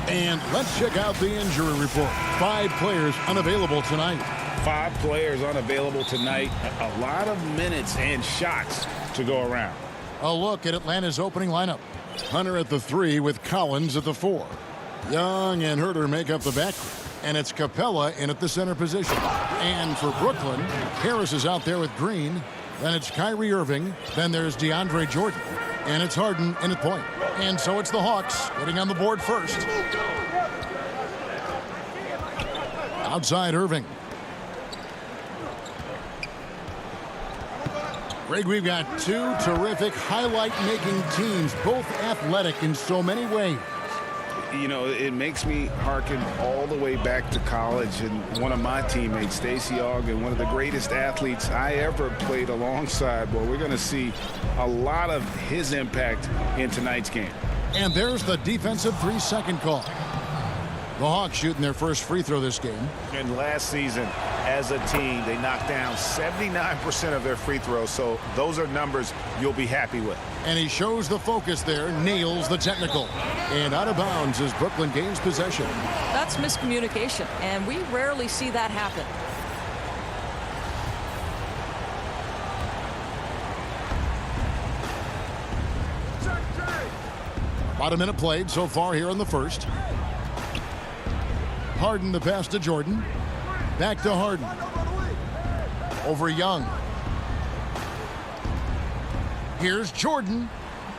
And let's check out the injury report. 5 players unavailable tonight. 5 players unavailable tonight. A lot of minutes and shots to go around. A look at Atlanta's opening lineup. Hunter at the 3 with Collins at the 4. Young and Herter make up the back. And it's Capella in at the center position. And for Brooklyn, Harris is out there with Green. Then it's Kyrie Irving. Then there's DeAndre Jordan. And it's Harden in at point. And so it's the Hawks getting on the board first. Outside Irving. Greg, we've got 2 terrific highlight-making teams, both athletic in so many ways. You know, it makes me hearken all the way back to college, and one of my teammates, Stacey Ogden, one of the greatest athletes I ever played alongside. Well, we're going to see a lot of his impact in tonight's game. And there's the defensive 3-second call. The Hawks shooting their first free throw this game. And last season, as a team, they knocked down 79% of their free throws, so those are numbers you'll be happy with. And he shows the focus there, nails the technical. And out of bounds as Brooklyn gains possession. That's miscommunication, and we rarely see that happen. About a minute played so far here in the first. Harden the pass to Jordan. Back to Harden. Over Young. Here's Jordan.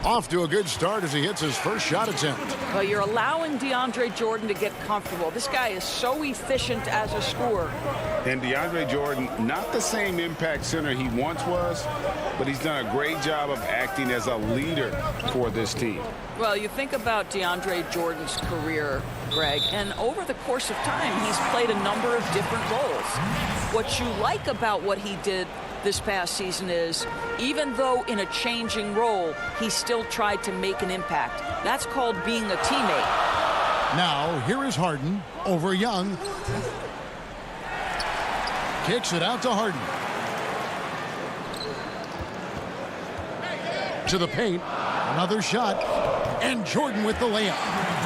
Off to a good start as he hits his first shot attempt. Well, you're allowing DeAndre Jordan to get comfortable. This guy is so efficient as a scorer. And DeAndre Jordan, not the same impact center he once was, but he's done a great job of acting as a leader for this team. Well, you think about DeAndre Jordan's career, Greg, and over the course of time, he's played a number of different roles. What you like about what he did this past season is, even though in a changing role, he still tried to make an impact. That's called being a teammate. Now, here is Harden over Young. Kicks it out to Harden. To the paint. Another shot. And Jordan with the layup.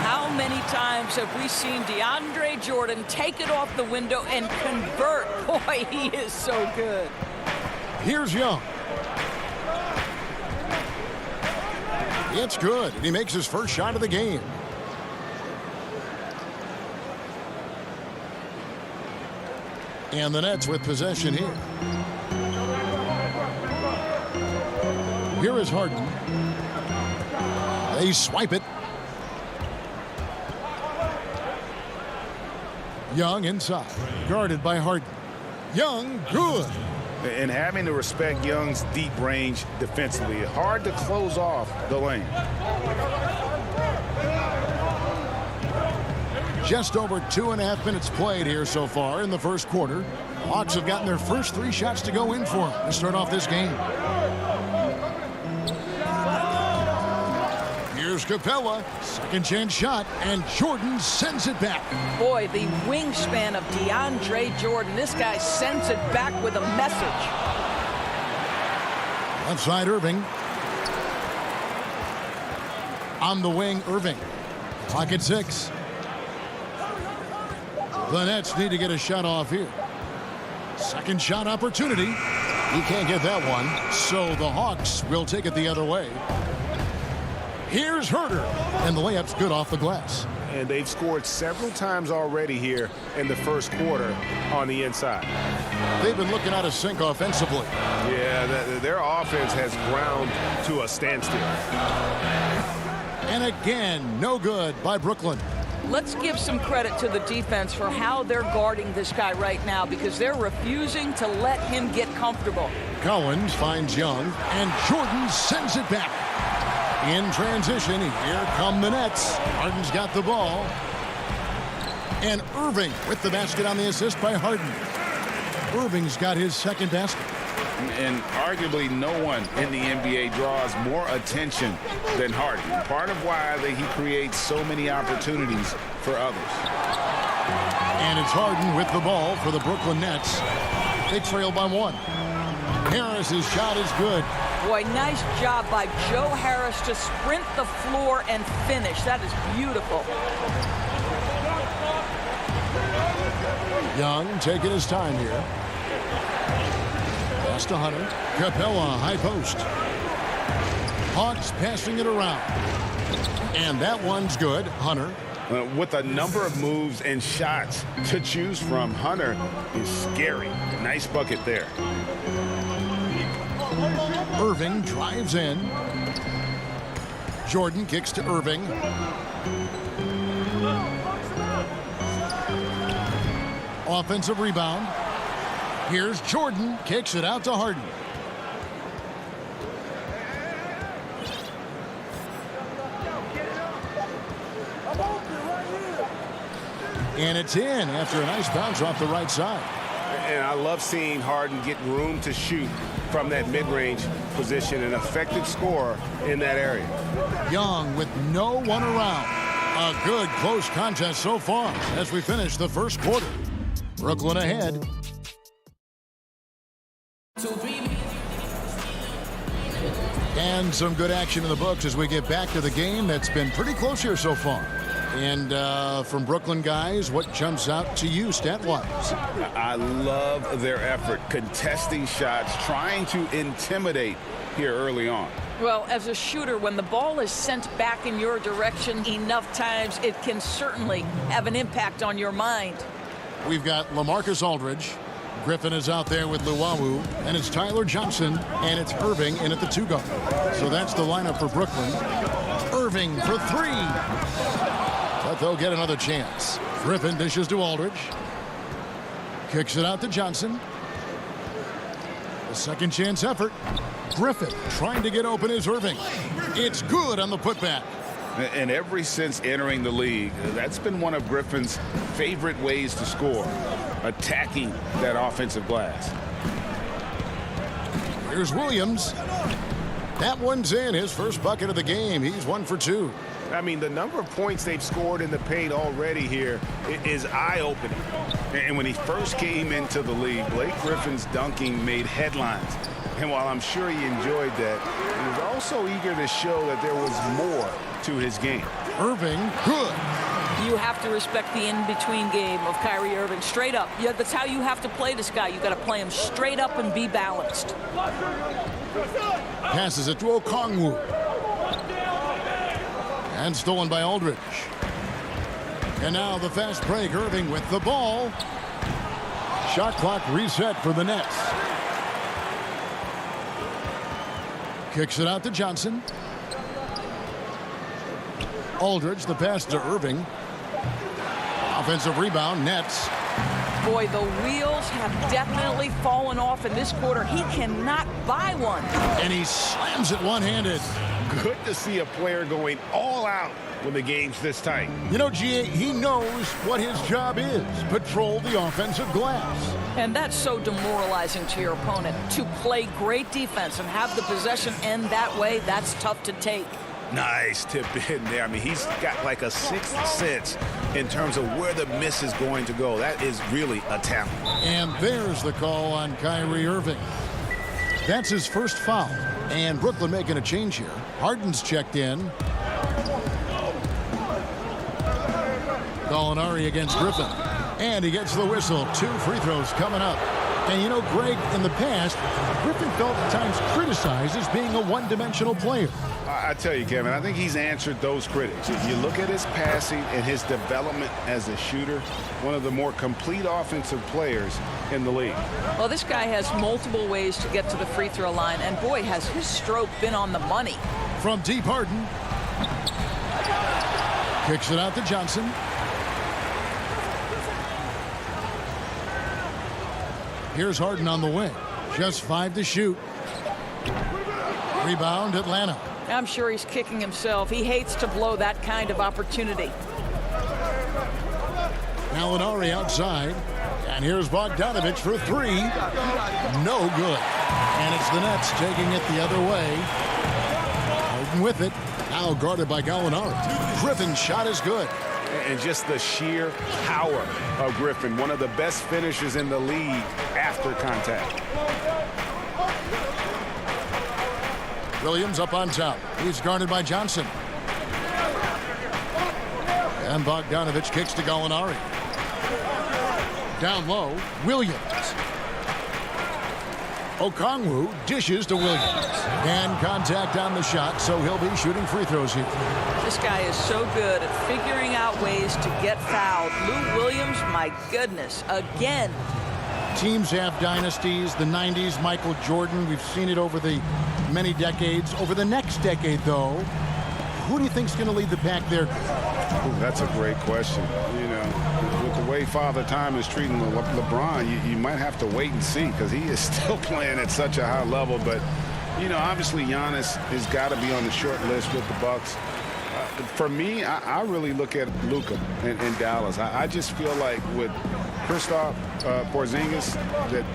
How many times have we seen DeAndre Jordan take it off the window and convert? Boy, he is so good. Here's Young. It's good, and he makes his first shot of the game. And the Nets with possession here. Here is Harden. They swipe it. Young inside, guarded by Harden. Young, good. And having to respect Young's deep range defensively, hard to close off the lane. Just over 2.5 minutes played here so far in the first quarter. Hawks have gotten their first 3 shots to go in for them to start off this game. Here's Capella, second chance shot, and Jordan sends it back. Boy, the wingspan of DeAndre Jordan. This guy sends it back with a message. Left side Irving. On the wing, Irving. Clock at 6. The Nets need to get a shot off here. Second shot opportunity. He can't get that one, so the Hawks will take it the other way. Here's Herter, and the layup's good off the glass. And they've scored several times already here in the first quarter on the inside. They've been looking out of sync offensively. Yeah, their offense has ground to a standstill. And again, no good by Brooklyn. Let's give some credit to the defense for how they're guarding this guy right now, because they're refusing to let him get comfortable. Collins finds Young, and Jordan sends it back. In transition, here come the Nets. Harden's got the ball. And Irving with the basket on the assist by Harden. Irving's got his second basket. And arguably no one in the NBA draws more attention than Harden. Part of why he creates so many opportunities for others. And it's Harden with the ball for the Brooklyn Nets. They trail by 1. Harris's shot is good. Boy, nice job by Joe Harris to sprint the floor and finish. That is beautiful. Young taking his time here. Pass to Hunter. Capella, high post. Hawks passing it around. And that one's good. Hunter. With a number of moves and shots to choose from, Hunter is scary. Nice bucket there. Irving drives in. Jordan kicks to Irving. Offensive rebound. Here's Jordan. Kicks it out to Harden. And it's in after a nice bounce off the right side. And I love seeing Harden get room to shoot from that mid-range position, an effective scorer in that area. Young with no one around. A good close contest so far as we finish the first quarter. Brooklyn ahead. And some good action in the books as we get back to the game that's been pretty close here so far. And from Brooklyn guys, what jumps out to you stat-wise? I love their effort, contesting shots, trying to intimidate here early on. Well, as a shooter, when the ball is sent back in your direction enough times, it can certainly have an impact on your mind. We've got LaMarcus Aldridge. Griffin is out there with Luwawu, and it's Tyler Johnson, and it's Irving in at the 2-guard. So that's the lineup for Brooklyn. Irving for three. But they'll get another chance. Griffin dishes to Aldridge. Kicks it out to Johnson. A second chance effort. Griffin trying to get open is Irving. It's good on the putback. And ever since entering the league, that's been one of Griffin's favorite ways to score, attacking that offensive glass. Here's Williams. That one's in, his first bucket of the game. He's 1 for 2. I mean, the number of points they've scored in the paint already here is eye-opening. And when he first came into the league, Blake Griffin's dunking made headlines. And while I'm sure he enjoyed that, he was also eager to show that there was more to his game. Irving, good. You have to respect the in-between game of Kyrie Irving. Straight up. Yeah, that's how you have to play this guy. You got to play him straight up and be balanced. Passes it to Okongwu. And stolen by Aldridge. And now the fast break. Irving with the ball. Shot clock reset for the Nets. Kicks it out to Johnson. Aldridge, the pass to Irving. Offensive rebound, Nets. Boy, the wheels have definitely fallen off in this quarter. He cannot buy one. And he slams it one-handed. Good to see a player going all out when the game's this tight. You know, GA, he knows what his job is. Patrol the offensive glass. And that's so demoralizing to your opponent. To play great defense and have the possession end that way, that's tough to take. Nice tip in there. I mean, he's got like a sixth sense in terms of where the miss is going to go. That is really a talent. And there's the call on Kyrie Irving. That's his first foul. And Brooklyn making a change here. Harden's checked in. Gallinari against Griffin. And he gets the whistle. 2 free throws coming up. And you know, Greg, in the past, Griffin felt at times criticized as being a one-dimensional player. I tell you, Kevin, I think he's answered those critics. If you look at his passing and his development as a shooter, one of the more complete offensive players in the league. Well, this guy has multiple ways to get to the free throw line, and boy, has his stroke been on the money. From deep, Harden. Kicks it out to Johnson. Here's Harden on the wing. Just 5 to shoot. Rebound, Atlanta. I'm sure he's kicking himself. He hates to blow that kind of opportunity. Gallinari outside. And here's Bogdanovich for 3. No good. And it's the Nets taking it the other way. Harden with it. Now guarded by Gallinari. Griffin's shot is good. And just the sheer power of Griffin, one of the best finishers in the league after contact. Williams up on top. He's guarded by Johnson. And Bogdanovich kicks to Gallinari. Down low, Williams. Okongwu dishes to Williams. And contact on the shot, so he'll be shooting free throws here. This guy is so good at figuring out ways to get fouled. Lou Williams, my goodness, again. Teams have dynasties. The 90s, Michael Jordan. We've seen it over the many decades. Over the next decade, though, who do you think's going to lead the pack there? Ooh, that's a great question. You know, with the way Father Time is treating LeBron, you might have to wait and see because he is still playing at such a high level. But, you know, obviously Giannis has got to be on the short list with the Bucks. For me, I really look at Luka in Dallas. I just feel like with Kristaps Porzingis,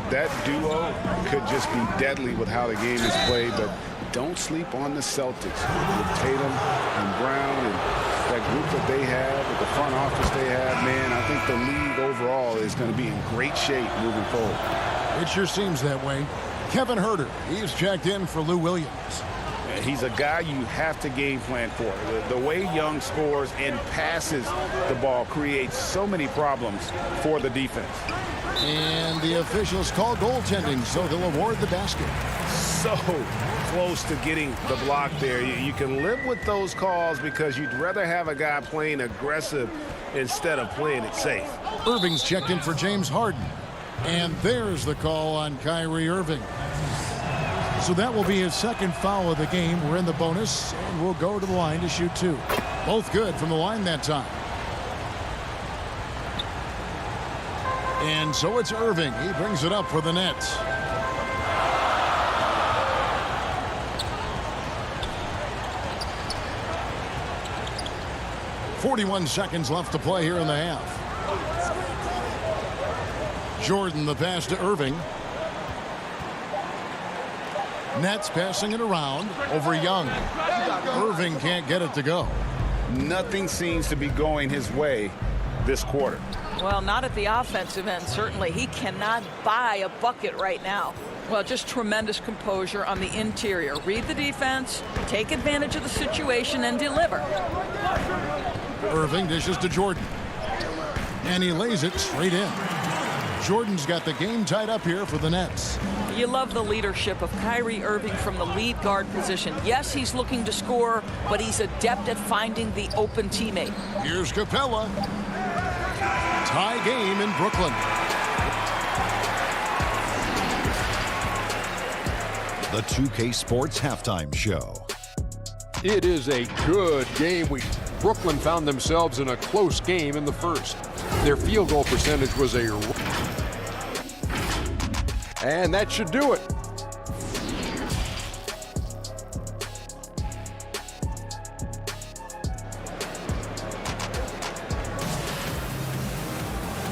that duo could just be deadly with how the game is played. But don't sleep on the Celtics with Tatum and Brown and that group that they have, with the front office they have. Man, I think the league overall is going to be in great shape moving forward. It sure seems that way. Kevin Huerter, he's checked in for Lou Williams. He's a guy you have to game plan for. The way Young scores and passes the ball creates so many problems for the defense. And the officials call goaltending, so they'll award the basket. So close to getting the block there. You can live with those calls because you'd rather have a guy playing aggressive instead of playing it safe. Irving's checked in for James Harden. And there's the call on Kyrie Irving. So that will be his second foul of the game. We're in the bonus, and we'll go to the line to shoot two. Both good from the line that time. And so it's Irving. He brings it up for the Nets. .41 seconds left to play here in the half. Jordan the pass to Irving. Nets passing it around over Young. Irving can't get it to go. Nothing seems to be going his way this quarter. Well, not at the offensive end, certainly. He cannot buy a bucket right now. Well, just tremendous composure on the interior. Read the defense, take advantage of the situation, and deliver. Irving dishes to Jordan. And he lays it straight in. Jordan's got the game tied up here for the Nets. You love the leadership of Kyrie Irving from the lead guard position. Yes, he's looking to score, but he's adept at finding the open teammate. Here's Capella. Tie game in Brooklyn. The 2K Sports Halftime Show. It is a good game. Brooklyn found themselves in a close game in the first. Their field goal percentage was and that should do it.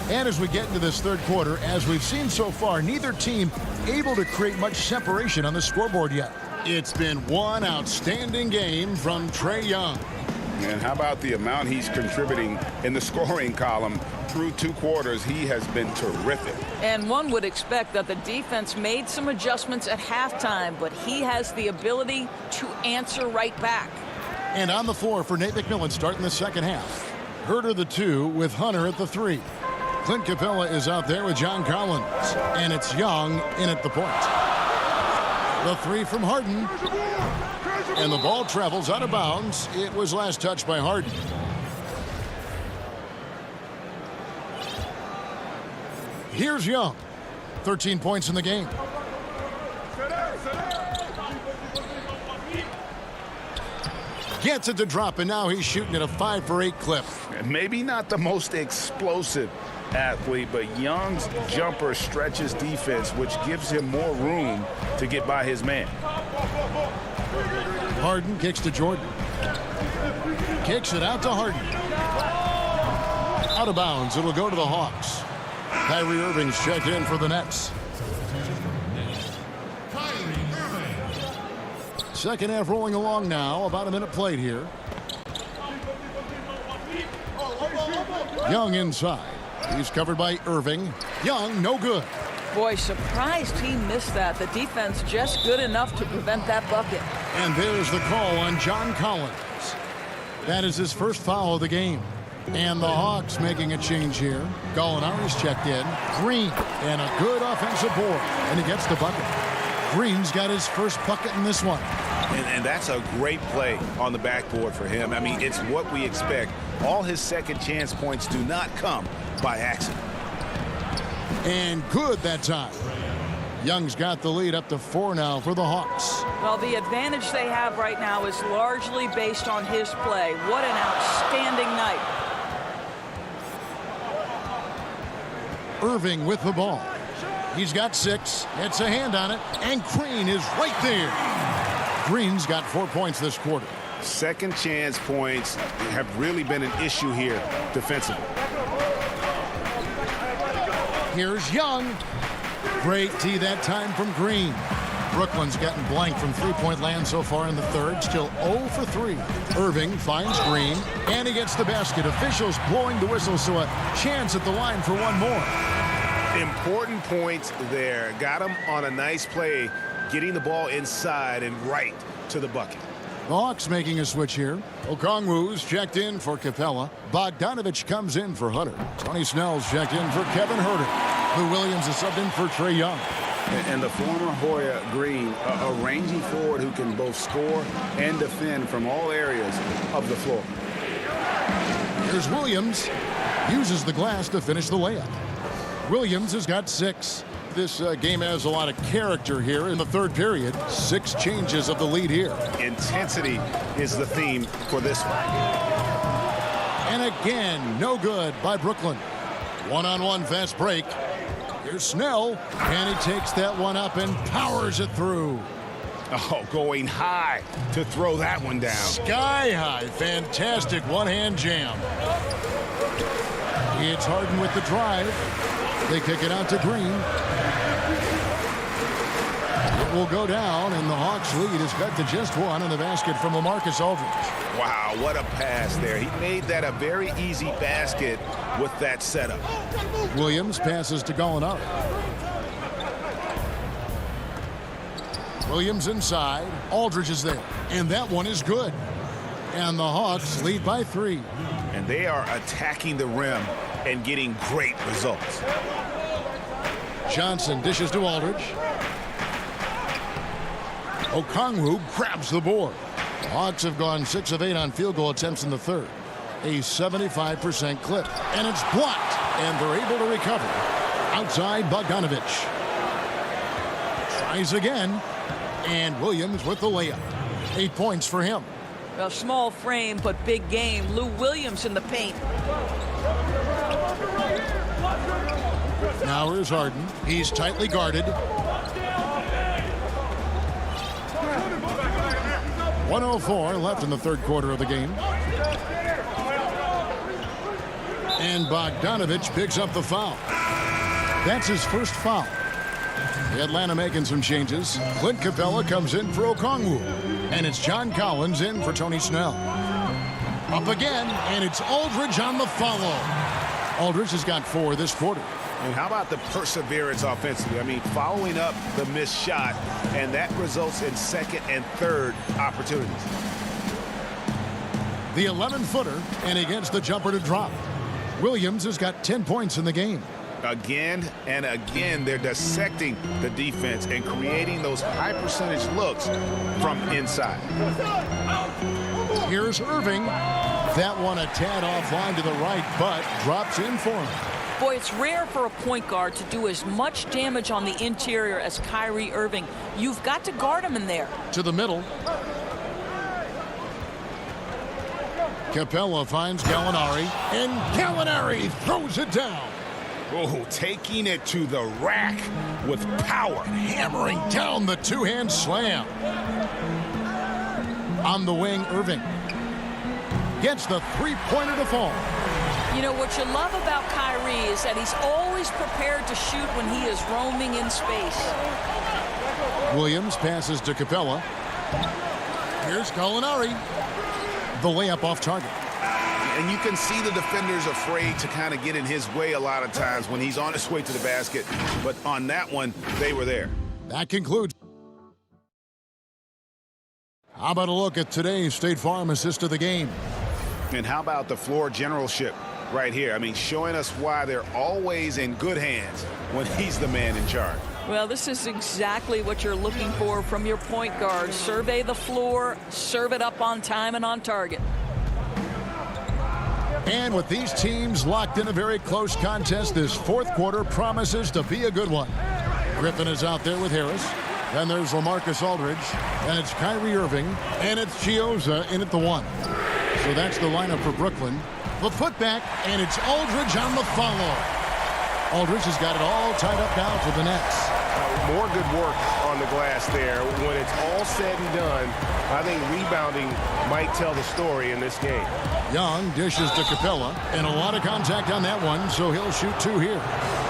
And as we get into this third quarter, as we've seen so far, neither team able to create much separation on the scoreboard yet. It's been one outstanding game from Trae Young. And how about the amount he's contributing in the scoring column? Through two quarters, he has been terrific. And one would expect that the defense made some adjustments at halftime, but he has the ability to answer right back. And on the floor for Nate McMillan starting the second half. Huerter the 2 with Hunter at the 3. Clint Capella is out there with John Collins. And it's Young in at the point. The 3 from Harden. And the ball travels out of bounds. It was last touched by Harden. Here's Young. 13 points in the game. Gets it to drop, and now he's shooting at a 5-for-8 clip. Maybe not the most explosive athlete, but Young's jumper stretches defense, which gives him more room to get by his man. Harden kicks to Jordan. Kicks it out to Harden. Out of bounds. It'll go to the Hawks. Kyrie Irving's checked in for the Nets. Second half rolling along now. About a minute played here. Young inside. He's covered by Irving. Young, no good. Boy, surprised he missed that. The defense just good enough to prevent that bucket. And there's the call on John Collins. That is his first foul of the game. And the Hawks making a change here. Gallinari's checked in. Green, and a good offensive board. And he gets the bucket. Green's got his first bucket in this one. And that's a great play on the backboard for him. I mean, it's what we expect. All his second chance points do not come by accident. And good that time. Young's got the lead up to 4 now for the Hawks. Well, the advantage they have right now is largely based on his play. What an outstanding night. Irving with the ball. He's got 6. Gets a hand on it. And Green is right there. Green's got 4 points this quarter. Second chance points have really been an issue here defensively. Here's Young. Great tee that time from Green. Brooklyn's gotten blank from three-point land so far in the third. Still 0 for 3. Irving finds Green, and he gets the basket. Officials blowing the whistle, so a chance at the line for one more. Important points there. Got him on a nice play, getting the ball inside and right to the bucket. The Hawks making a switch here. Okongwu's checked in for Capella. Bogdanovich comes in for Hunter. Tony Snell's checked in for Kevin Herter. Lou Williams is subbed in for Trae Young. And the former Hoya Green, a rangy forward who can both score and defend from all areas of the floor. Here's Williams. Uses the glass to finish the layup. Williams has got 6. This game has a lot of character here in the third period. 6 changes of the lead here. Intensity is the theme for this one. And again, no good by Brooklyn. One-on-one fast break. Here's Snell, and he takes that one up and powers it through. Oh, going high to throw that one down. Sky high. Fantastic one-hand jam. It's Harden with the drive. They kick it out to Green. It will go down, and the Hawks lead is cut to just 1 in the basket from LaMarcus Aldridge. Wow, what a pass there. He made that a very easy basket with that setup. Williams passes to Gallinari. Williams inside. Aldridge is there, and that one is good. And the Hawks lead by 3. And they are attacking the rim and getting great results. Johnson dishes to Aldridge. Okongwu grabs the board. Hawks have gone 6 of 8 on field goal attempts in the third. A 75% clip. And it's blocked. And they're able to recover. Outside Bogdanovich. Tries again. And Williams with the layup. 8 points for him. A small frame, but big game. Lou Williams in the paint. Now here's Harden. He's tightly guarded. 1:04 left in the third quarter of the game. And Bogdanovich picks up the foul. That's his first foul. The Atlanta making some changes. Clint Capella comes in for Okongwu. And it's John Collins in for Tony Snell. Up again, and it's Aldridge on the follow. Aldridge has got 4 this quarter. And how about the perseverance offensively? I mean, following up the missed shot, and that results in second and third opportunities. The 11-footer, and he gets the jumper to drop. Williams has got 10 points in the game. Again and again, they're dissecting the defense and creating those high-percentage looks from inside. Here's Irving. That one a tad offline to the right, but drops in for him. Boy, it's rare for a point guard to do as much damage on the interior as Kyrie Irving. You've got to guard him in there. To the middle. Capella finds Gallinari, and Gallinari throws it down. Oh, taking it to the rack with power. Hammering down the two-hand slam. On the wing, Irving gets the three-pointer to fall. You know, what you love about Kyrie is that he's always prepared to shoot when he is roaming in space. Williams passes to Capella. Here's Gallinari. The layup off target. And you can see the defenders afraid to kind of get in his way a lot of times when he's on his way to the basket. But on that one, they were there. That concludes. How about a look at today's State Farm assist of the game? And how about the floor generalship right here? I mean, showing us why they're always in good hands when he's the man in charge. Well, this is exactly what you're looking for from your point guard. Survey the floor, serve it up on time and on target. And with these teams locked in a very close contest, this fourth quarter promises to be a good one. Griffin is out there with Harris. Then there's LaMarcus Aldridge. Then it's Kyrie Irving. And it's Chiozza in at the 1. So that's the lineup for Brooklyn. The putback, and it's Aldridge on the follow. Aldridge has got it all tied up now for the Nets. More good work on the glass there. When it's all said and done, I think rebounding might tell the story in this game. Young dishes to Capella, and a lot of contact on that one, so he'll shoot 2 here.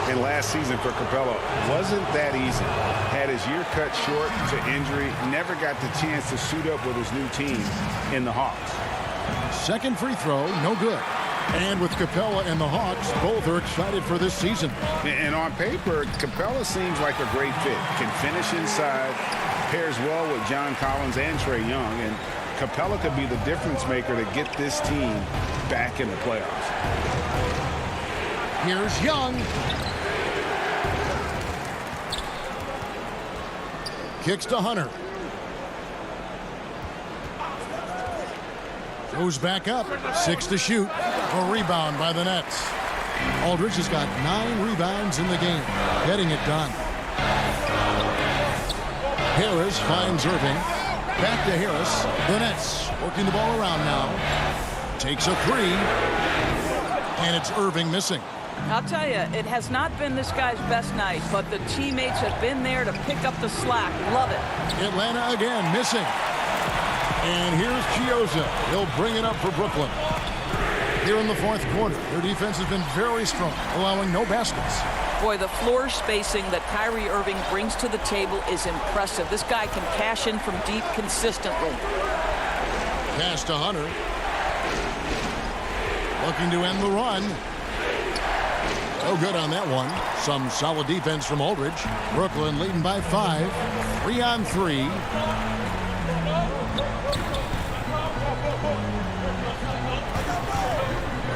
And last season for Capella wasn't that easy. Had his year cut short to injury, never got the chance to suit up with his new team in the Hawks. Second free throw, no good. And with Capella and the Hawks, both are excited for this season. And on paper, Capella seems like a great fit. Can finish inside, pairs well with John Collins and Trae Young, and Capella could be the difference maker to get this team back in the playoffs. Here's Young. Kicks to Hunter. Goes back up. 6 to shoot. A rebound by the Nets. Aldridge has got 9 rebounds in the game. Getting it done. Harris finds Irving. Back to Harris. The Nets working the ball around now. Takes a 3. And it's Irving missing. I'll tell you, it has not been this guy's best night, but the teammates have been there to pick up the slack. Love it. Atlanta again missing. And here's Chiozza. He'll bring it up for Brooklyn. Here in the fourth quarter, their defense has been very strong, allowing no baskets. Boy, the floor spacing that Kyrie Irving brings to the table is impressive. This guy can cash in from deep consistently. Pass to Hunter. Looking to end the run. No good on that one. Some solid defense from Aldridge. Brooklyn leading by 5. 3 on 3.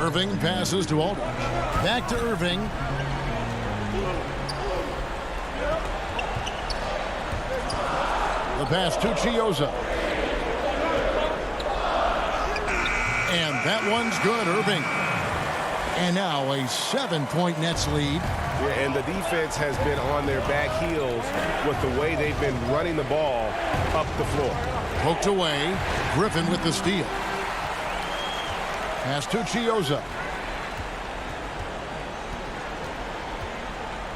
Irving passes to Aldridge. Back to Irving. The pass to Chiozza. And that one's good, Irving. And now a 7-point Nets lead. Yeah, and the defense has been on their back heels with the way they've been running the ball up the floor. Poked away. Griffin with the steal. Pass to Chiozza.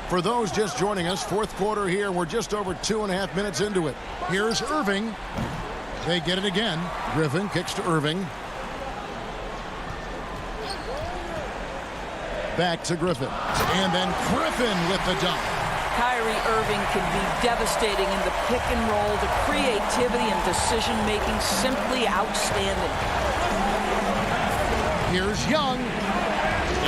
For those just joining us, fourth quarter here. We're just over 2.5 minutes into it. Here's Irving. They get it again. Griffin kicks to Irving. Back to Griffin. And then Griffin with the dunk. Kyrie Irving can be devastating in the pick and roll. The creativity and decision-making simply outstanding. Here's Young.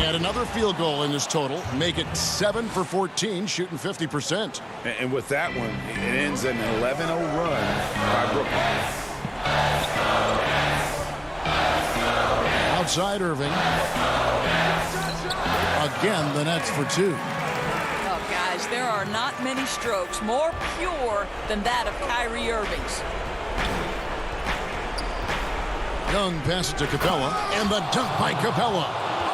And another field goal in this total. Make it 7 for 14, shooting 50%. And with that one, it ends an 11-0 run by Brooklyn. Outside Irving. Again, the Nets for 2. Oh, guys, there are not many strokes more pure than that of Kyrie Irving's. Young passes to Capella, and the dunk by Capella.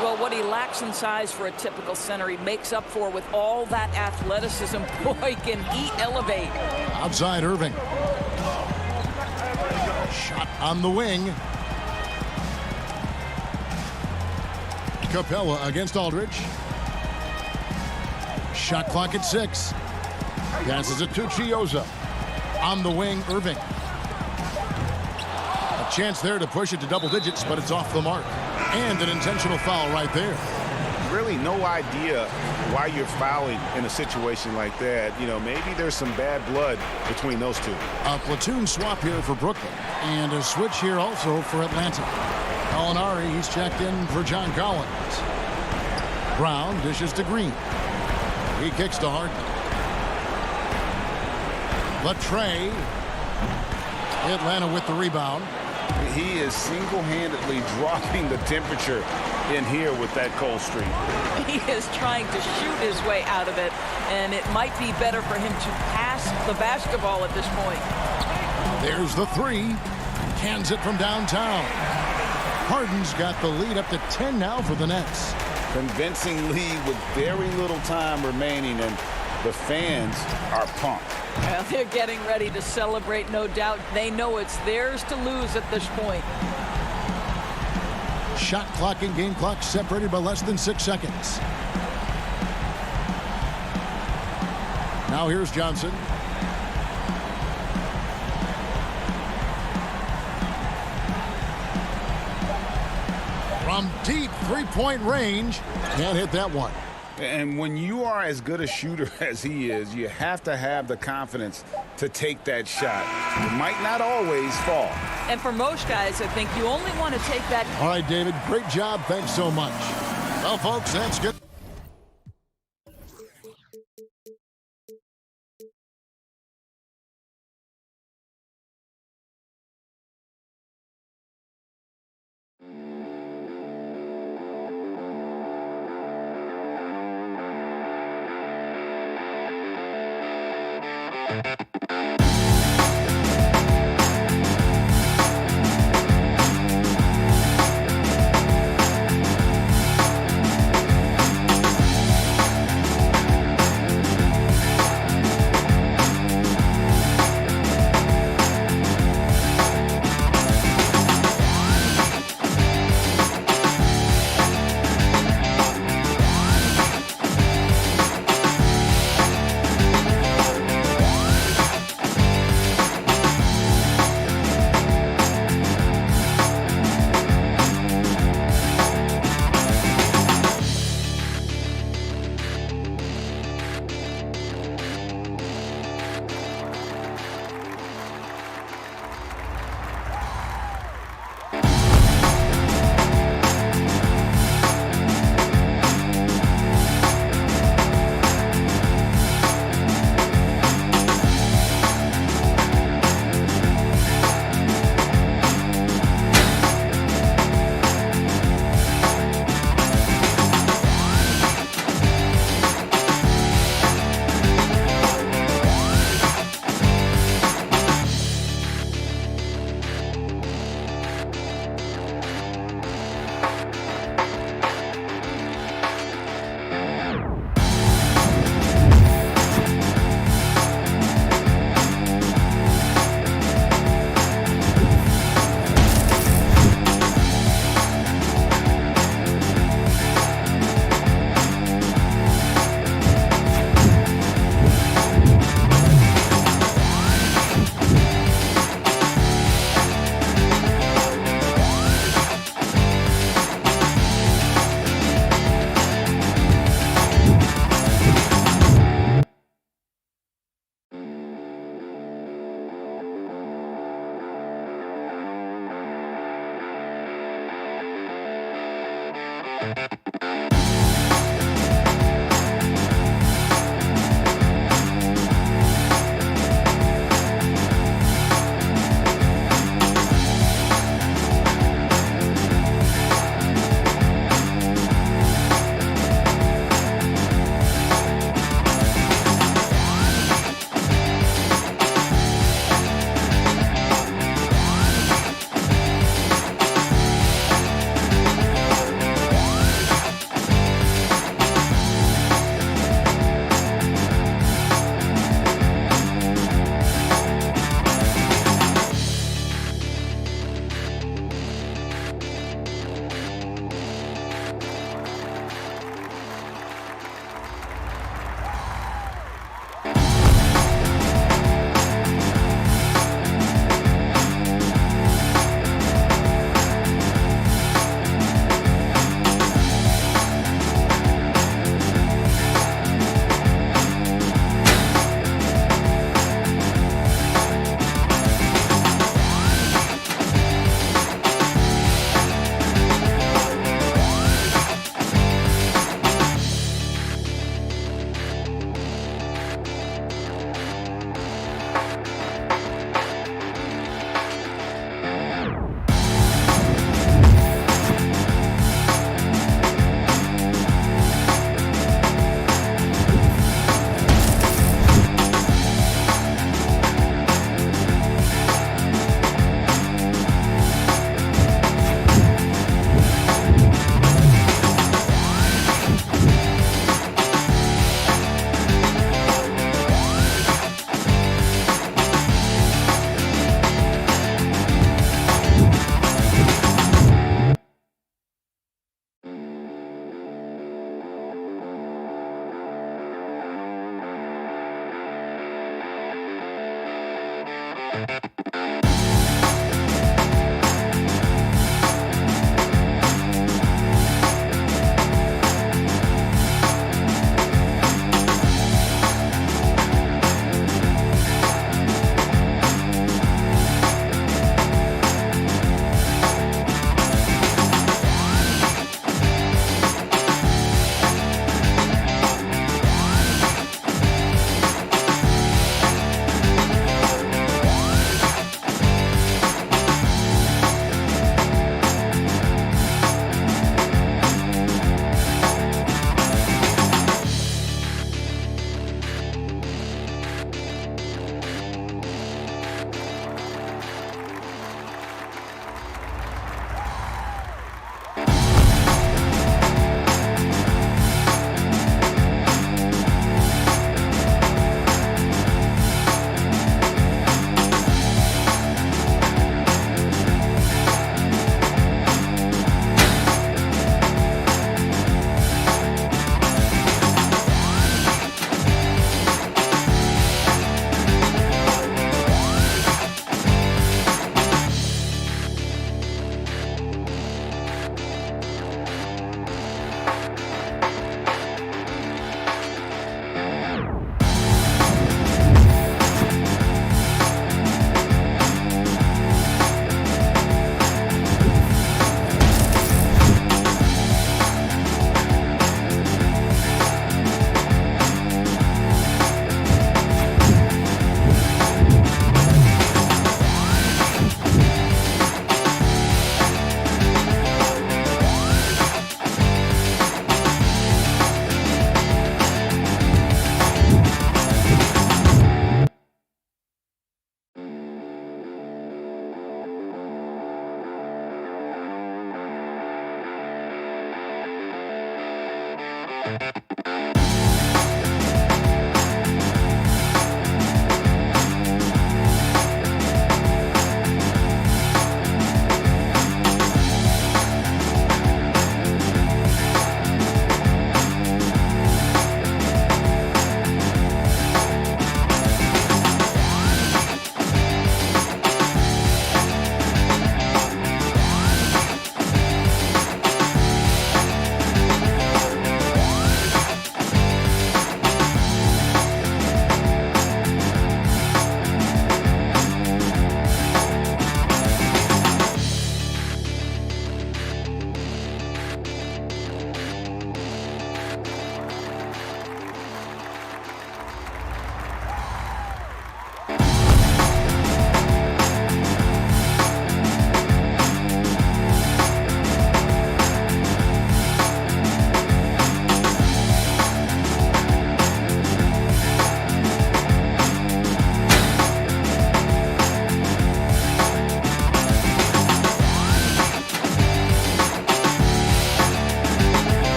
Well, what he lacks in size for a typical center, he makes up for with all that athleticism. Boy, can he elevate. Outside Irving. Shot on the wing. Capella against Aldridge. Shot clock at 6. Passes it to Chiozza. On the wing, Irving. A chance there to push it to double digits, but it's off the mark. And an intentional foul right there. Really no idea why you're fouling in a situation like that. You know, maybe there's some bad blood between those two. A platoon swap here for Brooklyn. And a switch here also for Atlanta. Gallinari, he's checked in for John Collins. Brown dishes to Green. He kicks to Harden. Latrey. Atlanta with the rebound. He is single-handedly dropping the temperature in here with that cold streak. He is trying to shoot his way out of it, and it might be better for him to pass the basketball at this point. There's the three. Cans it from downtown. Harden's got the lead up to 10 now for the Nets. Convincing lead with very little time remaining, and the fans are pumped. Well, they're getting ready to celebrate, no doubt. They know it's theirs to lose at this point. Shot clock and game clock separated by less than 6 seconds. Now here's Johnson. From deep three-point range. Can't hit that one. And when you are as good a shooter as he is, you have to have the confidence to take that shot. It might not always fall. And for most guys, I think you only want to take that. All right, David, great job. Thanks so much. Well, folks, that's good.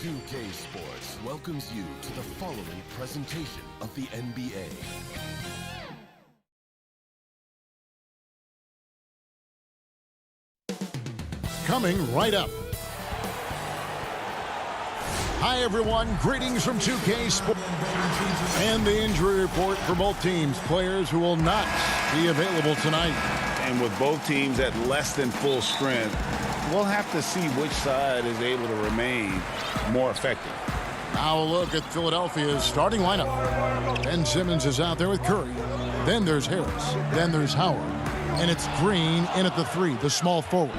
2K Sports welcomes you to the following presentation of the NBA. Coming right up. Hi, everyone. Greetings from 2K Sports. And the injury report for both teams. Players who will not be available tonight. And with both teams at less than full strength, we'll have to see which side is able to remain more effective. Now a look at Philadelphia's starting lineup. Ben Simmons is out there with Curry. Then there's Harris. Then there's Howard. And it's Green in at the 3, the small forward.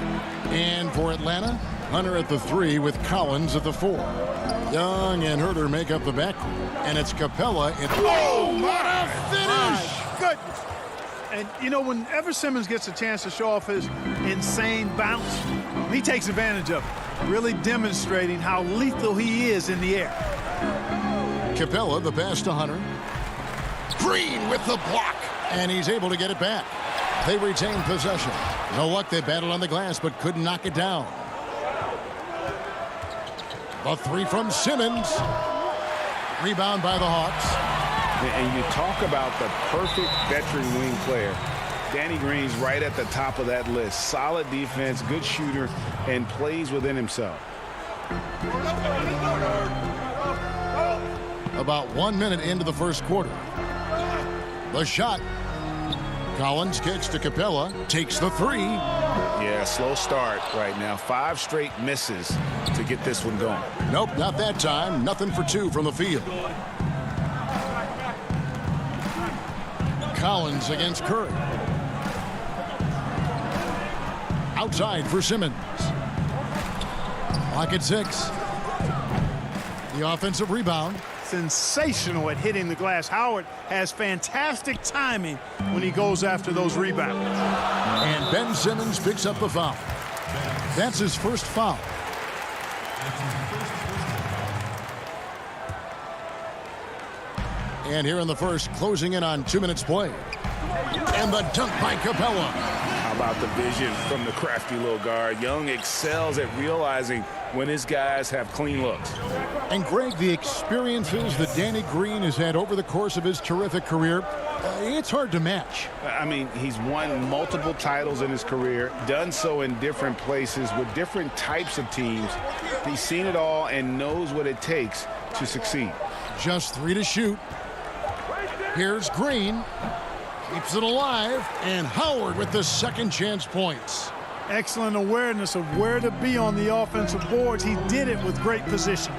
And for Atlanta, Hunter at the 3 with Collins at the 4. Young and Herter make up the backcourt. And it's Capella at... Oh, what a finish! My goodness. And, you know, whenever Simmons gets a chance to show off his insane bounce, he takes advantage of it, really demonstrating how lethal he is in the air. Capella, the pass to Hunter. Green with the block. And he's able to get it back. They retain possession. No luck, they battled on the glass, but couldn't knock it down. The 3 from Simmons. Rebound by the Hawks. And you talk about the perfect veteran wing player. Danny Green's right at the top of that list. Solid defense, good shooter, and plays within himself. About 1 minute into the first quarter. The shot. Collins kicks to Capella, takes the 3. Yeah, slow start right now. 5 straight misses to get this one going. Nope, not that time. Nothing for 2 from the field. Collins against Curry. Outside for Simmons. Clock at 6. The offensive rebound. Sensational at hitting the glass. Howard has fantastic timing when he goes after those rebounds. And Ben Simmons picks up the foul. That's his first foul. And here in the first, closing in on 2 minutes play. And the dunk by Capella. How about the vision from the crafty little guard? Young excels at realizing when his guys have clean looks. And Greg, the experiences that Danny Green has had over the course of his terrific career, it's hard to match. I mean, he's won multiple titles in his career, done so in different places with different types of teams. He's seen it all and knows what it takes to succeed. Just 3 to shoot. Here's Green. Keeps it alive. And Howard with the second chance points. Excellent awareness of where to be on the offensive boards. He did it with great position.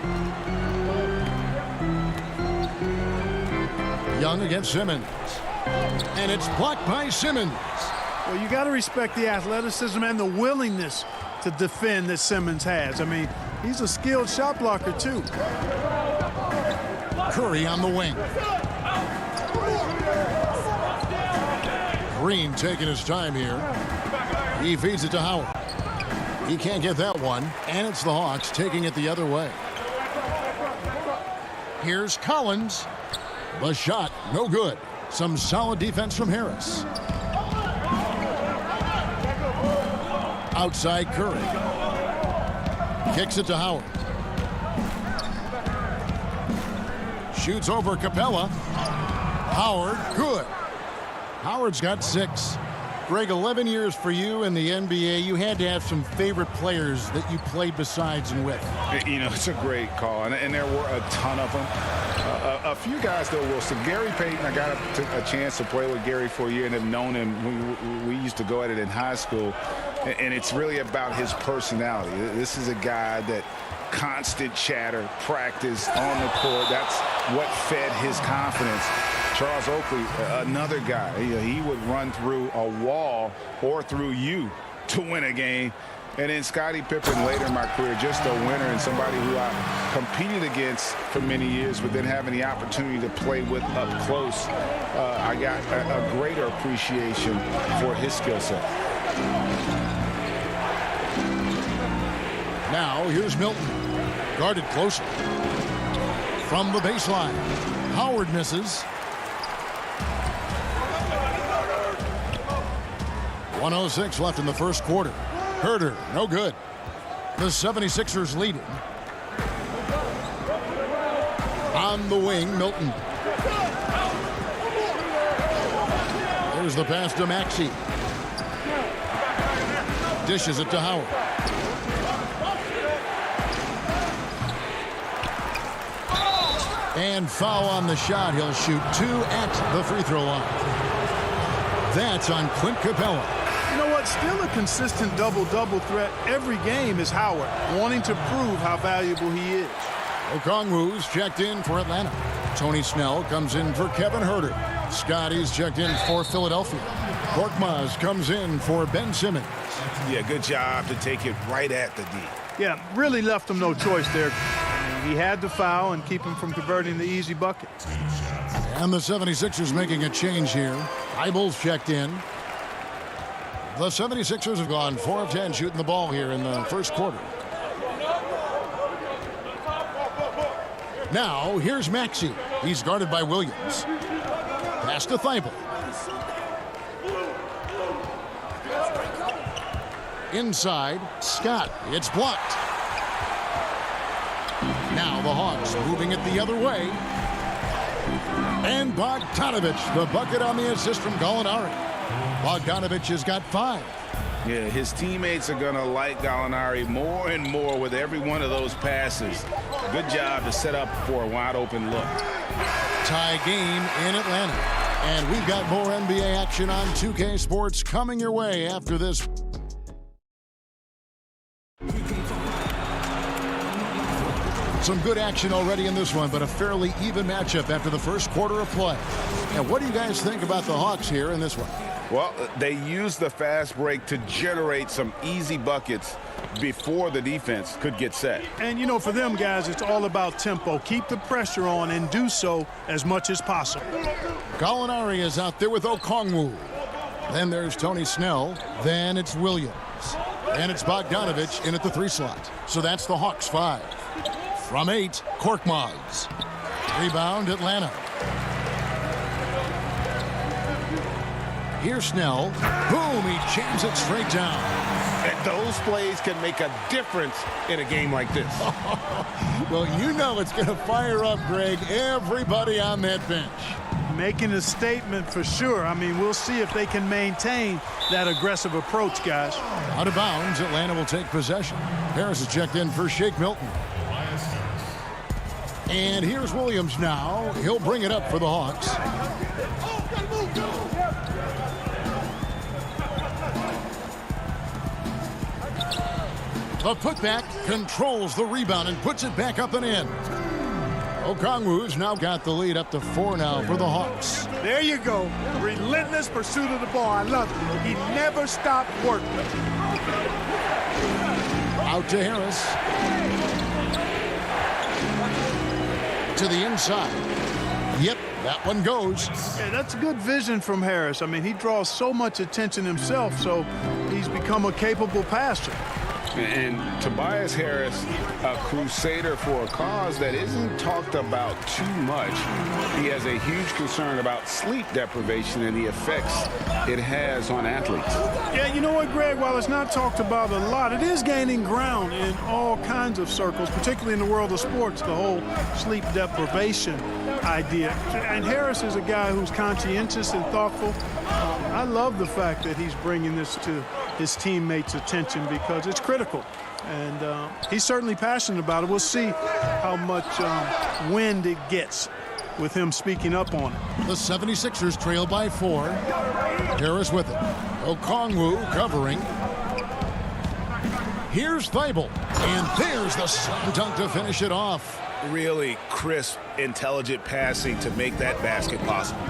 Young against Simmons. And it's blocked by Simmons. Well, you got to respect the athleticism and the willingness to defend that Simmons has. I mean, he's a skilled shot blocker, too. Curry on the wing. Green taking his time here. He feeds it to Howard. He can't get that one, and it's the Hawks taking it the other way. Here's Collins. The shot, no good. Some solid defense from Harris. Outside Curry. Kicks it to Howard. Shoots over Capella. Howard, good. Howard's got 6. Greg, 11 years for you in the NBA. You had to have some favorite players that you played besides and with. You know, it's a great call, and there were a ton of them. A few guys, though, Wilson. Gary Payton, I got a chance to play with Gary for a year and have known him. We used to go at it in high school, and it's really about his personality. This is a guy that constant chatter, practice on the court. That's what fed his confidence. Charles Oakley, another guy, he would run through a wall or through you to win a game. And then Scottie Pippen later in my career, just a winner and somebody who I competed against for many years, but then having the opportunity to play with up close, I got a greater appreciation for his skill set. Now here's Milton, guarded closer. From the baseline, Howard misses. 1:06 left in the first quarter. Herter, no good. The 76ers leading. On the wing, Milton. There's the pass to Maxey. Dishes it to Howard. And foul on the shot. He'll shoot 2 at the free throw line. That's on Clint Capella. You know what? Still a consistent double-double threat every game is Howard, wanting to prove how valuable he is. Okongwu's checked in for Atlanta. Tony Snell comes in for Kevin Herter. Scotty's checked in for Philadelphia. Korkmaz comes in for Ben Simmons. Yeah, good job to take it right at the D. Yeah, really left him no choice there. He had to foul and keep him from converting the easy bucket. And the 76ers making a change here. Eibel's checked in. The 76ers have gone 4 of 10 shooting the ball here in the first quarter. Now, here's Maxey. He's guarded by Williams. Pass to Thibault. Inside, Scott. It's blocked. Now the Hawks moving it the other way. And Bogdanovich, the bucket on the assist from Gallinari. Bogdanovich has got 5. Yeah, his teammates are going to like Gallinari more and more with every one of those passes. Good job to set up for a wide-open look. Tie game in Atlanta. And we've got more NBA action on 2K Sports coming your way after this. Some good action already in this one, but a fairly even matchup after the first quarter of play. And what do you guys think about the Hawks here in this one? Well, they used the fast break to generate some easy buckets before the defense could get set. And, you know, for them guys, it's all about tempo. Keep the pressure on and do so as much as possible. Gallinari is out there with Okongwu. Then there's Tony Snell. Then it's Williams. And it's Bogdanovich in at the 3 slot. So that's the Hawks 5. From 8, Korkmaz. Rebound, Atlanta. Here's Snell. Boom, he jams it straight down. And those plays can make a difference in a game like this. Well, you know it's going to fire up, Greg, everybody on that bench. Making a statement for sure. I mean, we'll see if they can maintain that aggressive approach, guys. Out of bounds, Atlanta will take possession. Harris is checked in for Shake Milton. And here's Williams now. He'll bring it up for the Hawks. The putback controls the rebound and puts it back up and in. Okongwu's now got the lead up to 4 now for the Hawks. There you go. Relentless pursuit of the ball. I love it. He never stopped working. Out to Harris. To the inside. Yep, that one goes. Yeah, that's good vision from Harris. I mean, he draws so much attention himself, so he's become a capable passer. And Tobias Harris, a crusader for a cause that isn't talked about too much. He has a huge concern about sleep deprivation and the effects it has on athletes. Yeah, you know what, Greg? While it's not talked about a lot, it is gaining ground in all kinds of circles, particularly in the world of sports, the whole sleep deprivation idea. And Harris is a guy who's conscientious and thoughtful. I love the fact that he's bringing this to his teammates' attention because it's critical. And he's certainly passionate about it. We'll see how much wind it gets with him speaking up on it. The 76ers trail by 4. Harris with it. Okongwu covering. Here's Thibault. And there's the slam dunk to finish it off. Really crisp, intelligent passing to make that basket possible.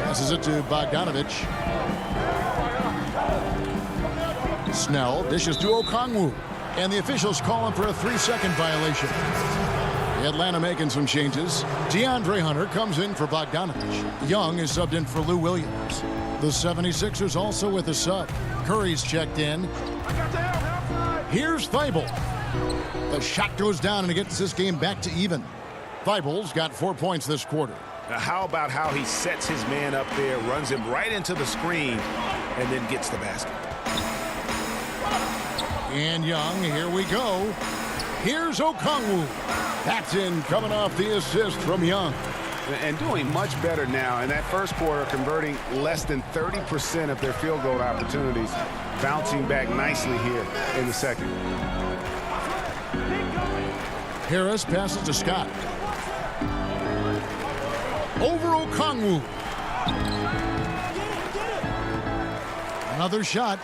Passes it to Bogdanovich. Snell dishes to Okongwu. And the officials call him for a 3-second violation. Atlanta making some changes. DeAndre Hunter comes in for Bogdanovich. Young is subbed in for Lou Williams. The 76ers also with a sub. Curry's checked in. Here's Thibault. The shot goes down and it gets this game back to even. Thibault's got 4 points this quarter. Now, how about how he sets his man up there, runs him right into the screen, and then gets the basket. And Young, here we go. Here's Okongwu. That's in, coming off the assist from Young. And doing much better now in that first quarter, converting less than 30% of their field goal opportunities, bouncing back nicely here in the second. Harris passes to Scott. Over Okongwu. Another shot.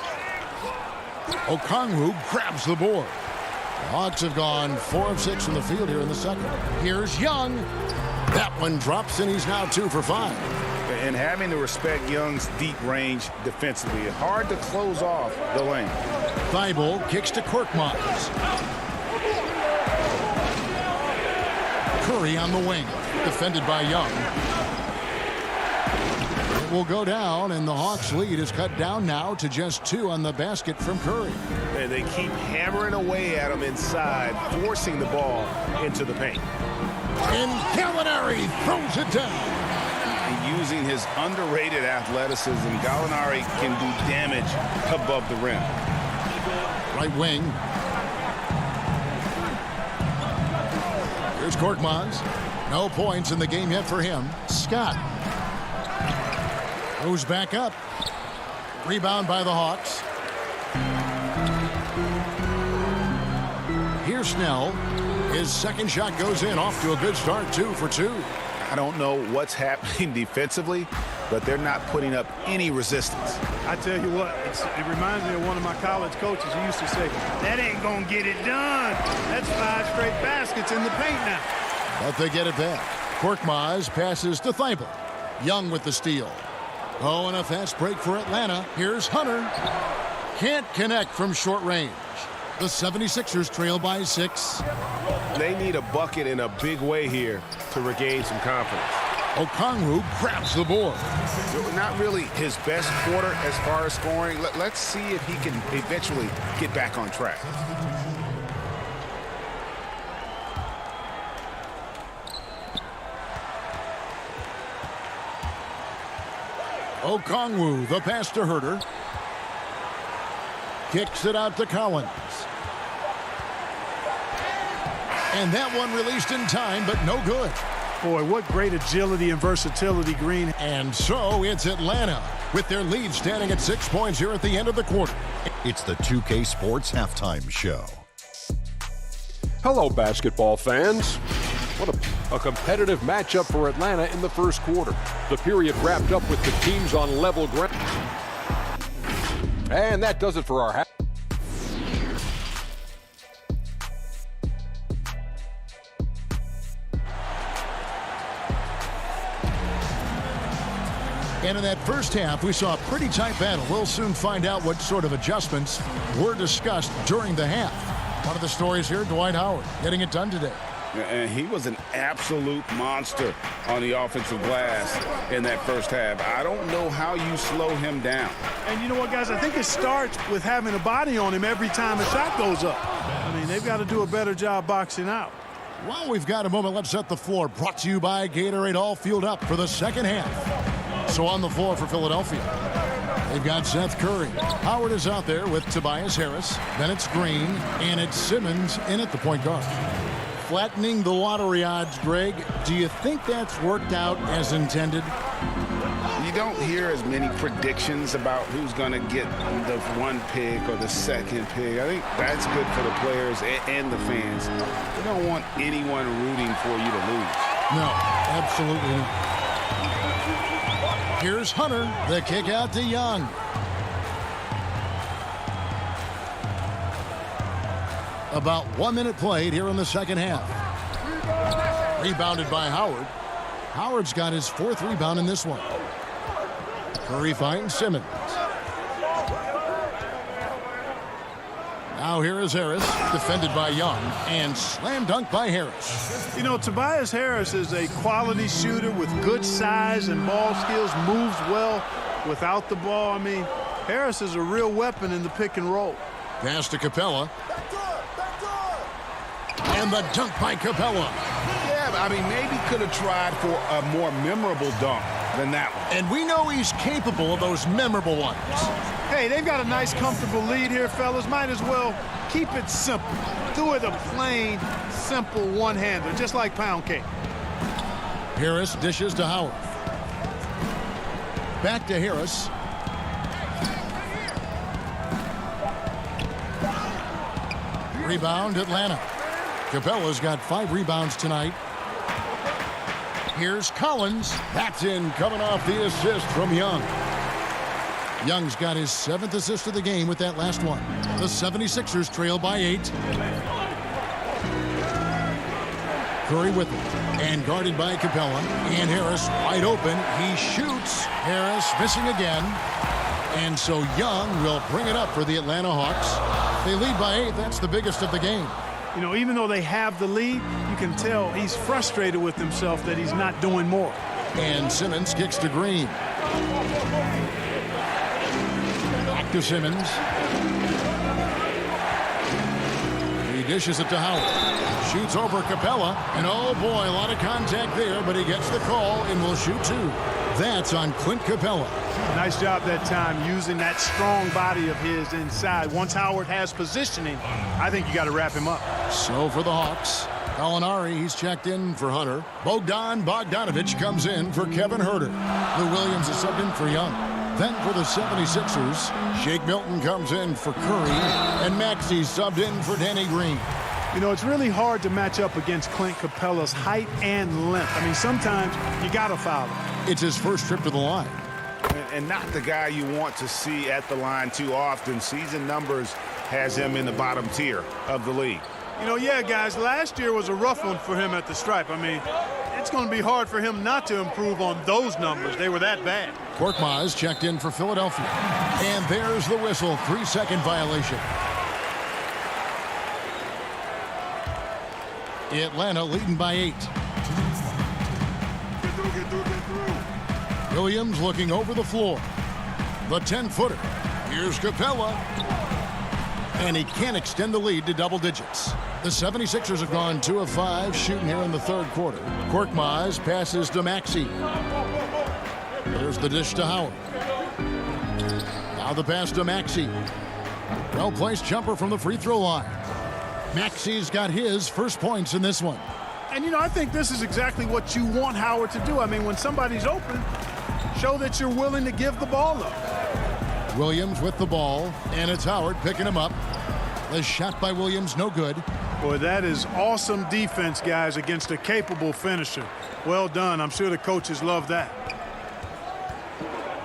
Okongwu grabs the board. The Hawks have gone 4 of 6 from the field here in the second. Here's Young. That one drops, and he's now 2 for 5. And having to respect Young's deep range defensively, hard to close off the lane. Thibault kicks to Korkmaz. Curry on the wing, defended by Young. It will go down, and the Hawks' lead is cut down now to just 2 on the basket from Curry. And they keep hammering away at him inside, forcing the ball into the paint. And Gallinari throws it down. And using his underrated athleticism, Gallinari can do damage above the rim. Right wing. Here's Korkmaz. No points in the game yet for him. Scott goes back up. Rebound by the Hawks. Here's Snell. His second shot goes in, off to a good start, 2 for 2. I don't know what's happening defensively, but they're not putting up any resistance. I tell you what, it reminds me of one of my college coaches who used to say, that ain't going to get it done. That's 5 straight baskets in the paint now. But they get it back. Korkmaz passes to Thibault. Young with the steal. Oh, and a fast break for Atlanta. Here's Hunter. Can't connect from short range. The 76ers trail by 6. They need a bucket in a big way here to regain some confidence. Okongwu grabs the board. Not really his best quarter as far as scoring. Let's see if he can eventually get back on track. Okongwu, the pass to Herter. Kicks it out to Collins. And that one released in time, but no good. Boy, what great agility and versatility, Green. And so it's Atlanta with their lead standing at 6 points here at the end of the quarter. It's the 2K Sports Halftime Show. Hello, basketball fans. What a competitive matchup for Atlanta in the first quarter. The period wrapped up with the teams on level ground. And that does it for our half. And in that first half, we saw a pretty tight battle. We'll soon find out what sort of adjustments were discussed during the half. One of the stories here, Dwight Howard getting it done today. And he was an absolute monster on the offensive glass in that first half. I don't know how you slow him down. And you know what, guys? I think it starts with having a body on him every time a shot goes up. I mean, they've got to do a better job boxing out. While we've got a moment, let's set the floor. Brought to you by Gatorade, all fueled up for the second half. So on the floor for Philadelphia, they've got Seth Curry. Howard is out there with Tobias Harris. Then it's Green, and it's Simmons in at the point guard. Flattening the lottery odds, Greg. Do you think that's worked out as intended? You don't hear as many predictions about who's going to get the 1 pick or the 2nd pick. I think that's good for the players and the fans. You don't want anyone rooting for you to lose. No, absolutely not. Here's Hunter, the kick out to Young. About 1 minute played here in the second half. Rebounded by Howard. Howard's got his 4th rebound in this one. Curry finds Simmons. Now here is Harris, defended by Young, and slam dunk by Harris. You know, Tobias Harris is a quality shooter with good size and ball skills, moves well without the ball. I mean, Harris is a real weapon in the pick and roll. Pass to Capella. And the dunk by Capella. Yeah, I mean, maybe could have tried for a more memorable dunk than that one. And we know he's capable of those memorable ones. Hey, they've got a nice, comfortable lead here, fellas. Might as well keep it simple. Do it a plain, simple one-hander, just like pound cake. Harris dishes to Howard. Back to Harris. Rebound, Atlanta. Capella's got 5 rebounds tonight. Here's Collins. That's in, coming off the assist from Young. Young's got his 7th assist of the game with that last one. The 76ers trail by 8. Curry with it. And guarded by Capella. And Harris wide open. He shoots. Harris missing again. And so Young will bring it up for the Atlanta Hawks. They lead by 8. That's the biggest of the game. You know, even though they have the lead, you can tell he's frustrated with himself that he's not doing more. And Simmons kicks to Green. Back to Simmons. He dishes it to Howard. Shoots over Capella. And oh boy, a lot of contact there, but he gets the call and will shoot 2. That's on Clint Capella. Nice job that time using that strong body of his inside. Once Howard has positioning, I think you got to wrap him up. So for the Hawks, Gallinari, he's checked in for Hunter. Bogdan Bogdanovic comes in for Kevin Herter. Lou Williams is subbed in for Young. Then for the 76ers, Shake Milton comes in for Curry, and Maxey subbed in for Danny Green. You know, it's really hard to match up against Clint Capella's height and length. I mean, sometimes you got to foul him. It's his first trip to the line. And not the guy you want to see at the line too often. Season numbers has him in the bottom tier of the league. You know, yeah, guys, last year was a rough one for him at the stripe. I mean, it's going to be hard for him not to improve on those numbers. They were that bad. Korkmaz checked in for Philadelphia. And there's the whistle, 3-second violation. Atlanta leading by 8. Williams looking over the floor. The 10-footer. Here's Capella. And he can't extend the lead to double digits. The 76ers have gone 2 of 5 shooting here in the third quarter. Korkmaz passes to Maxey. There's the dish to Howard. Now the pass to Maxey. Well-placed jumper from the free throw line. Maxey's got his first points in this one. And, you know, I think this is exactly what you want Howard to do. I mean, when somebody's open, show that you're willing to give the ball up. Williams with the ball, and it's Howard picking him up. The shot by Williams, no good. Boy, that is awesome defense, guys, against a capable finisher. Well done. I'm sure the coaches love that.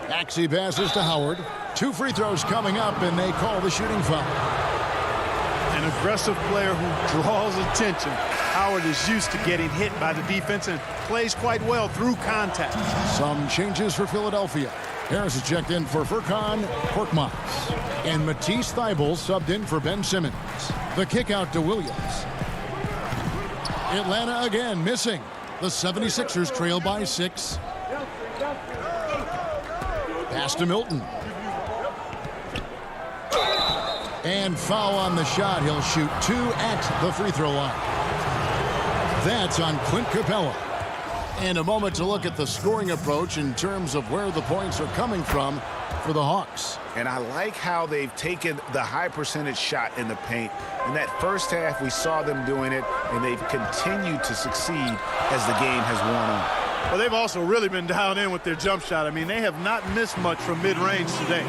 Maxey passes to Howard. 2 free throws coming up, and they call the shooting foul. An aggressive player who draws attention. Howard is used to getting hit by the defense and plays quite well through contact. Some changes for Philadelphia. Harris is checked in for Furkan Korkmaz. And Matisse Thybulle subbed in for Ben Simmons. The kick out to Williams. Atlanta again missing. The 76ers trail by 6. Pass to Milton. And foul on the shot. He'll shoot 2 at the free throw line. That's on Clint Capella. And a moment to look at the scoring approach in terms of where the points are coming from for the Hawks. And I like how they've taken the high percentage shot in the paint. In that first half, we saw them doing it, and they've continued to succeed as the game has worn on. Well, they've also really been dialed in with their jump shot. I mean, they have not missed much from mid-range today.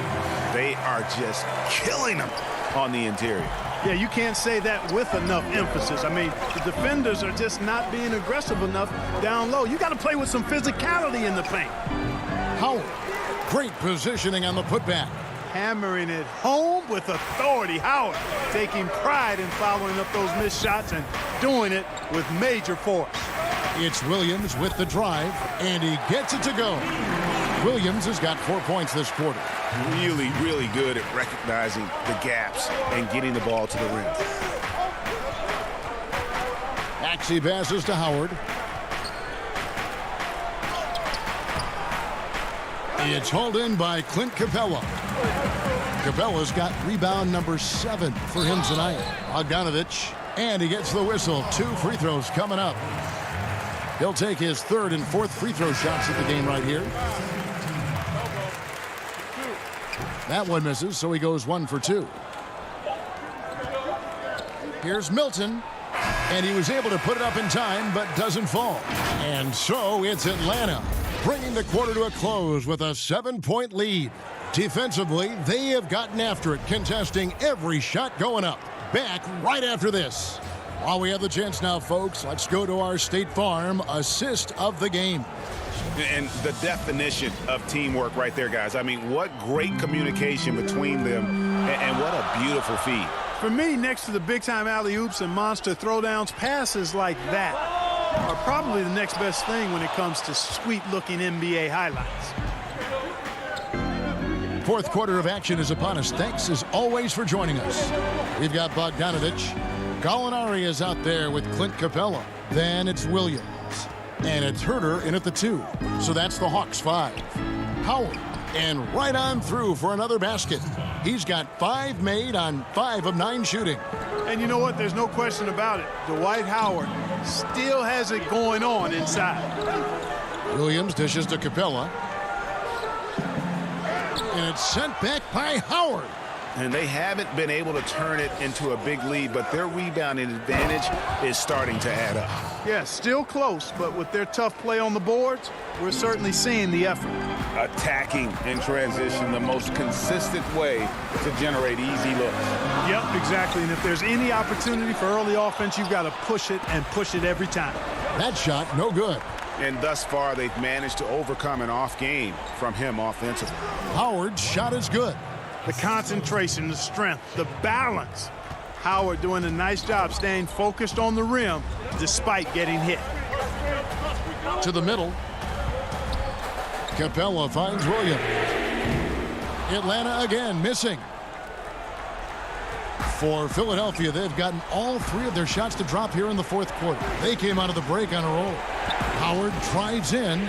They are just killing them on the interior. Yeah, you can't say that with enough emphasis. I mean, the defenders are just not being aggressive enough down low. You got to play with some physicality in the paint. Howard, great positioning on the putback. Hammering it home with authority. Howard taking pride in following up those missed shots and doing it with major force. It's Williams with the drive, and he gets it to go. Williams has got 4 points this quarter. Really, really good at recognizing the gaps and getting the ball to the rim. Maxey passes to Howard. It's hauled in by Clint Capella. Capella's got rebound number 7 for him tonight. Bogdanovich, and he gets the whistle. 2 free throws coming up. He'll take his 3rd and 4th free throw shots of the game right here. That one misses, so he goes 1 for 2. Here's Milton, and he was able to put it up in time, but doesn't fall. And so it's Atlanta, bringing the quarter to a close with a 7-point lead. Defensively, they have gotten after it, contesting every shot going up. Back right after this. While we have the chance now, folks, let's go to our State Farm assist of the game. And the definition of teamwork right there, guys. I mean, what great communication between them, and what a beautiful feed. For me, next to the big-time alley-oops and monster throwdowns, passes like that are probably the next best thing when it comes to sweet-looking NBA highlights. 4th quarter of action is upon us. Thanks, as always, for joining us. We've got Bogdanovich. Gallinari is out there with Clint Capella. Then it's Williams. And it's Herter in at the 2. So that's the Hawks 5. Howard, and right on through for another basket. He's got 5 made on 5 of 9 shooting. And you know what? There's no question about it. Dwight Howard still has it going on inside. Williams dishes to Capella. And it's sent back by Howard. And they haven't been able to turn it into a big lead, but their rebounding advantage is starting to add up. Yeah, still close, but with their tough play on the boards, we're certainly seeing the effort. Attacking in transition, the most consistent way to generate easy looks. Yep, exactly. And if there's any opportunity for early offense, you've got to push it and push it every time. That shot, no good. And thus far, they've managed to overcome an off game from him offensively. Howard's shot is good. The concentration, the strength, the balance. Howard doing a nice job staying focused on the rim despite getting hit. To the middle. Capella finds Williams. Atlanta again missing. For Philadelphia, they've gotten all three of their shots to drop here in the fourth quarter. They came out of the break on a roll. Howard tries in.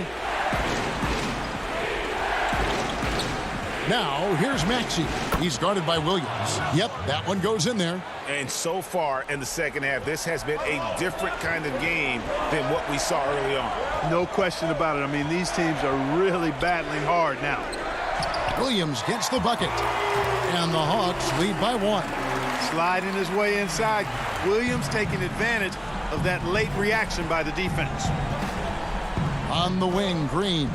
Now, here's Maxey. He's guarded by Williams. Yep, that one goes in there. And so far in the second half, this has been a different kind of game than what we saw early on. No question about it. I mean, these teams are really battling hard now. Williams gets the bucket. And the Hawks lead by 1. Sliding his way inside. Williams taking advantage of that late reaction by the defense. On the wing, Green.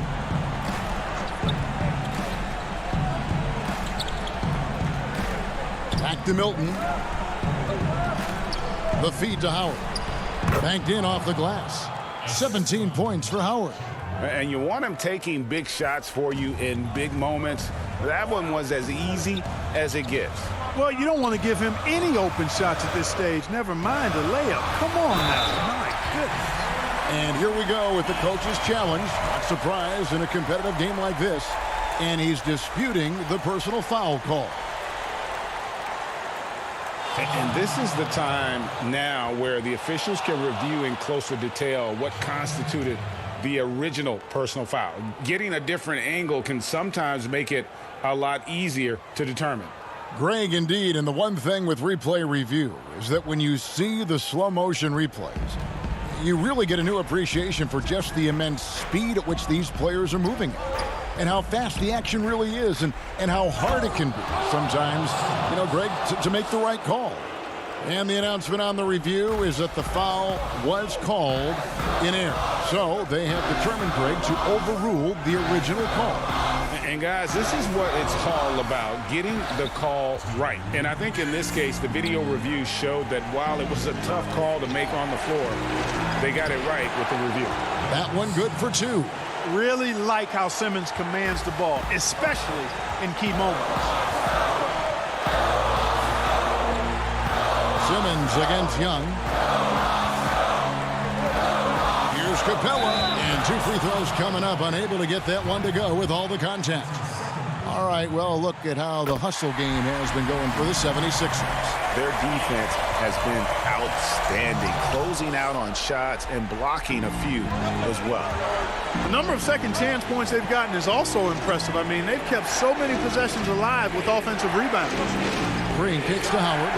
Back to Milton. The feed to Howard. Banked in off the glass. 17 points for Howard. And you want him taking big shots for you in big moments. That one was as easy as it gets. Well, you don't want to give him any open shots at this stage. Never mind a layup. Come on now. My goodness. And here we go with the coach's challenge. Not surprised in a competitive game like this. And he's disputing the personal foul call. And this is the time now where the officials can review in closer detail what constituted the original personal foul. Getting a different angle can sometimes make it a lot easier to determine. Greg, indeed, and the one thing with replay review is that when you see the slow motion replays, you really get a new appreciation for just the immense speed at which these players are moving and how fast the action really is and how hard it can be sometimes, you know, Greg, to make the right call. And the announcement on the review is that the foul was called in error. So they have determined, Greg, to overrule the original call. And guys, this is what it's all about, getting the call right. And I think in this case, the video review showed that while it was a tough call to make on the floor, they got it right with the review. That one good for 2. Really like how Simmons commands the ball, especially in key moments. Simmons against Young. Here's Capella, and 2 free throws coming up, unable to get that one to go with all the contact. All right, well, look at how the hustle game has been going for the 76ers. Their defense has been outstanding, closing out on shots and blocking a few as well. The number of second chance points they've gotten is also impressive. I mean, they've kept so many possessions alive with offensive rebounds. Green kicks to Howard.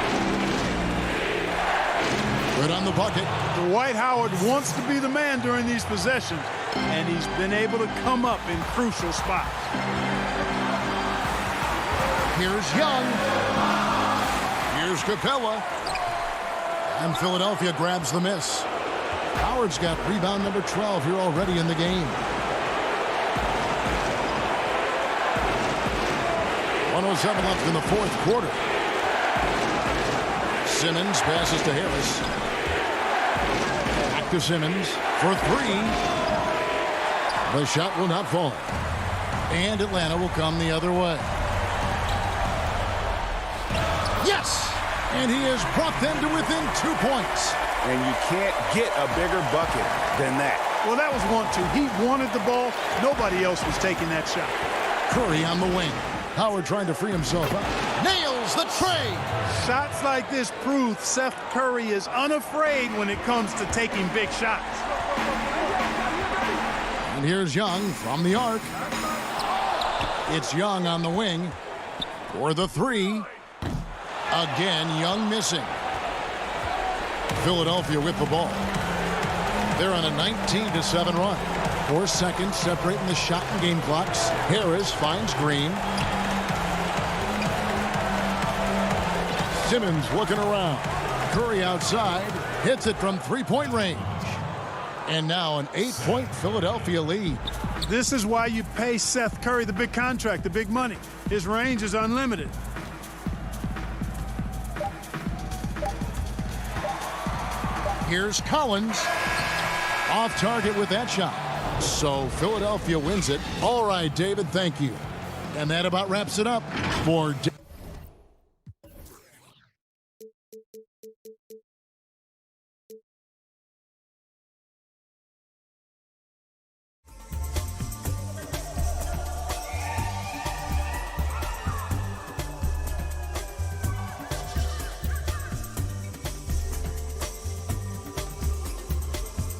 Good on the bucket. Dwight Howard wants to be the man during these possessions, and he's been able to come up in crucial spots. Here's Young. Here's Capella. And Philadelphia grabs the miss. Howard's got rebound number 12 here already in the game. 1:07 left in the fourth quarter. Simmons passes to Harris. Back to Simmons for 3. The shot will not fall. And Atlanta will come the other way. Yes! And he has brought them to within 2 points. And you can't get a bigger bucket than that. Well, that was 1-2. He wanted the ball. Nobody else was taking that shot. Curry on the wing. Howard trying to free himself up. Nails the tray. Shots like this prove Seth Curry is unafraid when it comes to taking big shots. And here's Young from the arc. It's Young on the wing for the 3. Again, Young missing. Philadelphia with the ball. They're on a 19-7 run. 4 seconds separating the shot and game clocks. Harris finds Green. Simmons looking around. Curry outside. Hits it from 3-point range. And now an 8-point Philadelphia lead. This is why you pay Seth Curry the big contract, the big money. His range is unlimited. Here's Collins. Off target with that shot. So Philadelphia wins it. All right, David, thank you. And that about wraps it up for